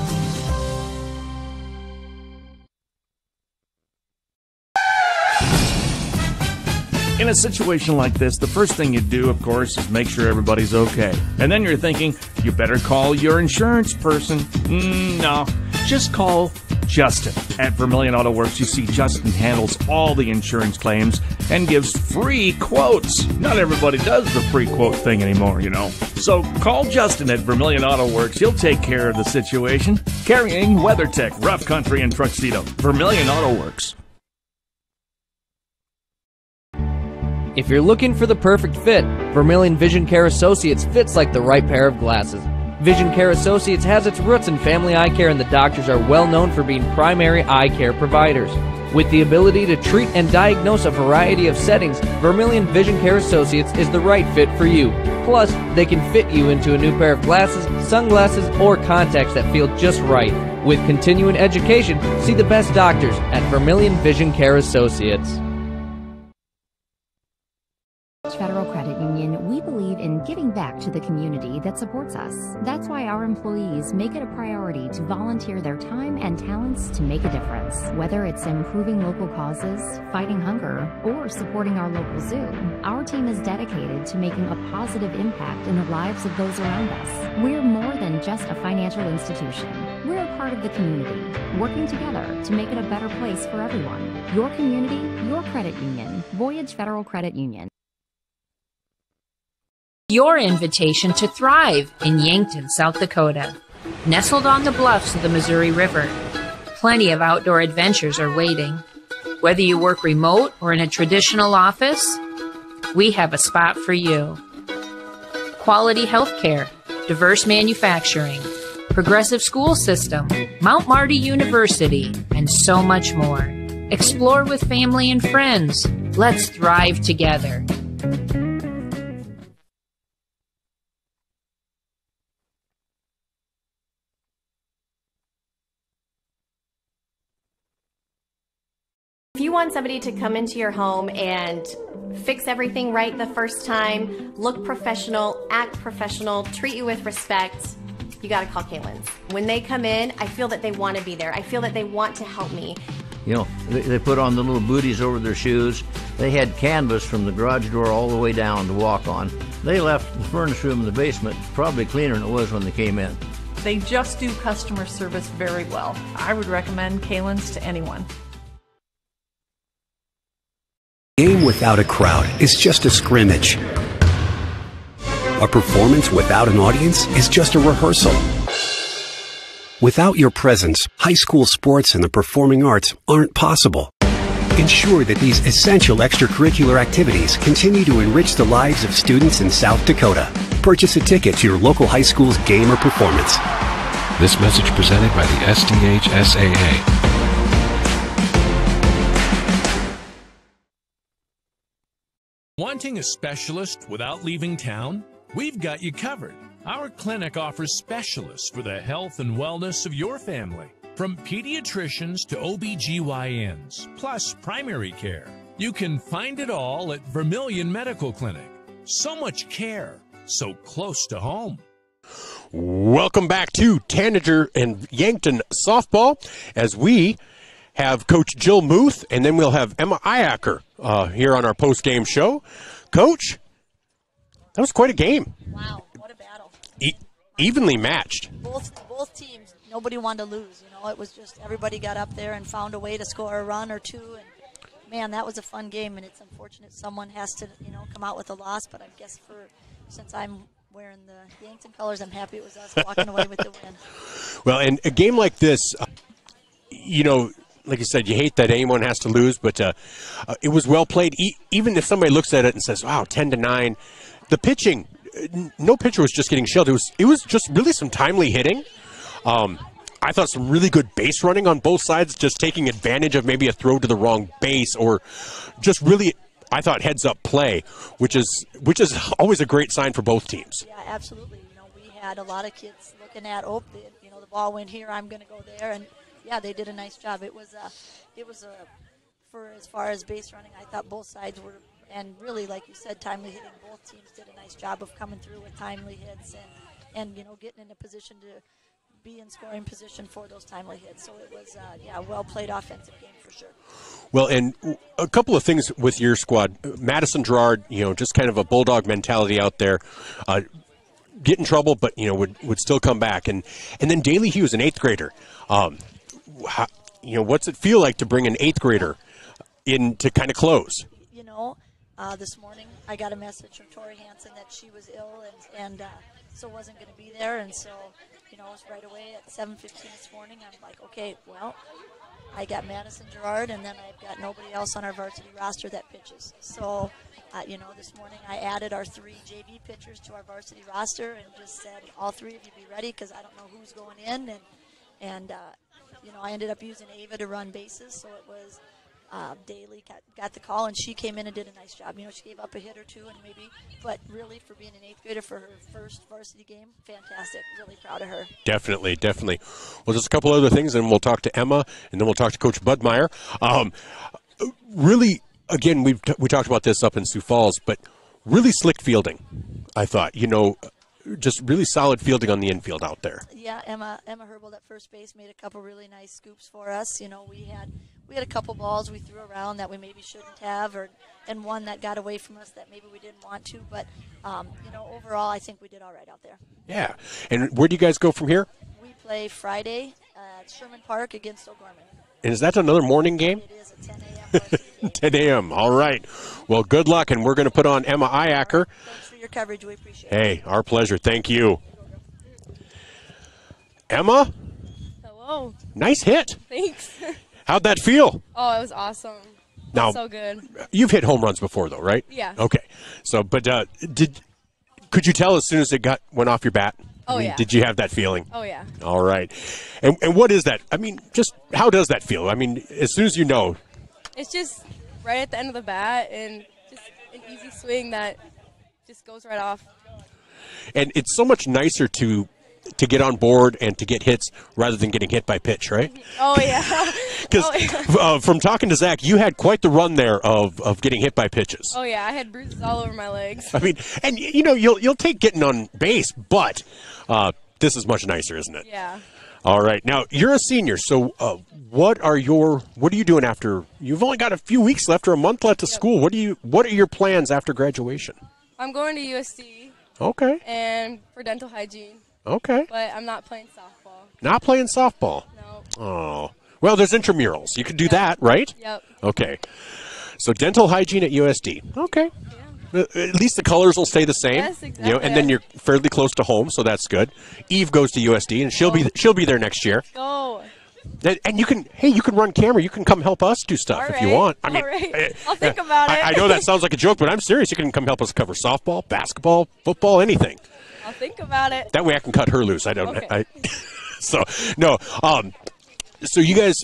In a situation like this, the first thing you do, of course, is make sure everybody's okay. And then you're thinking, you better call your insurance person. No, just call Justin. At Vermilion Auto Works, you see Justin handles all the insurance claims and gives free quotes. Not everybody does the free quote thing anymore, you know. So call Justin at Vermilion Auto Works. He'll take care of the situation. Carrying WeatherTech, Rough Country, and Tuxedo. Vermilion Auto Works. If you're looking for the perfect fit, Vermilion Vision Care Associates fits like the right pair of glasses. Vision Care Associates has its roots in family eye care, and the doctors are well known for being primary eye care providers. With the ability to treat and diagnose a variety of settings, Vermilion Vision Care Associates is the right fit for you. Plus, they can fit you into a new pair of glasses, sunglasses, or contacts that feel just right. With continuing education, see the best doctors at Vermilion Vision Care Associates. Federal Credit Union, we believe in giving back to the community that supports us. That's why our employees make it a priority to volunteer their time and talents to make a difference. Whether it's improving local causes, fighting hunger, or supporting our local zoo, our team is dedicated to making a positive impact in the lives of those around us. We're more than just a financial institution. We're a part of the community, working together to make it a better place for everyone. Your community, your credit union. Voyage Federal Credit Union. Your invitation to thrive in Yankton, South Dakota. Nestled on the bluffs of the Missouri River, plenty of outdoor adventures are waiting. Whether you work remote or in a traditional office, we have a spot for you. Quality health care, diverse manufacturing, progressive school system, Mount Marty University, and so much more. Explore with family and friends. Let's thrive together. If you want somebody to come into your home and fix everything right the first time, look professional, act professional, treat you with respect, you gotta call Kaylin's. When they come in, I feel that they want to be there. I feel that they want to help me. You know, they put on the little booties over their shoes. They had canvas from the garage door all the way down to walk on. They left the furnace room in the basement probably cleaner than it was when they came in. They just do customer service very well. I would recommend Kaylin's to anyone. Game without a crowd is just a scrimmage. A performance without an audience is just a rehearsal. Without your presence, high school sports and the performing arts aren't possible. Ensure that these essential extracurricular activities continue to enrich the lives of students in South Dakota. Purchase a ticket to your local high school's game or performance. This message presented by the SDHSAA. Wanting a specialist without leaving town? We've got you covered. Our clinic offers specialists for the health and wellness of your family. From pediatricians to OBGYNs, plus primary care. You can find it all at Vermilion Medical Clinic. So much care, so close to home. Welcome back to Tanager and Yankton softball as we have Coach Jill Muth, and then we'll have Emma Iacker here on our post-game show. Coach, that was quite a game. Wow, what a battle. Evenly matched. Both teams, nobody wanted to lose. You know, it was just everybody got up there and found a way to score a run or two. And, man, that was a fun game, and it's unfortunate someone has to, you know, come out with a loss. But I guess since I'm wearing the Yankton colors, I'm happy it was us walking away with the win. Well, in a game like this, you know, like you said, you hate that anyone has to lose, but it was well played. Even if somebody looks at it and says, wow, 10-9, the pitching, no pitcher was just getting shelled. It was just really some timely hitting. I thought some really good base running on both sides, just taking advantage of maybe a throw to the wrong base or just really, I thought, heads-up play, which is always a great sign for both teams. Yeah, absolutely. You know, we had a lot of kids looking at, you know, the ball went here, I'm going to go there, and yeah, they did a nice job. It was for as far as base running, I thought both sides were, and really, like you said, timely hitting. Both teams did a nice job of coming through with timely hits and you know, getting in a position to be in scoring position for those timely hits. So it was, a well-played offensive game for sure. Well, and a couple of things with your squad. Madison Gerard, just kind of a bulldog mentality out there. Get in trouble, but, would still come back. And then Daly Hughes, an 8th grader. What's it feel like to bring an 8th grader in to kind of close? This morning I got a message from Tori Hansen that she was ill and so wasn't going to be there. And so, it was right away at 7:15 this morning. I'm like, okay, well, I got Madison Gerard, and then I've got nobody else on our varsity roster that pitches. So, this morning I added our 3 JV pitchers to our varsity roster and just said, all 3 of you be ready because I don't know who's going in. And I ended up using Ava to run bases, so it was Daly got the call, and she came in and did a nice job. She gave up a hit or 2, but really for being an 8th grader for her first varsity game, fantastic. Really proud of her. Definitely. Well, just a couple other things, and we'll talk to Emma, and then we'll talk to Coach Budmeyer. Really, again, we talked about this up in Sioux Falls, but really slick fielding, I thought. Just really solid fielding on the infield out there. Yeah, Emma Herbold at first base made a couple really nice scoops for us. We had a couple balls we threw around that we maybe shouldn't have, and one that got away from us that maybe we didn't want to. But overall, I think we did all right out there. Yeah, and where do you guys go from here? We play Friday at Sherman Park against O'Gorman. And is that another morning game? It is at 10 a.m. 10 a.m. All right. Well, good luck, and we're going to put on Emma Iacker. Thanks for your coverage. We appreciate it. Hey, our pleasure. Thank you. Emma? Hello. Nice hit. Thanks. How'd that feel? Oh, it was awesome. Now, so good. You've hit home runs before, though, right? Yeah. Okay. So, but could you tell as soon as it went off your bat? Oh, yeah. Did you have that feeling? Oh, yeah. All right. And what is that? Just how does that feel? As soon as you know. It's just right at the end of the bat and just an easy swing that just goes right off. And it's so much nicer to get on board and to get hits rather than getting hit by pitch, right? Oh, yeah. Because from talking to Zach, you had quite the run there of getting hit by pitches. Oh, yeah. I had bruises all over my legs. And, you'll take getting on base, but this is much nicer, isn't it? Yeah. All right. Now, you're a senior, so what are you doing after? You've only got a few weeks left or a month left of school. What are your plans after graduation? I'm going to USD. Okay. And for dental hygiene. Okay. But I'm not playing softball. Not playing softball? No. Oh. Well, there's intramurals. You could do that, right? Yep. Okay. So dental hygiene at USD. Okay. Yeah. At least the colors will stay the same. Yes, exactly. And then you're fairly close to home, so that's good. Eve goes to USD, and she'll be there next year. Go. And you can run camera. You can come help us do stuff if you want. All right. I'll think about it. I know that sounds like a joke, but I'm serious. You can come help us cover softball, basketball, football, anything. I'll think about it. That way I can cut her loose. I don't. Okay. So no. So you guys,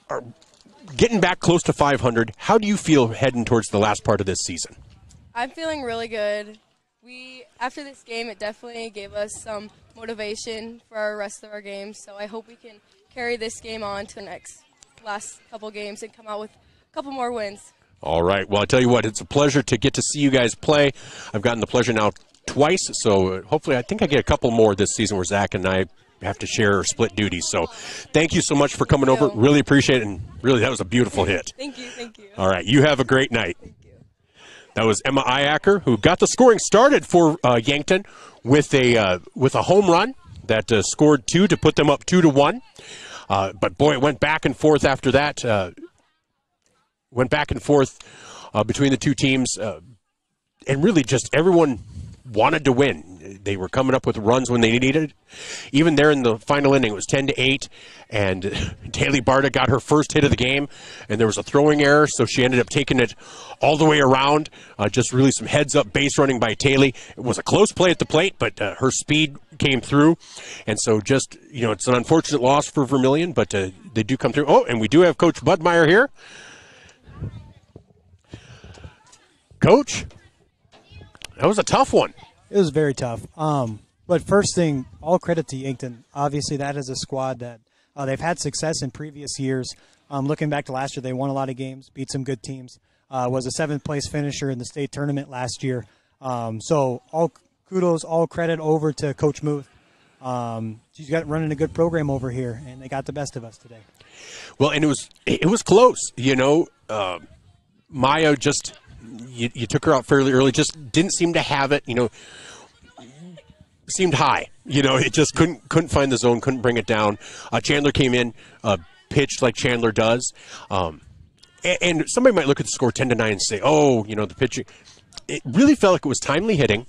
are getting back close to 500. How do you feel heading towards the last part of this season? I'm feeling really good. After this game, it definitely gave us some motivation for our rest of our games. So I hope we can carry this game on to the last couple games and come out with a couple more wins. All right. Well, I tell you what, it's a pleasure to get to see you guys play. I've gotten the pleasure now twice, so hopefully I think I get a couple more this season where Zach and I have to share or split duties. So thank you so much for coming over. Really appreciate it, and really that was a beautiful hit. Thank you. All right. You have a great night. Thank you. That was Emma Iacker, who got the scoring started for Yankton with a home run that scored 2 to put them up 2-1. But boy, it went back and forth after that. Went back and forth between the two teams, and really just everyone wanted to win. They were coming up with runs when they needed. Even there in the final inning, it was 10-8, and Daly Barta got her first hit of the game, and there was a throwing error, so she ended up taking it all the way around. Just really some heads-up base running by Daly. It was a close play at the plate, but her speed came through, and so just, it's an unfortunate loss for Vermilion, but they do come through. Oh, and we do have Coach Budmeyer here. Coach, that was a tough one. It was very tough. But first thing, all credit to Yankton. Obviously, that is a squad that they've had success in previous years. Looking back to last year, they won a lot of games, beat some good teams. Was a 7th-place finisher in the state tournament last year. So all kudos, all credit over to Coach Muth She's got running a good program over here, and they got the best of us today. Well, and it was close. You know, Maya just you took her out fairly early. Just didn't seem to have it. You know, seemed high. You know, it just couldn't find the zone, couldn't bring it down. Chandler came in, pitched like Chandler does. And somebody might look at the score 10-9 and say, "Oh, you know, the pitching." It really felt like it was timely hitting,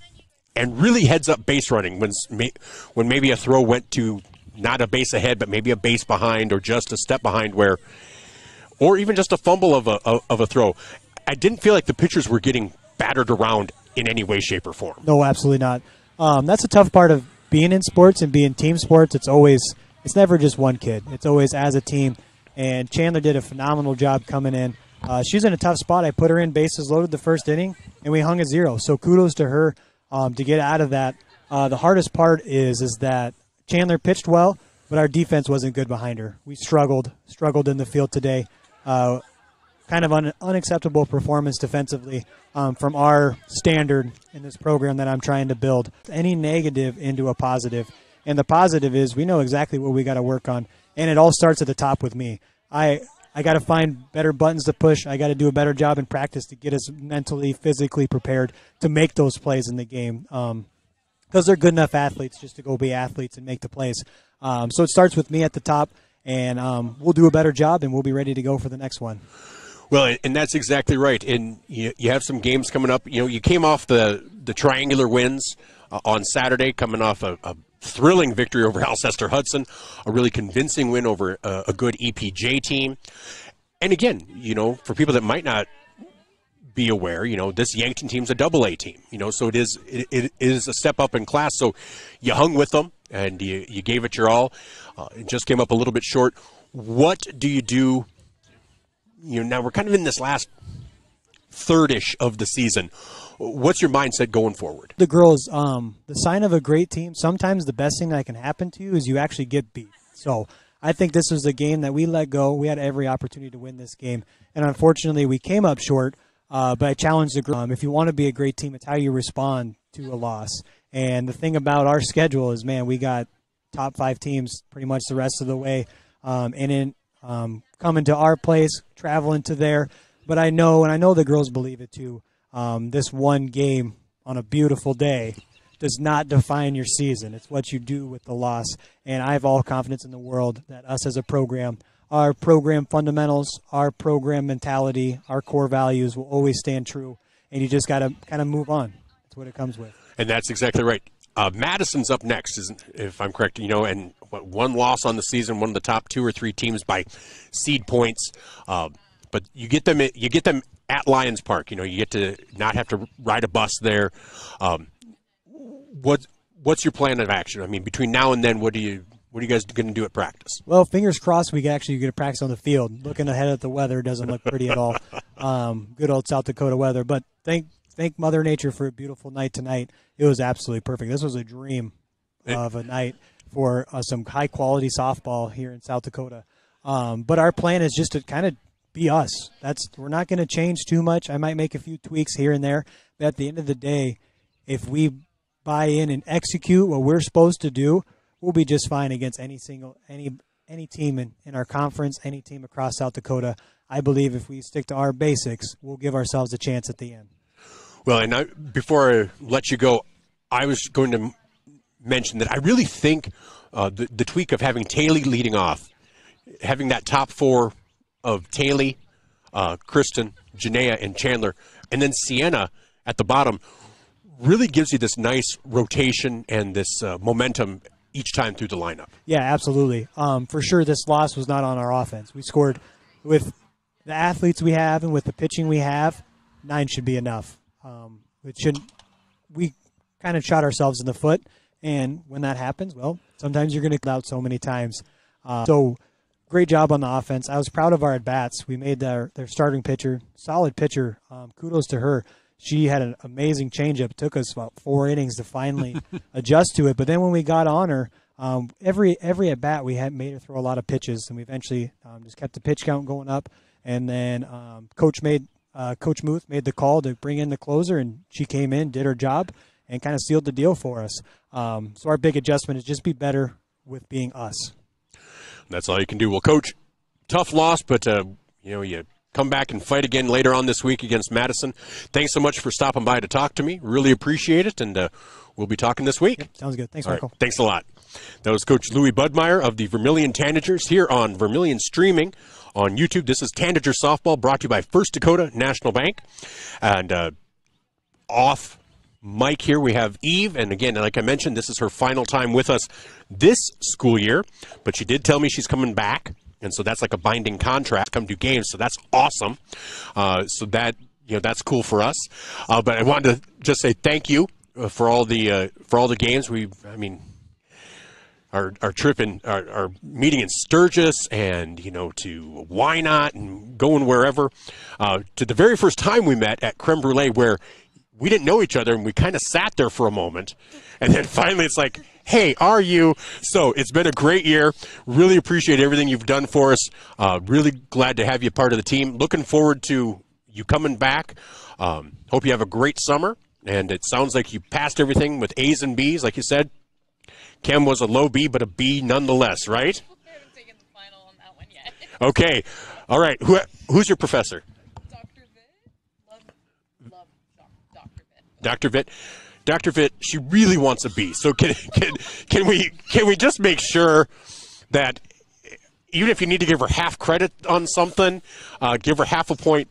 and really heads-up base running when maybe a throw went to not a base ahead, but maybe a base behind or just a step behind, or even just a fumble of a throw. I didn't feel like the pitchers were getting battered around in any way, shape, or form. No, absolutely not. That's a tough part of being in sports and being team sports. It's never just one kid. It's always as a team. And Chandler did a phenomenal job coming in. She's in a tough spot. I put her in bases loaded the first inning, and we hung a 0. So kudos to her to get out of that. The hardest part is that Chandler pitched well, but our defense wasn't good behind her. We struggled in the field today. Kind of unacceptable performance defensively from our standard in this program that I'm trying to build. Any negative into a positive. And the positive is we know exactly what we got to work on. And it all starts at the top with me. I got to find better buttons to push. I got to do a better job in practice to get us mentally, physically prepared to make those plays in the game. Because they're good enough athletes just to go be athletes and make the plays. So it starts with me at the top, and we'll do a better job, and we'll be ready to go for the next one. Well, and that's exactly right. And you have some games coming up. You know, you came off the triangular wins on Saturday, coming off a thrilling victory over Alcester-Hudson, a really convincing win over a good EPJ team. And again, you know, for people that might not be aware, you know, this Yankton team's a AA team, you know, so it is a step up in class. So you hung with them and you gave it your all. It just came up a little bit short. What do you do? You know, now we're kind of in this last third-ish of the season. What's your mindset going forward? The girls, the sign of a great team, sometimes the best thing that can happen to you is you actually get beat. So I think this was a game that we let go. We had every opportunity to win this game. And unfortunately, we came up short, but I challenged the girls. If you want to be a great team, it's how you respond to a loss. And the thing about our schedule is, man, we got top 5 teams pretty much the rest of the way. And in coming to our place, traveling to there. But I know, and I know the girls believe it too, this one game on a beautiful day does not define your season. It's what you do with the loss. And I have all confidence in the world that us as a program, our program fundamentals, our program mentality, our core values will always stand true. And you just got to kind of move on. That's what it comes with. And that's exactly right. Madison's up next, if I'm correct, you know, and one loss on the season, one of the top 2 or 3 teams by seed points. But you get them at Lions Park. You know, you get to not have to ride a bus there. What's your plan of action? I mean, between now and then, what are you guys going to do at practice? Well, fingers crossed we actually get to practice on the field. Looking ahead at the weather doesn't look pretty at all. Good old South Dakota weather. But thank Mother Nature for a beautiful night tonight. It was absolutely perfect. This was a dream of a night for some high-quality softball here in South Dakota. But our plan is just to kind of be us. We're not going to change too much. I might make a few tweaks here and there. But at the end of the day, if we buy in and execute what we're supposed to do, we'll be just fine against any team in our conference, any team across South Dakota. I believe if we stick to our basics, we'll give ourselves a chance at the end. Well, and before I let you go, I was going to mention that I really think the tweak of having Taylor leading off, having that top 4 of Taylor, Kristen, Janaea, and Chandler, and then Sienna at the bottom really gives you this nice rotation and this momentum each time through the lineup. Yeah, absolutely. For sure, this loss was not on our offense. We scored with the athletes we have and with the pitching we have. 9 should be enough. We kind of shot ourselves in the foot, and when that happens, well, sometimes you're going to get out so many times. So great job on the offense. I was proud of our at-bats. We made their starting pitcher, solid pitcher. Kudos to her. She had an amazing changeup. It took us about 4 innings to finally adjust to it. But then when we got on her, every at-bat we had made her throw a lot of pitches, and we eventually just kept the pitch count going up. And then Coach Muth made the call to bring in the closer, and she came in, did her job, and kind of sealed the deal for us. So our big adjustment is just be better with being us. That's all you can do. Well, Coach, tough loss, but you come back and fight again later on this week against Madison. Thanks so much for stopping by to talk to me. Really appreciate it, and we'll be talking this week. Yep, sounds good. Thanks, all Michael. Right, thanks a lot. That was Coach Louis Budmeyer of the Vermilion Tanagers here on Vermilion Streaming on YouTube. This is Tanager Softball, brought to you by First Dakota National Bank. And off mic here, we have Eve. And again, like I mentioned, this is her final time with us this school year. But she did tell me she's coming back. And so that's like a binding contract, come do games. So that's awesome. So that, that's cool for us. But I wanted to just say thank you for all the games. Our trip in our meeting in Sturgis, and to Wynot and going wherever, to the very first time we met at Creme Brulee, where we didn't know each other and we kind of sat there for a moment, and then finally it's like, hey, are you? So it's been a great year. Really appreciate everything you've done for us. Really glad to have you part of the team. Looking forward to you coming back. Hope you have a great summer. And it sounds like you passed everything with A's and B's, like you said. Chem was a low B, but a B nonetheless, right? I haven't taken the final on that one yet. Okay. All right. Who's your professor? Dr. Vitt. Love Dr. Vitt. Dr. Vitt. Dr. Vitt, she really wants a B. So can we just make sure that even if you need to give her half credit on something, give her half a point,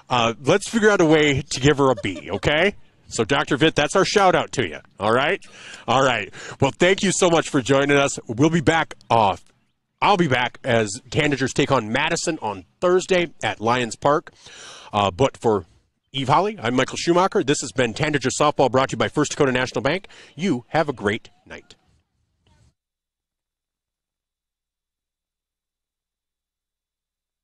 let's figure out a way to give her a B, okay? So, Dr. Vitt, that's our shout-out to you, all right? All right. Well, thank you so much for joining us. We'll be back off. I'll be back as Tanagers take on Madison on Thursday at Lions Park. But for Eve Holly, I'm Michael Schumacher. This has been Tanager Softball, brought to you by First Dakota National Bank. You have a great night.